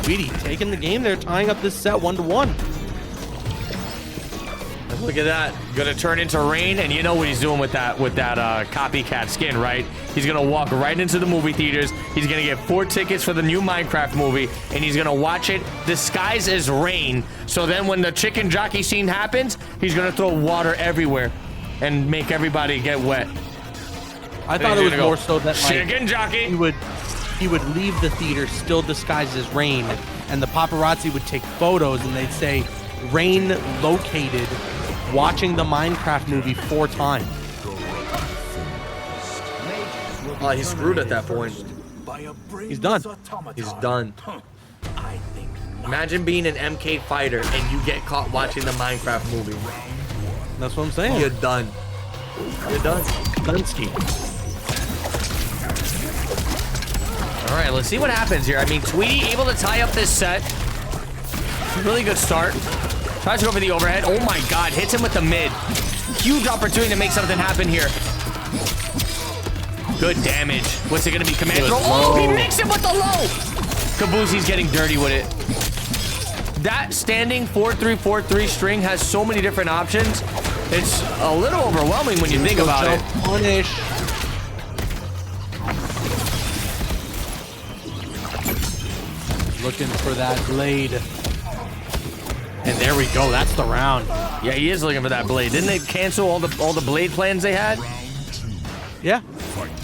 Tweety taking the game there, tying up this set 1-1. Look at that. Gonna turn into rain, and you know what he's doing with that copycat skin, right? He's gonna walk right into the movie theaters. He's gonna get 4 tickets for the new Minecraft movie, and he's gonna watch it disguised as rain. So then when the chicken jockey scene happens, he's gonna throw water everywhere and make everybody get wet. I thought it was more so that chicken jockey. He would leave the theater still disguised as rain, and the paparazzi would take photos and they'd say, "Rain located, watching the Minecraft movie 4 times." Oh, he's screwed at that point. He's done. He's done. Imagine being an MK fighter and you get caught watching the Minecraft movie. That's what I'm saying. You're done. You're done. Dunsky. All right, let's see what happens here. I mean, Tweety able to tie up this set. Really good start. Tries to go for the overhead. Oh my God, hits him with the mid. Huge opportunity to make something happen here. Good damage. What's it gonna be? Command throw. Oh, he mixed it with the low. Kabuzi's getting dirty with it. That standing 4-3-4-3 string has so many different options. It's a little overwhelming when you think about it. Punish. Looking for that blade. And there we go. That's the round. Yeah, he is looking for that blade. Didn't they cancel all the blade plans they had? Yeah.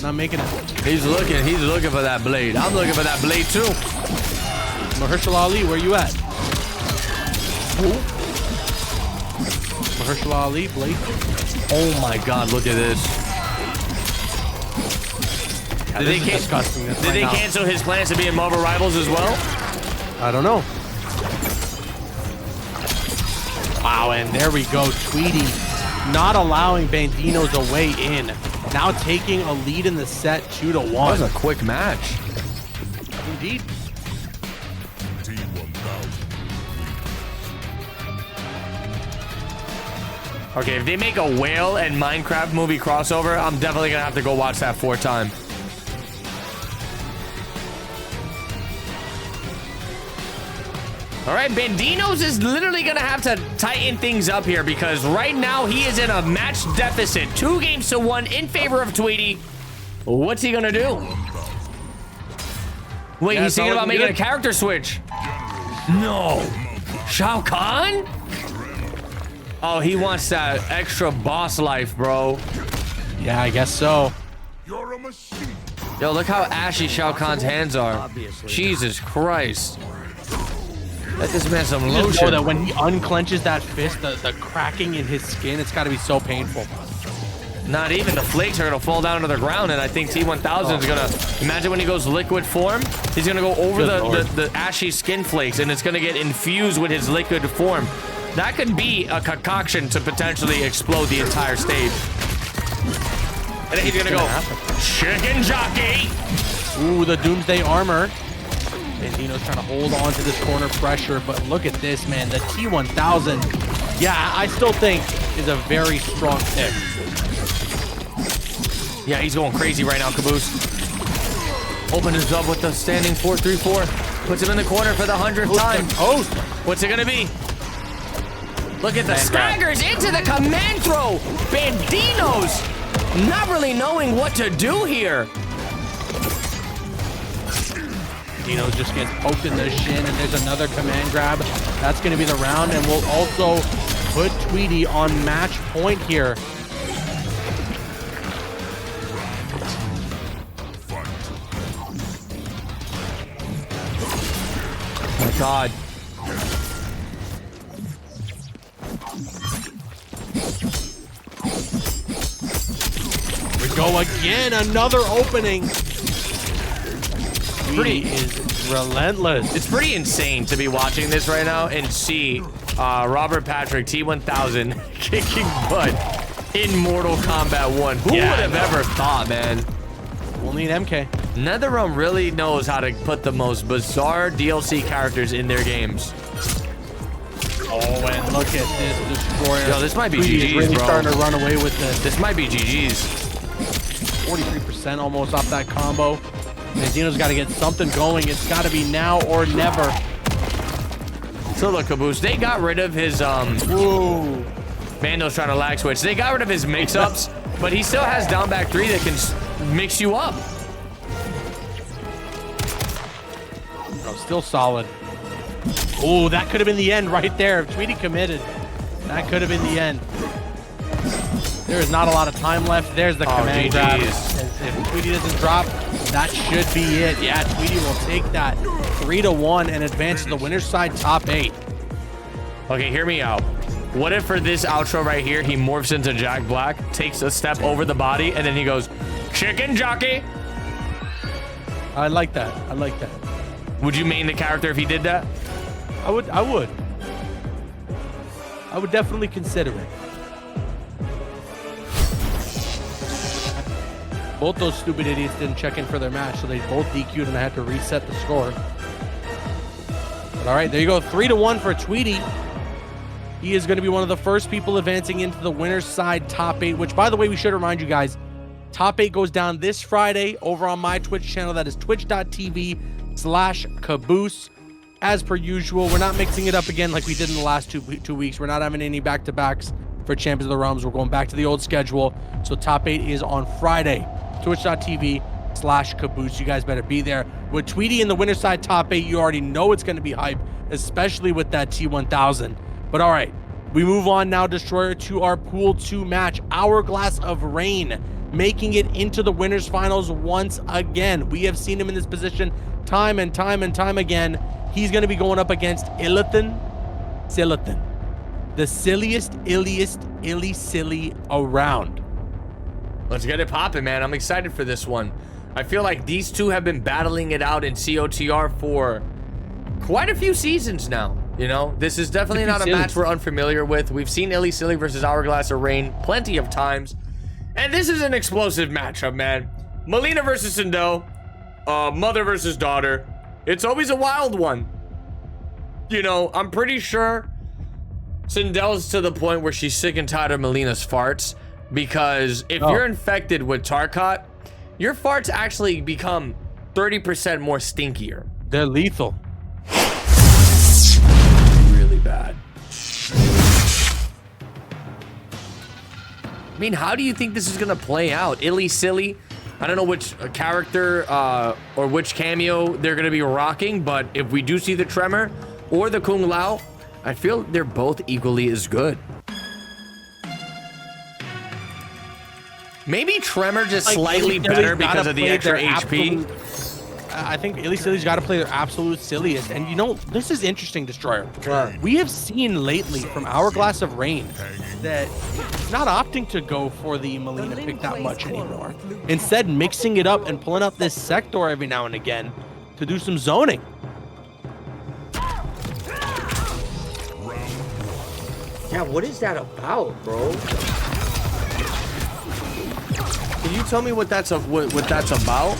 Not making it. He's looking for that blade. I'm looking for that blade too. Mahershala Ali, where you at? Who? Mahershala Ali, blade. Oh my God, look at this. Yeah, Did they cancel his plans to be in Marvel Rivals as well? I don't know. Wow, and there we go. Tweety not allowing Bandino's a way in. Now taking a lead in the set 2-1. That was a quick match. Indeed. Okay, if they make a whale and Minecraft movie crossover, I'm definitely gonna have to go watch that 4 times. All right, Bandino's is literally going to have to tighten things up here because right now he is in a match deficit. 2 games to 1 in favor of Tweety. What's he going to do? Wait, Yeah, he's thinking about making a good. character switch. No. Shao Kahn? Oh, he wants that extra boss life, bro. Yeah, I guess so. You're a machine. Yo, look how ashy Shao Kahn's hands are. Jesus Christ. Let this man some You just know lotion. that when he unclenches that fist, the cracking in his skin, it's got to be so painful. Not even. The flakes are going to fall down to the ground, and I think T1000 is going to... Imagine when he goes liquid form, he's going to go over the ashy skin flakes, and it's going to get infused with his liquid form. That could be a concoction to potentially explode the entire stage. And then he's going to go, chicken jockey! Ooh, the Doomsday armor. Bandino's trying to hold on to this corner pressure, but look at this, man. The T1000, yeah, I still think is a very strong pick. Yeah, he's going crazy right now, Caboose. Opens us up with the standing 4-3-4. Puts him in the corner for the 100th time. Oh, What's it gonna be? Look at the staggers into the command throw. Bandino's not really knowing what to do here. Bandino just gets poked in the shin, and there's another command grab. That's going to be the round, and we'll also put Tweety on match point here. Oh my God. We go again, another opening. Tweety is relentless. It's pretty insane to be watching this right now and see Robert Patrick T1000 kicking butt in Mortal Kombat 1. Who would have ever thought, man? Only an MK. NetherRealm really knows how to put the most bizarre DLC characters in their games. Oh, and look at this destroyer. Yo, this might be Tweety's GG's, really bro. starting to run away with this. This might be GG's. 43% almost off that combo. Bandino's got to get something going. It's got to be now or never. So look, Caboose, they got rid of his Ooh. Mando's trying to lag switch. They got rid of his mix-ups, but he still has down back 3 that can mix you up. Oh, still solid. Oh, that could have been the end right there. If Tweety committed, that could have been the end. There is not a lot of time left. There's the command grab. If Tweety doesn't drop, that should be it. Yeah, Tweety will take that 3-1 and advance to the winner's side top 8. Okay, hear me out. What if for this outro right here, he morphs into Jack Black, takes a step over the body, and then he goes, chicken jockey? I like that. I like that. Would you main the character if he did that? I would definitely consider it. Both those stupid idiots didn't check in for their match, so they both DQ'd and I had to reset the score. But all right, there you go. 3-1 for Tweety. He is going to be one of the first people advancing into the winner's side top 8, which, by the way, we should remind you guys, top 8 goes down this Friday over on my Twitch channel. That is twitch.tv/Caboose. As per usual, we're not mixing it up again like we did in the last two weeks. We're not having any back-to-backs for Champions of the Realms. We're going back to the old schedule. So top 8 is on Friday. Twitch.tv/Caboose. You guys better be there. With Tweety in the winner's side top 8, you already know it's going to be hype, especially with that T1000. But all right, we move on now, Destroyer, to our Pool 2 match. Hourglass of Rain making it into the winners finals once again. We have seen him in this position time and time and time again. He's going to be going up against Silly, the silliest, illy silly around. Let's get it popping, man. I'm excited for this one. I feel like these two have been battling it out in COTR for quite a few seasons now. You know, this is definitely not a match we're unfamiliar with. We've seen Illy Silly versus Hourglass of Rain plenty of times. And this is an explosive matchup, man. Melina versus Sindel. Mother versus daughter. It's always a wild one. You know, I'm pretty sure Sindel's to the point where she's sick and tired of Melina's farts. Because if you're infected with Tarkat, your farts actually become 30% more stinkier. They're lethal. Really bad. I mean, how do you think this is gonna play out? Illy Silly I don't know which character or which cameo they're going to be rocking, but if we do see the Tremor or the Kung Lao, I feel they're both equally as good. Maybe Tremor just slightly better because of the extra HP. I think Illy Silly's got to play their absolute silliest. And you know, this is interesting, Destroyer. We have seen lately from Hourglass of Rain that it's not opting to go for the Melina pick that much anymore. Instead, mixing it up and pulling out this Sector every now and again to do some zoning. Yeah, what is that about, bro? Can you tell me what that's about?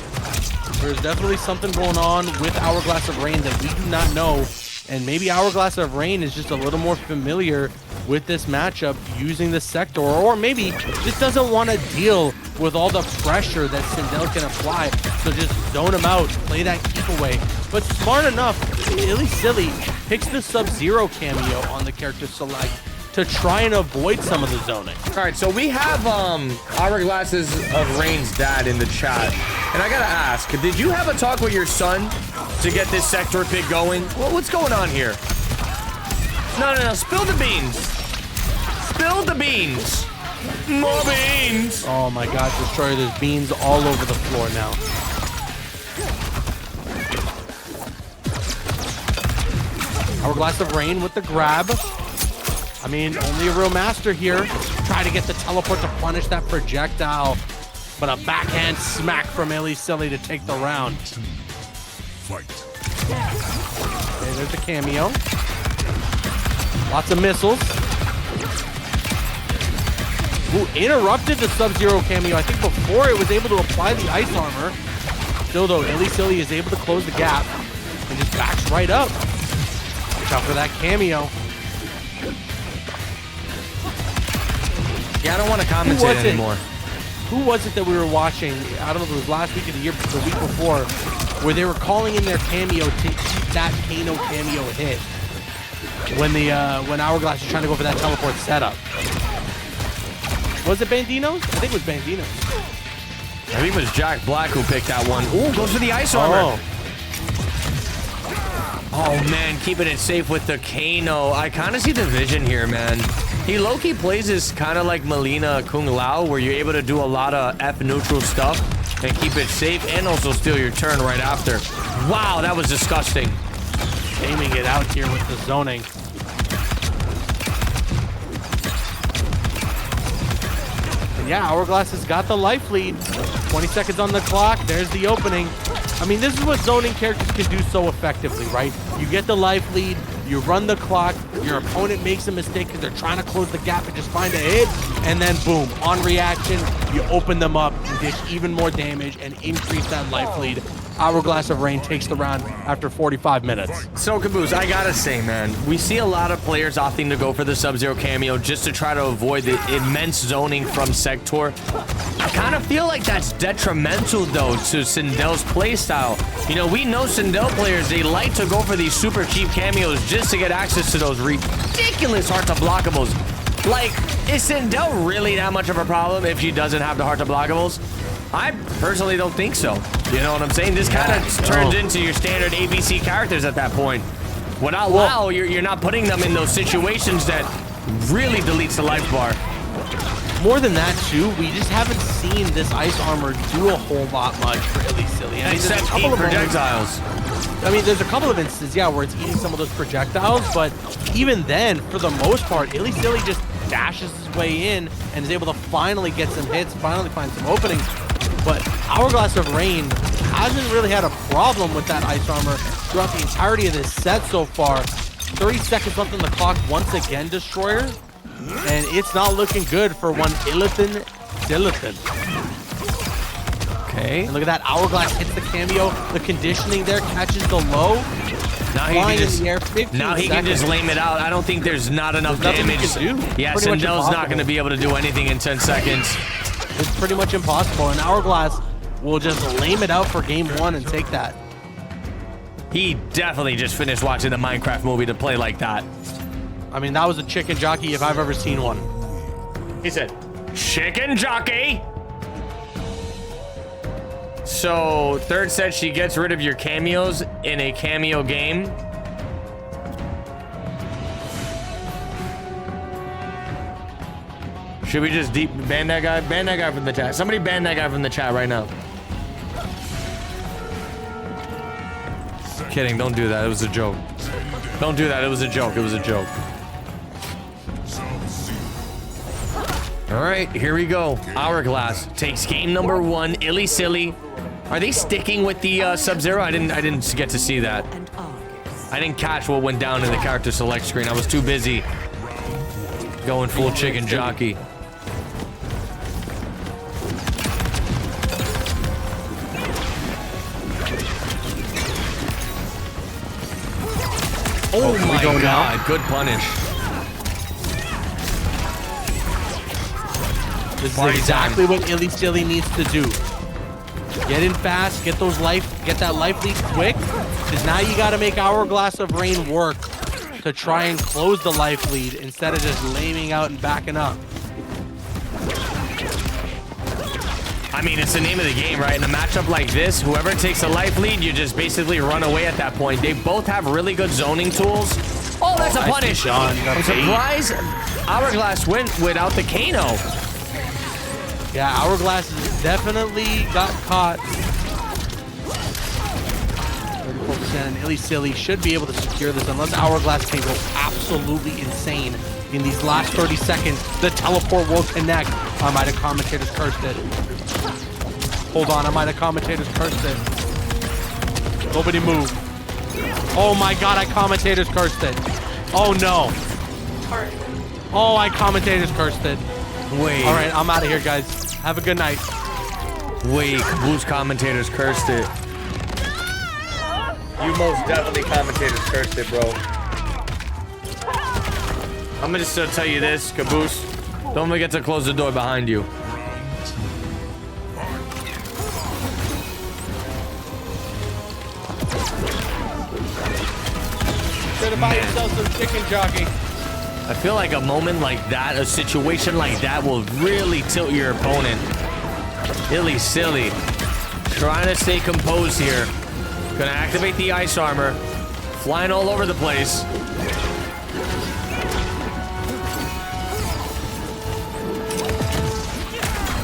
There's definitely something going on with Hourglass of Rain that we do not know, and maybe Hourglass of Rain is just a little more familiar with this matchup using the Sector, or maybe just doesn't want to deal with all the pressure that Sindel can apply, so just zone him out, play that keep away. But smart enough, Illy Silly picks the Sub-Zero cameo on the character select to try and avoid some of the zoning. All right, so we have Hourglasses of Rain's dad in the chat, and I gotta ask, did you have a talk with your son to get this Sector pick going? Well, what's going on here? No, spill the beans. Spill the beans. More beans. Oh my God, Destroyer, there's beans all over the floor now. Hourglass of Rain with the grab. I mean, only a real master here. Try to get the teleport to punish that projectile, but a backhand smack from Illy Silly to take the round. Fight. Okay, there's the cameo. Lots of missiles. Ooh, interrupted the Sub-Zero cameo. I think before it was able to apply the ice armor. Still though, Illy Silly is able to close the gap and just backs right up. Watch out for that cameo. Yeah, I don't want to commentate anymore. Who was it that we were watching? I don't know if it was last week or the week before, where they were calling in their cameo to keep that Kano cameo hit when Hourglass was trying to go for that teleport setup. Was it Bandino's? I think it was Bandino's. I think it was Jack Black who picked that one. Ooh, goes for the ice armor. Oh man, keeping it safe with the Kano. I kind of see the vision here, man. He low-key plays this kind of like Melina Kung Lao, where you're able to do a lot of F-neutral stuff and keep it safe and also steal your turn right after. Wow, that was disgusting. Aiming it out here with the zoning. And yeah, Hourglass has got the life lead. 20 seconds on the clock. There's the opening. I mean, this is what zoning characters can do so effectively, right? You get the life lead, you run the clock, your opponent makes a mistake because they're trying to close the gap and just find a hit, and then boom, on reaction, you open them up and dish even more damage and increase that life lead. Hourglass of Rain takes the round after 45 minutes. So, Caboose, I gotta say, man, we see a lot of players opting to go for the Sub-Zero cameo just to try to avoid the immense zoning from Sector. I kind of feel like that's detrimental, though, to Sindel's playstyle. You know, we know Sindel players, they like to go for these super cheap cameos just to get access to those ridiculous hard-to-blockables. Like, is Sindel really that much of a problem if she doesn't have the hard-to-blockables? I personally don't think so. You know what I'm saying? This kind of turns into your standard ABC characters at that point. Without Lao, you're not putting them in those situations that really deletes the life bar. More than that, too, we just haven't seen this ice armor do a whole lot much for Illy Silly. I mean, except eat projectiles. I mean, there's a couple of instances, yeah, where it's eating some of those projectiles, but even then, for the most part, Illy Silly just dashes his way in and is able to finally get some hits, finally find some openings. But Hourglass of Rain hasn't really had a problem with that ice armor throughout the entirety of this set so far. 30 seconds left on the clock once again, Destroyer. And it's not looking good for one Illithin. Okay. And look at that. Hourglass hits the cameo. The conditioning there catches the low. Now he can just lame it out. I don't think there's not enough damage. Yeah, Sindel's not going to be able to do anything in 10 seconds. It's pretty much impossible. And Hourglass will just lame it out for game one and take that. He definitely just finished watching the Minecraft movie to play like that. I mean, that was a chicken jockey if I've ever seen one. He said, chicken jockey. So third said she gets rid of your cameos in a cameo game. Should we just deep ban that guy? Ban that guy from the chat. Somebody ban that guy from the chat right now. Kidding, don't do that. It was a joke. Don't do that. It was a joke. It was a joke. All right, here we go. Hourglass takes game number 1. Illy Silly. Are they sticking with the Sub-Zero? I didn't get to see that. I didn't catch what went down in the character select screen. I was too busy going full chicken jockey. Oh my god, good punish. This is exactly what Illy Silly needs to do. Get in fast, get that life lead quick, because now you got to make Hourglass of Rain work to try and close the life lead instead of just laying out and backing up. I mean, it's the name of the game, right? In a matchup like this, whoever takes a life lead, you just basically run away at that point. They both have really good zoning tools. Oh, that's a punish. I'm surprised Hourglass went without the Kano. Yeah, Hourglass definitely got caught. 34%, and Illy Silly should be able to secure this unless Hourglass can go absolutely insane in these last 30 seconds. The teleport will connect. I might have commentators cursed it. Hold on, I might have commentators cursed it. Nobody move. Oh my god, I commentators cursed it. Oh no. Oh, I commentators cursed it. Wait. All right, I'm out of here, guys. Have a good night. Wait, whose commentators cursed it? You most definitely commentators cursed it, bro. I'm gonna just tell you this, Caboose. Don't forget to close the door behind you. Should have bought yourself some chicken jockey. I feel like a moment like that, a situation like that will really tilt your opponent. Illy Silly. Trying to stay composed here. Gonna activate the ice armor. Flying all over the place.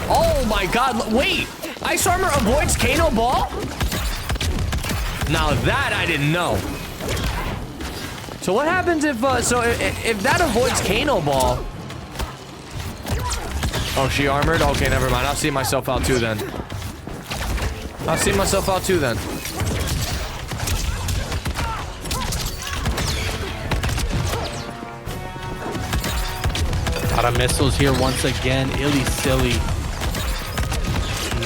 Oh my god, wait! Ice armor avoids Kano Ball? Now that I didn't know. So what happens if, if that avoids Kano Ball? Oh, she armored? Okay, never mind. I'll see myself out too then. I'll see myself out too then. Lot of missiles here once again. Illy Silly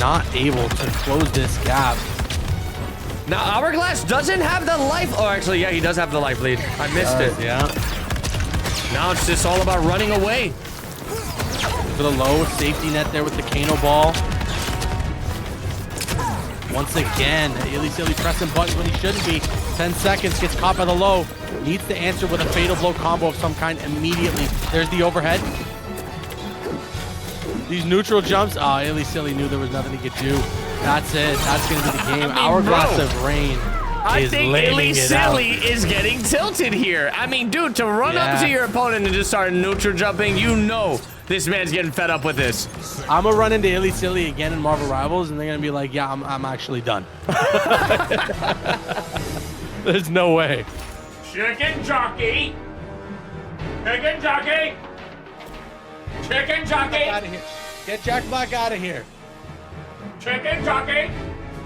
not able to close this gap. Now, Hourglass doesn't have the life. Oh, actually, yeah, he does have the life lead. I missed it. Yeah. Now it's just all about running away. For the low safety net there with the Kano Ball. Once again, Illy Silly pressing buttons when he shouldn't be. 10 seconds, gets caught by the low. Needs to answer with a fatal blow combo of some kind immediately. There's the overhead. These neutral jumps. Oh, Illy Silly knew there was nothing he could do. That's it. That's going to be the game. Hourglass of Rain. I think Illy Silly is getting tilted here. I mean, dude, to run up to your opponent and just start neutral jumping, you know this man's getting fed up with this. I'm going to run into Illy Silly again in Marvel Rivals, and they're going to be like, yeah, I'm actually done. There's no way. Chicken jockey. Chicken jockey. Chicken jockey. Out of here. Get Jack Black out of here. Chicken jockey.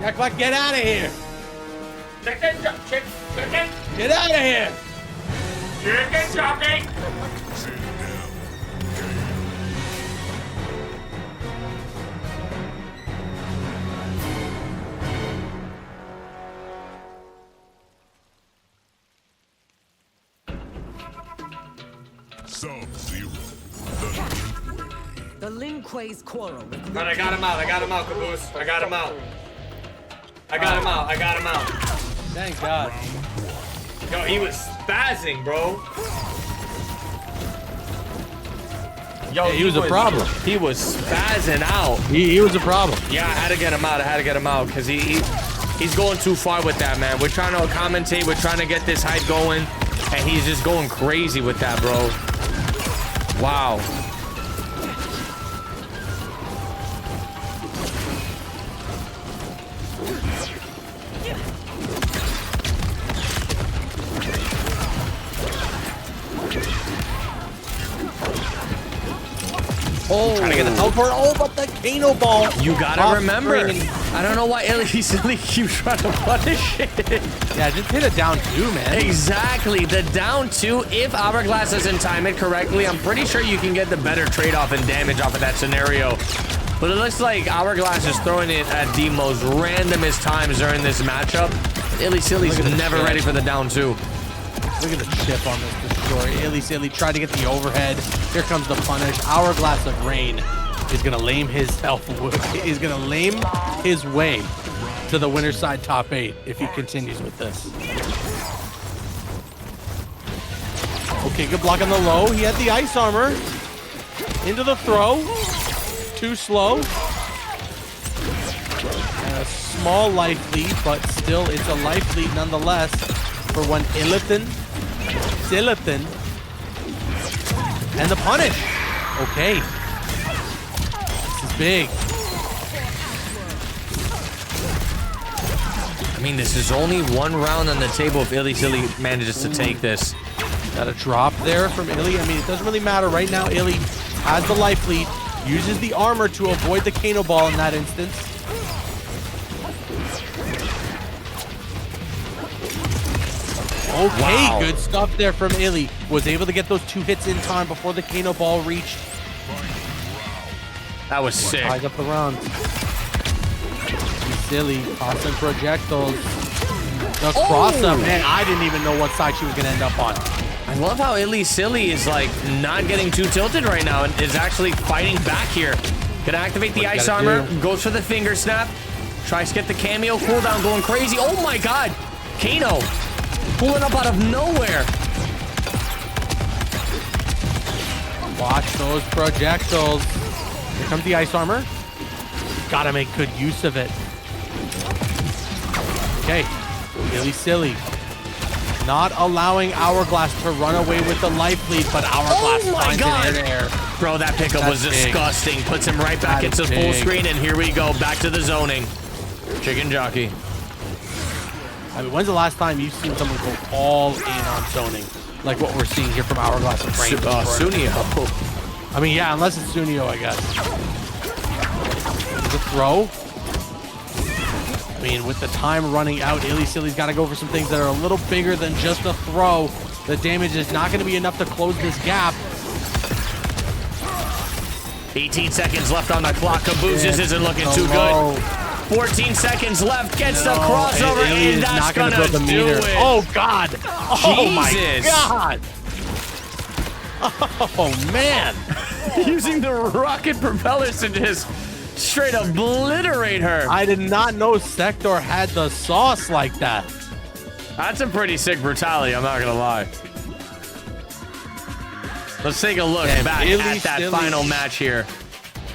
Jack Black, get out of here. Chicken. Get out of here. Chicken jockey. Sub-Zero. The Lin Kuei's quarrel with All right, I got him out. Caboose. I got him out. Thank God. Yo, he was spazzing, bro. Yo, yeah, he was a problem. He was spazzing out. He was a problem. Yeah, I had to get him out. I had to get him out because he's going too far with that, man. We're trying to commentate. We're trying to get this hype going, and he's just going crazy with that, bro. Wow. Oh, trying to get the teleport. Oh, but the Kano ball. You gotta remember. I don't know why Ellie silly keeps trying to punish it. Yeah, just hit it down 2, man. Exactly. The down 2, if Hourglass doesn't time it correctly, I'm pretty sure you can get the better trade-off and damage off of that scenario. But it looks like Hourglass is throwing it at the most randomest times during this matchup. Illy Silly's never ready for the down 2. Look at the chip on this destroyer. Illy Silly tried to get the overhead. Here comes the punish. Hourglass of Rain is gonna lame himself. He's gonna lame his way to the winner's side top 8 if he continues with this. Okay, good block on the low. He had the ice armor. Into the throw. Too slow. And a small life lead, but still it's a life lead nonetheless for one Illithin. And the punish. Okay. This is big. I mean, this is only 1 round on the table if Illy Silly manages to take this. Got a drop there from Illy. I mean, it doesn't really matter. Right now, Illy has the life lead. Uses the armor to avoid the Kano ball in that instance. Okay, wow. Good stuff there from Illy. Was able to get those 2 hits in time before the Kano ball reached. That was sick. Ties up the round. Silly, tossing projectiles. The cross up, man. I didn't even know what side she was going to end up on. I love how Illy Silly is like not getting too tilted right now and is actually fighting back here. Gonna activate the ice armor, goes for the finger snap, tries to get the cameo cooldown going crazy. Oh my god! Kano pulling up out of nowhere. Watch those projectiles. Here comes the ice armor. Gotta make good use of it. Okay, Illy Silly. Not allowing Hourglass to run away with the life lead, but Hourglass finds an air-to-air. Bro, that pickup was disgusting. Puts him right back into full screen, and here we go. Back to the zoning. Chicken jockey. I mean, when's the last time you've seen someone go all in on zoning? Like what we're seeing here from Hourglass and Frank. Sunio. I mean, yeah, unless it's Sunio, I guess. The throw. I mean, with the time running out, Illy Silly's got to go for some things that are a little bigger than just a throw. The damage is not going to be enough to close this gap. 18 seconds left on the clock. Cabooses isn't looking too good. 14 seconds left. Gets the crossover, and that's going to do it. Oh, God. Oh, my God. Oh, man. Using the rocket propellers to just straight obliterate her. I did not know Sector had the sauce like that. That's a pretty sick brutality, I'm not gonna lie. Let's take a look back at that final match here.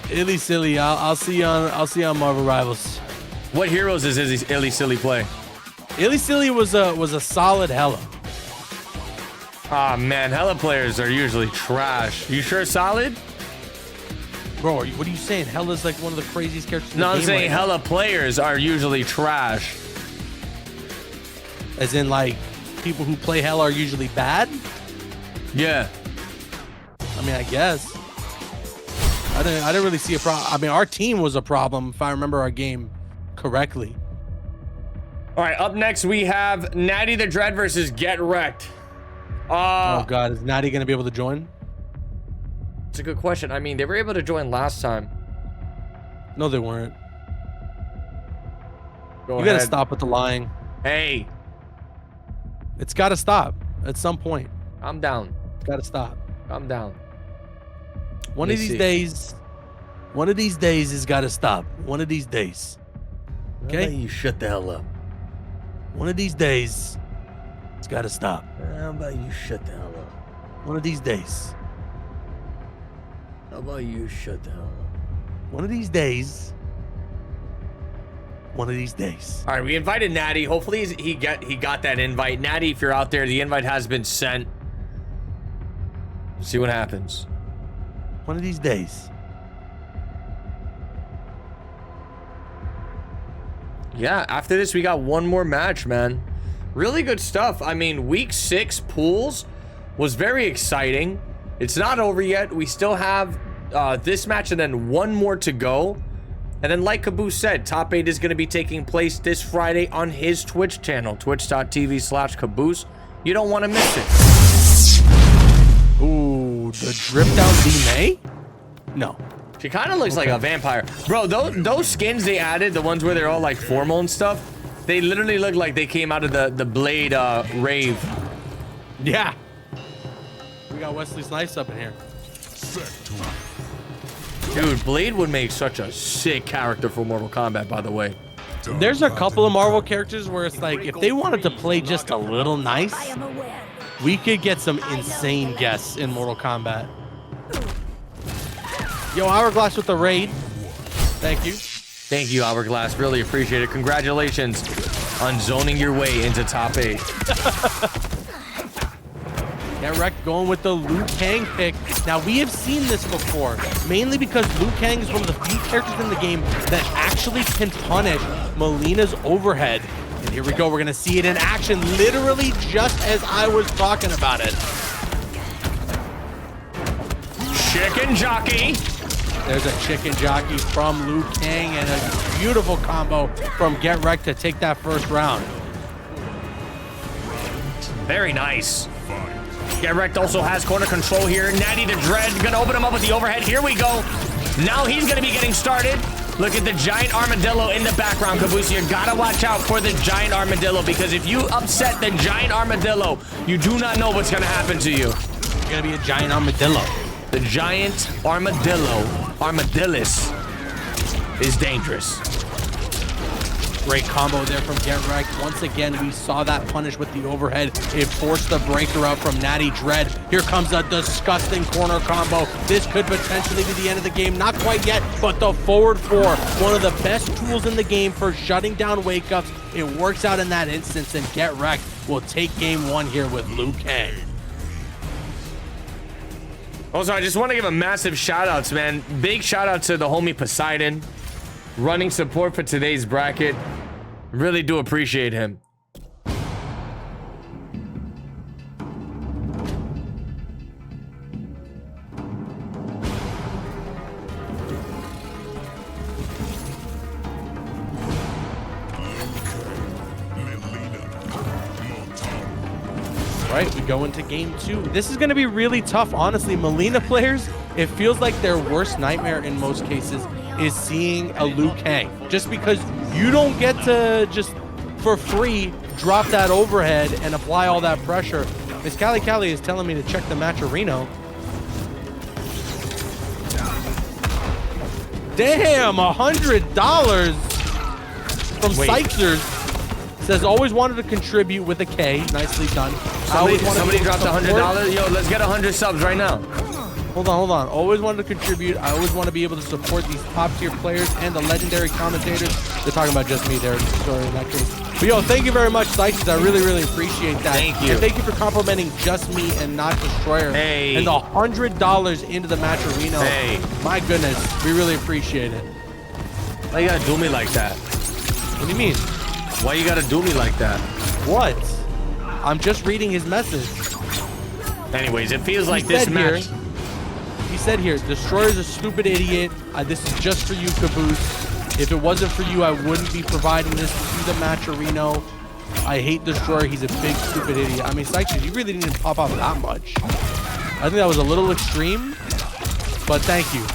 Illy Silly, I'll see you on Marvel Rivals. What heroes does Illy Silly play? Illy Silly was a solid Hella. Ah man, Hella players are usually trash. You sure solid? Bro, what are you saying? Hella's like one of the craziest characters in the game. I'm saying right Hella players are usually trash. As in, like, people who play Hella are usually bad? Yeah. I mean, I guess. I didn't really see a problem. I mean, our team was a problem, if I remember our game correctly. All right, up next, we have Natty the Dread versus Get Wrecked. Oh, God. Is Natty going to be able to join? It's a good question. I mean, they were able to join last time. No, they weren't. You gotta stop with the lying. Hey. It's gotta stop at some point. I'm down. It's gotta stop. I'm down. One of these days it's gotta stop. One of these days. Okay? You shut the hell up. One of these days it's gotta stop. How about you shut the hell up? One of these days. How about you shut down? One of these days. One of these days. All right, we invited Natty. Hopefully he got that invite. Natty, if you're out there, the invite has been sent. See what happens. One of these days. Yeah, after this, we got one more match, man. Really good stuff. I mean, week 6 pools was very exciting. It's not over yet. We still have this match and then one more to go. And then like Caboose said, top 8 is going to be taking place this Friday on his Twitch channel, twitch.tv/Caboose. You don't want to miss it. Ooh, the drip down D-May? No. She kind of looks like a vampire. Bro, those skins they added, the ones where they're all like formal and stuff, they literally look like they came out of the Blade rave. Yeah. We got Wesley Snipes up in here. Dude, Blade would make such a sick character for Mortal Kombat, by the way. There's a couple of Marvel characters where it's like, if they wanted to play just a little nice, we could get some insane guests in Mortal Kombat. Yo, Hourglass with the raid. Thank you. Thank you, Hourglass. Really appreciate it. Congratulations on zoning your way into top 8. Get wrecked going with the Liu Kang pick. Now, we have seen this before, mainly because Liu Kang is one of the few characters in the game that actually can punish Melina's overhead. And here we go. We're going to see it in action, literally just as I was talking about it. Chicken jockey. There's a chicken jockey from Liu Kang and a beautiful combo from Get Wrecked to take that first round. Very nice. Get Wrecked also has corner control here. Natty the Dread gonna open him up with the overhead. Here we go. Now he's gonna be getting started. Look at the giant armadillo in the background, Caboose. You gotta watch out for the giant armadillo, because if you upset the giant armadillo, you do not know what's gonna happen to you. It's gonna be a giant armadillo. The giant armadillo, armadillus, is dangerous. Great combo there from Get Wrecked. Once again, we saw that punish with the overhead. It forced the breaker out from Natty Dread. Here comes a disgusting corner combo. This could potentially be the end of the game. Not quite yet, but the forward 4, one of the best tools in the game for shutting down wake-ups. It works out in that instance, and Get Wrecked will take game 1 here with Liu Kang. Also, I just want to give a massive shout outs, man. Big shout out to the homie Poseidon, running support for today's bracket. Really do appreciate him. Right, we go into game 2. This is going to be really tough, honestly. Melina players, it feels like their worst nightmare in most cases is seeing a Liu Kang. Just because you don't get to just, for free, drop that overhead and apply all that pressure. Miss Callie Callie is telling me to check the Matcherino. Damn, $100 from Sykesers. Says always wanted to contribute with a K. Nicely done. Somebody dropped $100. Yo, let's get 100 subs right now. Hold on. Always wanted to contribute. I always want to be able to support these top tier players and the legendary commentators. They're talking about just me there. Sorry in that case. But yo, thank you very much, Sykes. I really, really appreciate that. Thank you. And thank you for complimenting just me and not Destroyer. Hey. And the $100 into the Matcherino. Hey. My goodness, we really appreciate it. Why you gotta do me like that? What do you mean? Why you gotta do me like that? What? I'm just reading his message. Anyways, it feels like this match. He said here, Destroyer's a stupid idiot. This is just for you, Caboose. If it wasn't for you, I wouldn't be providing this to the Matcherino. I hate Destroyer. He's a big, stupid idiot. I mean, Sykes, you really didn't pop off that much. I think that was a little extreme, but thank you.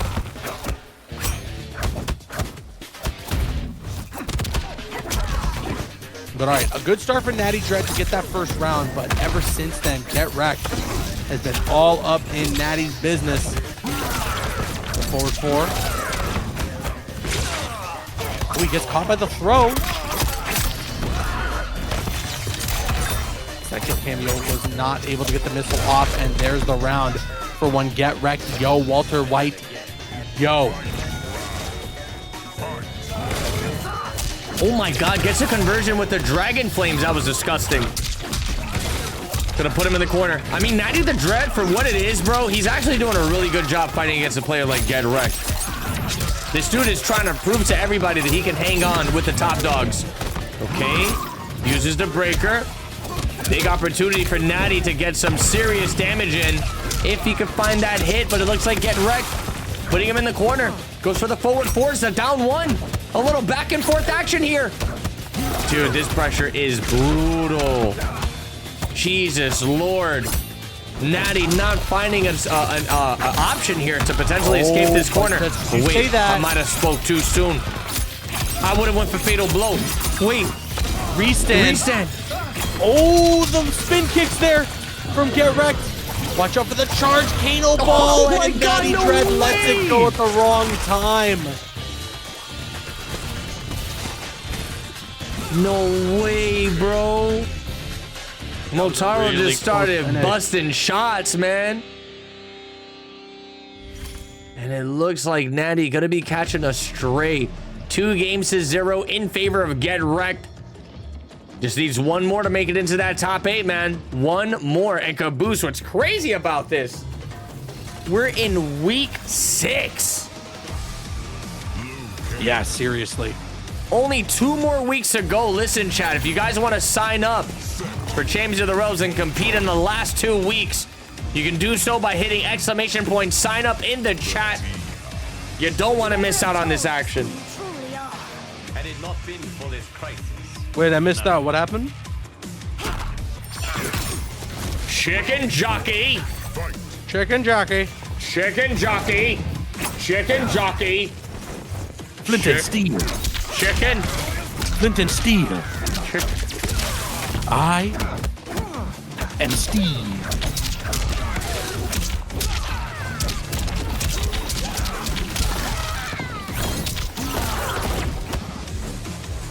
But all right, a good start for Natty Dread to get that first round, but ever since then, Get Wrecked has been all up in Natty's business. The forward 4. Oh, he gets caught by the throw. Second cameo was not able to get the missile off, and there's the round for one Get Wrecked. Yo, Walter White Yo. Oh my God, gets a conversion with the dragon flames. That was disgusting. Gonna put him in the corner. I mean, Natty the Dread, for what it is, bro, he's actually doing a really good job fighting against a player like Get Wrecked. This dude is trying to prove to everybody that he can hang on with the top dogs. Okay, uses the breaker. Big opportunity for Natty to get some serious damage in if he could find that hit, but it looks like Get Wrecked. Putting him in the corner. Goes for the forward force, a down one. A little back and forth action here. Dude, this pressure is brutal. Jesus Lord. Natty not finding an option here to potentially escape this corner. Wait, I might have spoke too soon. I would have went for fatal blow. Wait. Restand. Oh, the spin kicks there from Get Wrecked. Watch out for the charge Kano ball. Oh my God, Natty no Dread way. lets it go at the wrong time. No way, bro. Motaro really just started close finish. busting shots, man. And it looks like Natty gonna be catching a stray. 2-0 in favor of Get Wrecked. Just needs one more to make it into that top 8, man. One more. And Caboose, what's crazy about this? We're in week 6. Yeah, seriously. Only 2 more weeks to go. Listen, chat, if you guys want to sign up for Champions of the Rose and compete in the last 2 weeks, you can do so by hitting ! sign up in the chat. You don't want to miss out on this action. Had it not been for this crisis. Wait, I missed out. What happened? Chicken jockey. Chicken jockey. Chicken jockey. Chicken jockey. Flint and steel. Chicken. Flint and steel. I am Steve.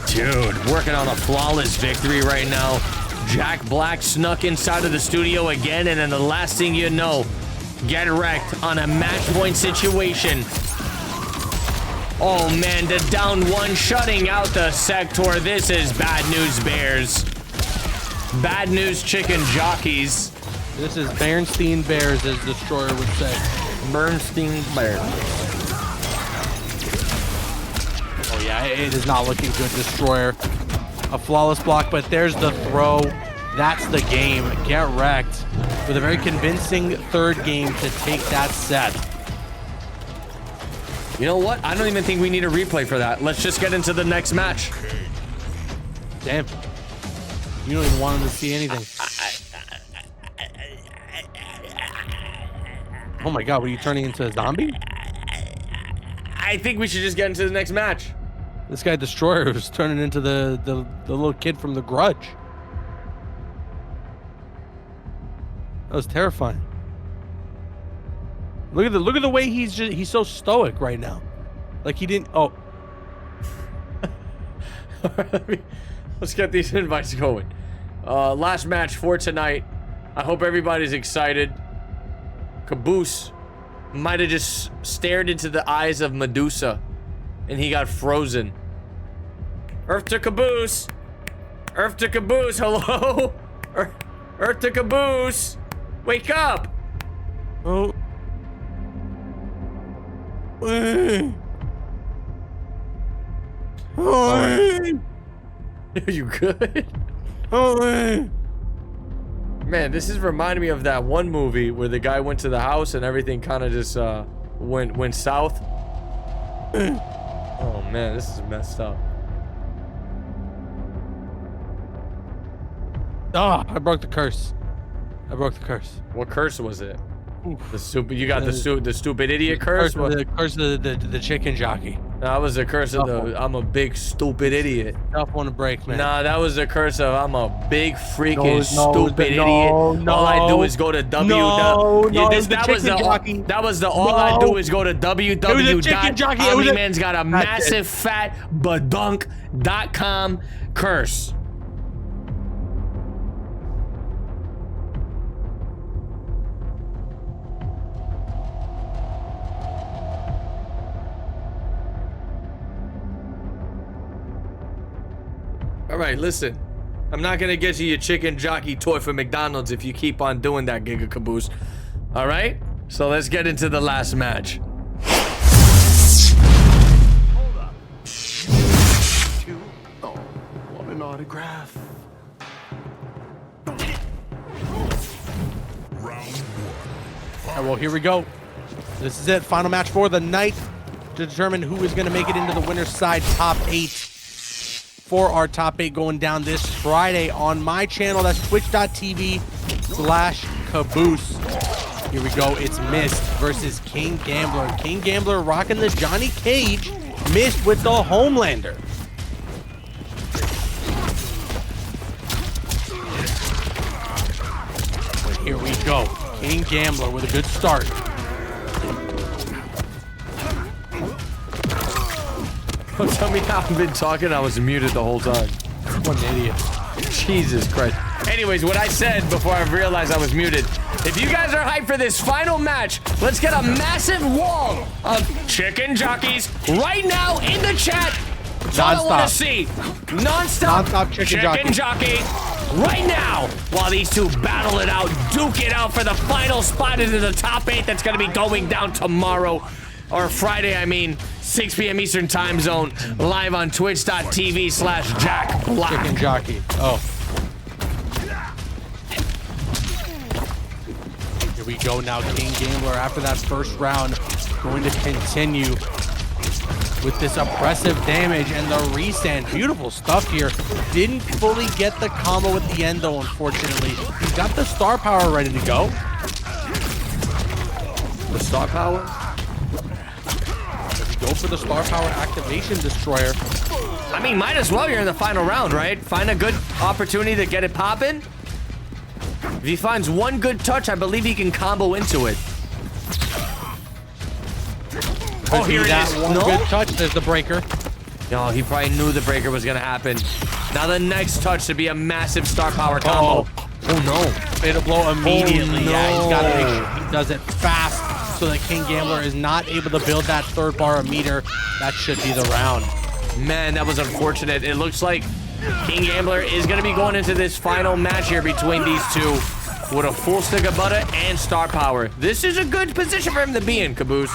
Dude, working on a flawless victory right now. Jack Black snuck inside of the studio again, and then the last thing you know, Get Wrecked on a match point situation. Oh man, the down one shutting out the sector. This is bad news, Bears. Bad news, chicken jockeys. This is Bernstein Bears, as Destroyer would say. Bernstein Bears. Oh yeah, it is not looking good, Destroyer. A flawless block, but there's the throw. That's the game. Get Wrecked with a very convincing third game to take that set. You know what? I don't even think we need a replay for that. Let's just get into the next match. Damn. You don't even want him to see anything. Oh my god, were you turning into a zombie? I think we should just get into the next match. This guy Destroyer was turning into the little kid from The Grudge. That was terrifying. Look at the way he's so stoic right now. Like he didn't. Oh. Let's get these invites going. Last match for tonight. I hope everybody's excited. Caboose might have just stared into the eyes of Medusa and he got frozen. Earth to Caboose. Earth to Caboose. Hello. Earth to Caboose. Wake up. Oh. Are you good? Man, this is reminding me of that one movie where the guy went to the house and everything kind of just went south. Oh man, this is messed up. Ah, I broke the curse. I broke the curse. What curse was it? The stupid. You got the stupid idiot curse. The curse of the chicken jockey. That was the curse of the I'm a big stupid idiot. Tough one to break, man. Nah, that was the curse of I'm a big freaking stupid idiot. All I do is go to that was the all I do is go to www.Omni-Man's got a massive fat badunk.com curse. right, listen. I'm not gonna get you your chicken jockey toy for McDonald's if you keep on doing that, Giga Caboose. All right? So let's get into the last match. Hold up. Want an autograph? All right, well, here we go. This is it. Final match for the night to determine who is going to make it into the winner's side top 8. For our top 8 going down this Friday on my channel. That's twitch.tv/Caboose. Here we go. It's Mist versus King Gambler. King Gambler rocking the Johnny Cage. Mist with the Homelander. But here we go. King Gambler with a good start. Don't tell me how I've been talking. I was muted the whole time. What an idiot. Jesus Christ. Anyways, what I said before I realized I was muted. If you guys are hyped for this final match, let's get a massive wall of chicken jockeys right now in the chat. That's all I want to see. Non-stop chicken jockey right now while these two battle it out, duke it out for the final spot into the top 8 that's going to be going down tomorrow. Or Friday, I mean, 6 p.m. Eastern time zone, live on twitch.tv/Jack Black. Chicken jockey. Oh. Here we go now. King Gambler, after that first round, going to continue with this oppressive damage and the resand. Beautiful stuff here. Didn't fully get the combo at the end, though, unfortunately. He's got the star power ready to go. The star power? Go for the star power activation destroyer. I mean, might as well. You're in the final round, right? Find a good opportunity to get it popping. If he finds one good touch, I believe he can combo into it. Oh, here it is. One good touch. There's the breaker. No, he probably knew the breaker was gonna happen. Now the next touch should be a massive star power combo. Oh no! Fatal blow immediately. Oh, no. Yeah, he's got to make sure he does it fast, so that King Gambler is not able to build that third bar of meter. That should be the round. Man, that was unfortunate. It looks like King Gambler is going to be going into this final match here between these two with a full stick of butter and star power. This is a good position for him to be in, Caboose.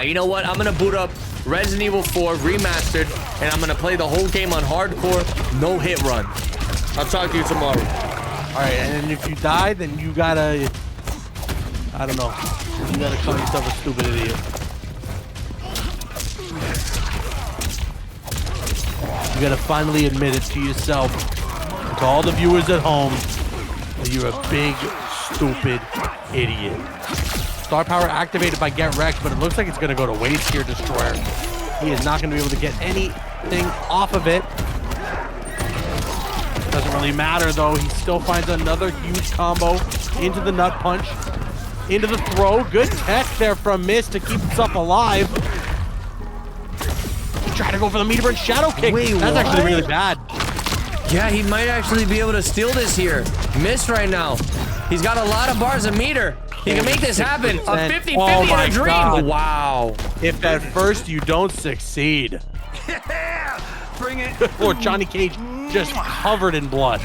You know what? I'm going to boot up Resident Evil 4 Remastered, and I'm going to play the whole game on hardcore, no hit run. I'll talk to you tomorrow. All right, and then if you die, then you gotta, I don't know, you gotta call yourself a stupid idiot. You gotta finally admit it to yourself, and to all the viewers at home, that you're a big, stupid idiot. Star power activated by Get Wrecked, but it looks like it's gonna go to waste here, Destroyer. He is not gonna be able to get anything off of it. Doesn't really matter, though. He still finds another huge combo into the nut punch, into the throw. Good tech there from Mist to keep himself alive. He tried to go for the meter burn shadow kick. Wait, that's what? actually really bad. Yeah, he might actually be able to steal this here. Mist right now. He's got a lot of bars of meter. He can make this happen. A 50-50 oh in a dream. God. Wow. If at first you don't succeed. Yeah, bring it. Poor Johnny Cage just covered in blood.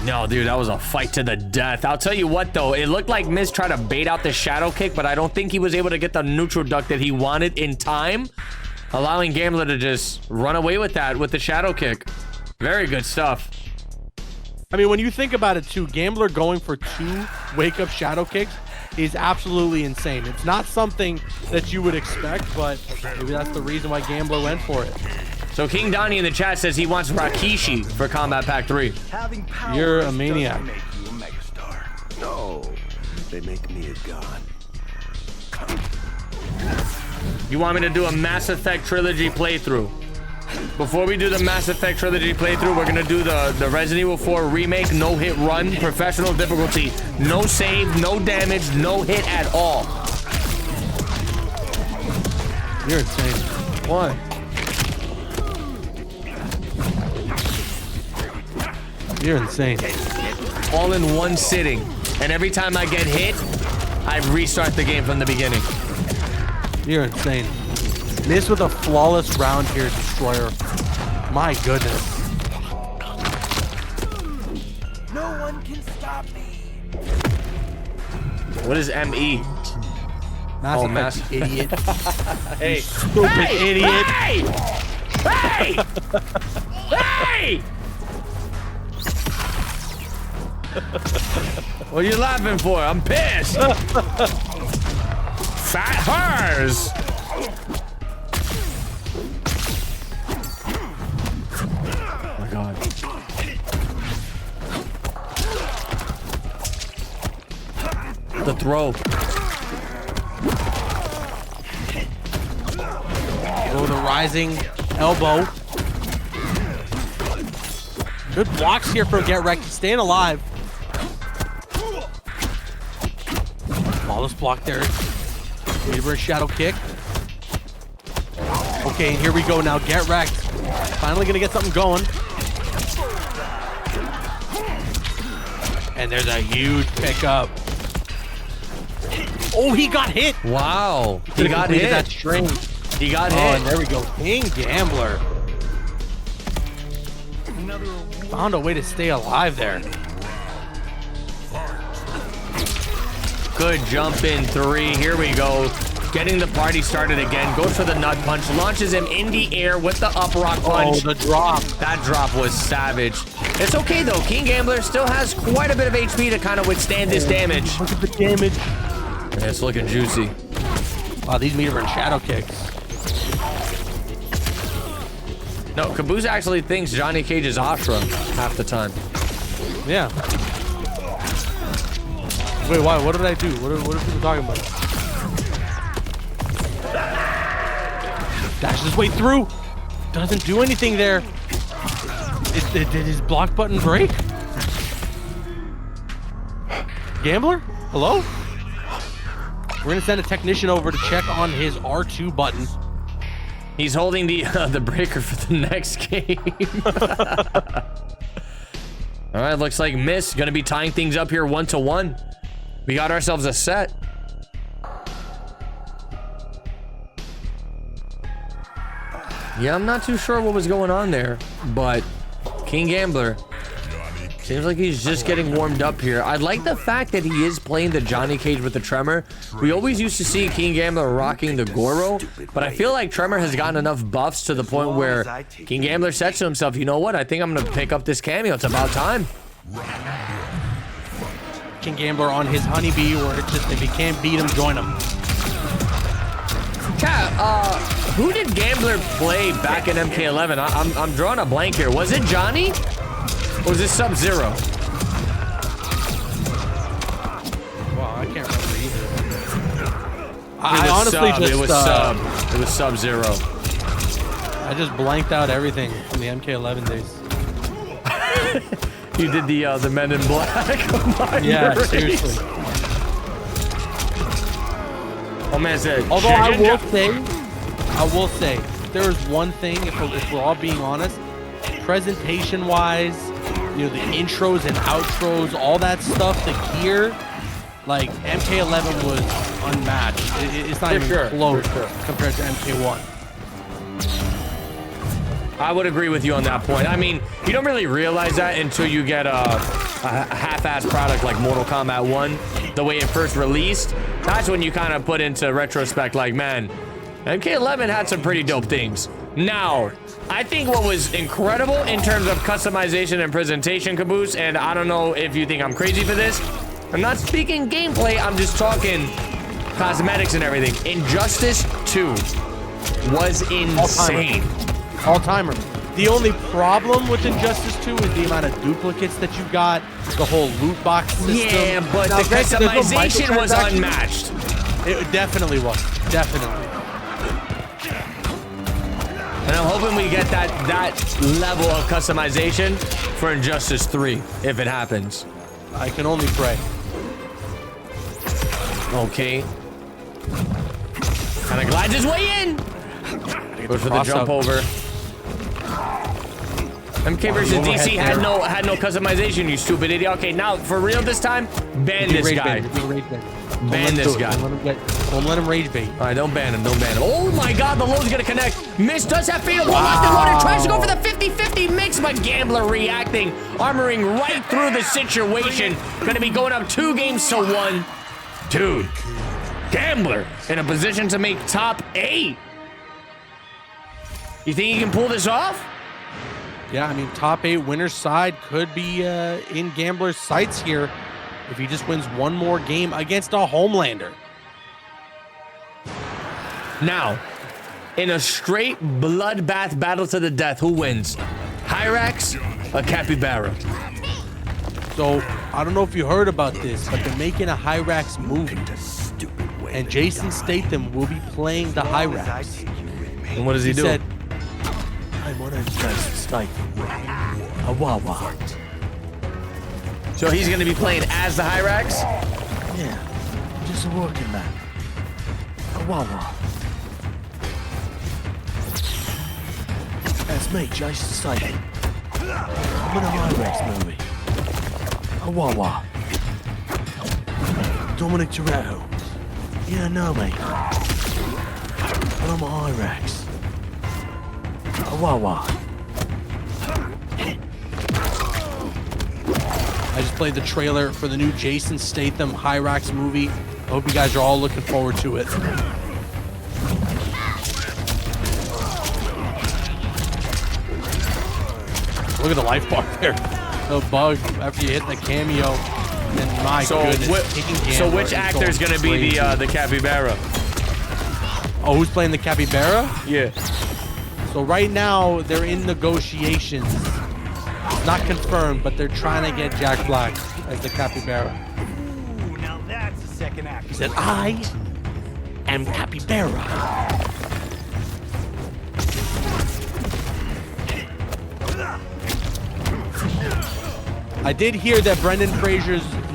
No, dude, that was a fight to the death. I'll tell you what, though. It looked like Miz tried to bait out the shadow kick, but I don't think he was able to get the neutral duck that he wanted in time, allowing Gambler to just run away with that with the shadow kick. Very good stuff. I mean, when you think about it, too, Gambler going for 2 wake-up shadow kicks is absolutely insane. It's not something that you would expect, but maybe that's the reason why Gambler went for it. So King Donnie in the chat says he wants Rakishi for Combat Pack 3. You're a maniac. Make you a megastar. No, they make me a god. You want me to do a Mass Effect Trilogy playthrough? Before we do the Mass Effect Trilogy playthrough, we're going to do the Resident Evil 4 remake, no hit run, professional difficulty. No save, no damage, no hit at all. You're insane. What? You're insane. All in one sitting. And every time I get hit, I restart the game from the beginning. You're insane. Miss with a flawless round here, Destroyer. My goodness. No one can stop me. What is ME? Mass Effect, idiot. Hey. Stupid idiot. Hey! Hey! Hey! What are you laughing for? I'm pissed. Fat hers. Oh my god. The throw. Oh, the rising elbow. Good blocks here for Get Wrecked. He's staying alive. Flawless block there. Meteor shadow kick. Okay, here we go now. Get Wrecked. Finally gonna get something going. And there's a huge pickup. Oh, he got hit. Wow. He got hit. That string. He got Oh, hit. and there we go. King Gambler. Found a way to stay alive there. Good jump in 3. Here we go. Getting the party started again. Goes for the nut punch. Launches him in the air with the up rock punch. Oh, the drop. That drop was savage. It's okay, though. King Gambler still has quite a bit of HP to kind of withstand this damage. Look at the damage. Yeah, it's looking juicy. Wow, these meter and shadow kicks. No, Caboose actually thinks Johnny Cage is Ashra half the time. Yeah. Wait, why? What did I do? What are people talking about? Dashes his way through. Doesn't do anything there. Did his block button break? Gambler? Hello? We're gonna send a technician over to check on his R2 button. He's holding the breaker for the next game. All right, looks like Miss gonna be tying things up here 1-1. We got ourselves a set. Yeah, I'm not too sure what was going on there, but King Gambler seems like he's just getting warmed up here. I like the fact that he is playing the Johnny Cage with the Tremor. We always used to see King Gambler rocking the Goro, but I feel like Tremor has gotten enough buffs to the point where King Gambler said to himself, you know what? I think I'm going to pick up this cameo. It's about time. King Gambler on his honeybee, where it's just if he can't beat him, join him. Chat, who did Gambler play back in MK11? I'm drawing a blank here. Was it Johnny? Or was it Sub-Zero? Wow, I can't remember either. I honestly just... It was Sub-Zero. I just blanked out everything from the MK11 days. You did the Men in Black. Yeah, seriously. Oh man said. Although I will say, there is one thing, if we're all being honest, presentation-wise, you know, the intros and outros, all that stuff, the gear, like MK11 was unmatched. It's not even close compared to MK1. I would agree with you on that point. I mean, you don't really realize that until you get a half-ass product like Mortal Kombat 1, the way it first released. That's when you kind of put into retrospect, like, man, MK11 had some pretty dope things. Now, I think what was incredible in terms of customization and presentation, Caboose, and I don't know if you think I'm crazy for this. I'm not speaking gameplay, I'm just talking cosmetics and everything. Injustice 2 was insane. All-timer. The only problem with Injustice 2 is the amount of duplicates that you got, the whole loot box system. Yeah, but now, the customization was unmatched. It definitely was. Definitely. And I'm hoping we get that level of customization for Injustice 3, if it happens. I can only pray. Okay. Kind of glides his way in. Goes for the jump over. MK versus DC had no customization, you stupid idiot. Okay, now for real this time, ban this guy. Ban this guy. Don't let him rage bait. All right, don't ban him. Don't ban him. Oh my God, the low's gonna connect. Mist does have fatal blow locked and loaded. Tries to go for the 50-50 mix, but Gambler reacting, armoring right through the situation. Gonna be going up 2 games to 1. Dude, Gambler in a position to make top 8. You think he can pull this off? Yeah, I mean, top 8 winner's side could be in Gambler's sights here if he just wins one more game against a Homelander. Now, in a straight bloodbath battle to the death, who wins? Hyrax or Capybara? So, I don't know if you heard about this, but they're making a Hyrax movie. And Jason Statham will be playing the Hyrax. And what does he do? Said, I'm one of Jason Statham. A Wawa. So he's going to be playing as the Hyrax? Yeah, just a working man. A Wawa. That's me, Jason Statham. I'm in a Hyrax movie. A Wawa. Dominic Toretto. You don't know me. But I'm a Hyrax. A Wawa. I just played the trailer for the new Jason Statham Hyrax movie. I hope you guys are all looking forward to it. Look at the life bar there. The bug after you hit the cameo. And my goodness. So which actor is going to be the Capybara? Oh, who's playing the Capybara? Yeah. So right now they're in negotiations. It's not confirmed, but they're trying to get Jack Black as the Capybara. Ooh, now that's a second act. He said, I am Capybara. I did hear that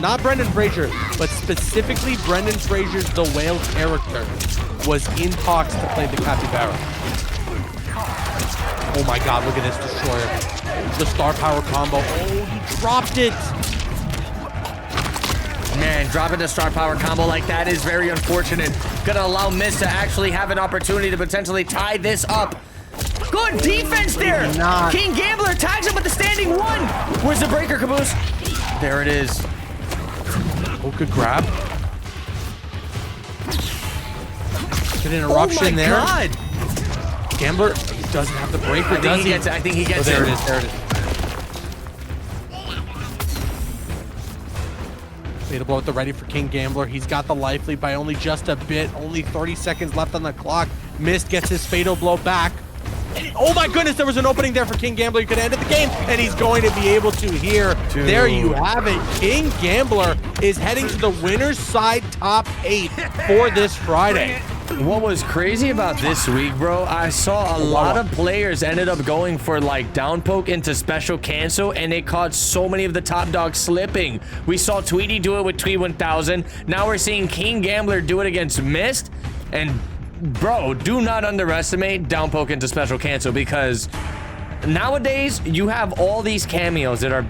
not Brendan Fraser, but specifically Brendan Fraser's The Whale character was in talks to play the Capybara. Oh my God, look at this destroyer. The star power combo. Oh, he dropped it. Man, dropping the star power combo like that is very unfortunate. Gonna allow Mist to actually have an opportunity to potentially tie this up. Good defense there. King Gambler tags him with the standing 1. Where's the breaker, Caboose? There it is. Oh, good grab. Good interruption there. Oh my God. Gambler doesn't have the breaker, does he? I think he gets it. There it is. There it is. Fatal blow at the ready for King Gambler. He's got the life lead by only just a bit. Only 30 seconds left on the clock. Mist gets his fatal blow back. Oh my goodness, there was an opening there for King Gambler. He could have ended the game, and he's going to be able to here. Dude. There you have it. King Gambler is heading to the winner's side top 8 for this Friday. What was crazy about this week, bro, I saw a lot of players ended up going for like down poke into special cancel, and it caught so many of the top dogs slipping. We saw Tweety do it with Tweet 1000. Now we're seeing King Gambler do it against Mist. And bro, do not underestimate down poke into special cancel, because nowadays you have all these cameos that are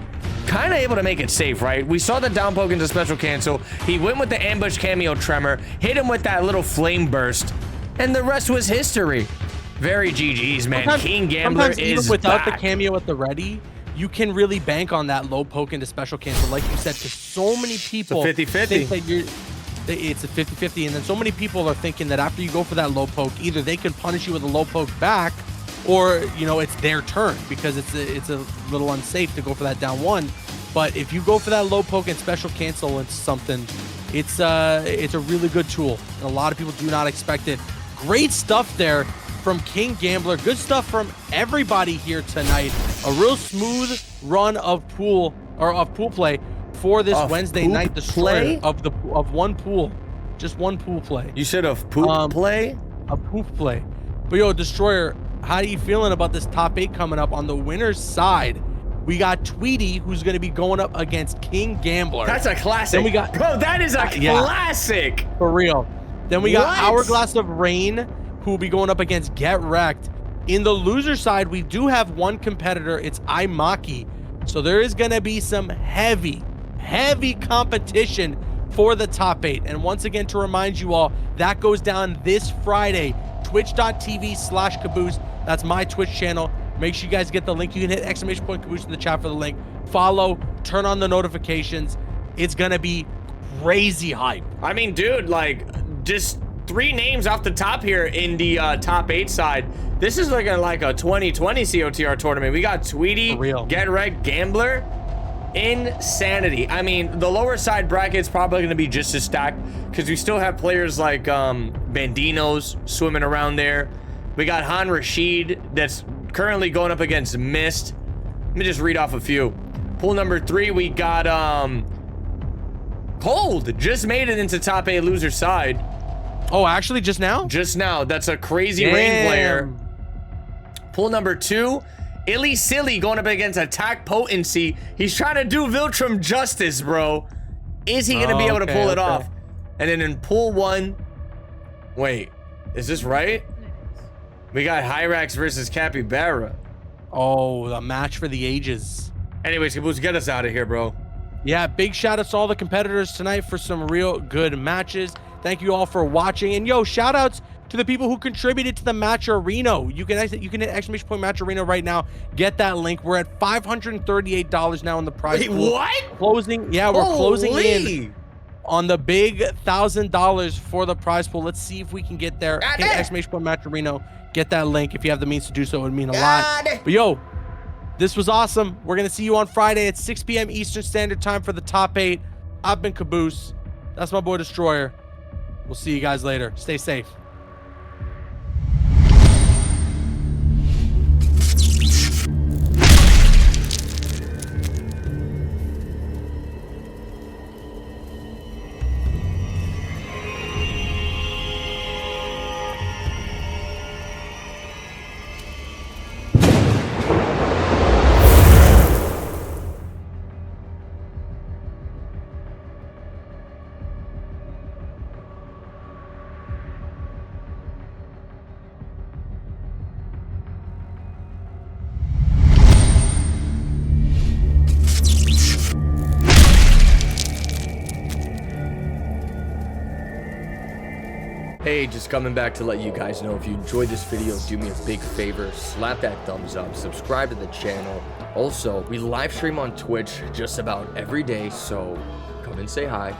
kind of able to make it safe, right? We saw the down poke into special cancel. He went with the ambush cameo tremor, hit him with that little flame burst, and the rest was history. Very GG's, man. King Gambler is even without back. the cameo at the ready, you can really bank on that low poke into special cancel, like you said, because so many people it's a 50-50. think that it's a 50-50, and then so many people are thinking that after you go for that low poke, either they can punish you with a low poke back, or you know, it's their turn, because it's a little unsafe to go for that down 1. But if you go for that low poke and special cancel into something, it's a really good tool, and a lot of people do not expect it. Great stuff there from King Gambler. Good stuff from everybody here tonight. A real smooth run of pool play for this Wednesday night destroyer of one pool. Just one pool play. You said of poop play? A poop play. But yo, Destroyer, how are you feeling about this top 8 coming up? On the winner's side, we got Tweety, who's going to be going up against King Gambler. That's a classic. Then we got, bro, that is a classic. For real. Then we got Hourglass of Rain, who will be going up against Get Wrecked. In the loser side, we do have one competitor. It's Imaki. So there is going to be some heavy competition for the top 8. And once again, to remind you all, that goes down this Friday, twitch.tv/Caboose. That's my Twitch channel. Make sure you guys get the link. You can hit !Caboose in the chat for the link. Follow, turn on the notifications. It's gonna be crazy hype. I mean, dude, like, just 3 names off the top here in the top 8 side. This is looking like a 2020 COTR tournament. We got Tweety, Get Wrecked, Gambler. Insanity. I mean, the lower side bracket's probably going to be just as stacked because we still have players like Bandinos swimming around there. We got Han Rashid that's currently going up against Mist. Let me just read off a few. Pool number 3, we got Cold. Just made it into top 8 loser side. Oh, actually just now? Just now. That's a crazy Rain player. Pool number 2, Illy Silly going up against Attack Potency. He's trying to do Viltrum justice, bro. Is he going to be able to pull it off? And then in pool 1, wait, is this right? We got Hyrax versus Capybara. Oh, the match for the ages. Anyways, Caboose, get us out of here, bro. Yeah, big shout out to all the competitors tonight for some real good matches. Thank you all for watching. And yo, shout outs to the people who contributed to the Match Arena. You can hit !Match Arena right now. Get that link. We're at $538 now in the prize pool. What? Closing, yeah, we're closing in on the big $1,000 for the prize pool. Let's see if we can get there. Hit !Match Arena. Get that link if you have the means to do so. It would mean a lot. But yo, this was awesome. We're gonna see you on Friday at 6 p.m. Eastern Standard Time for the top 8. I've been Caboose. That's my boy Destroyer. We'll see you guys later. Stay safe. Hey, just coming back to let you guys know, if you enjoyed this video, do me a big favor, slap that thumbs up, subscribe to the channel. Also, we live stream on Twitch just about every day, so come and say hi.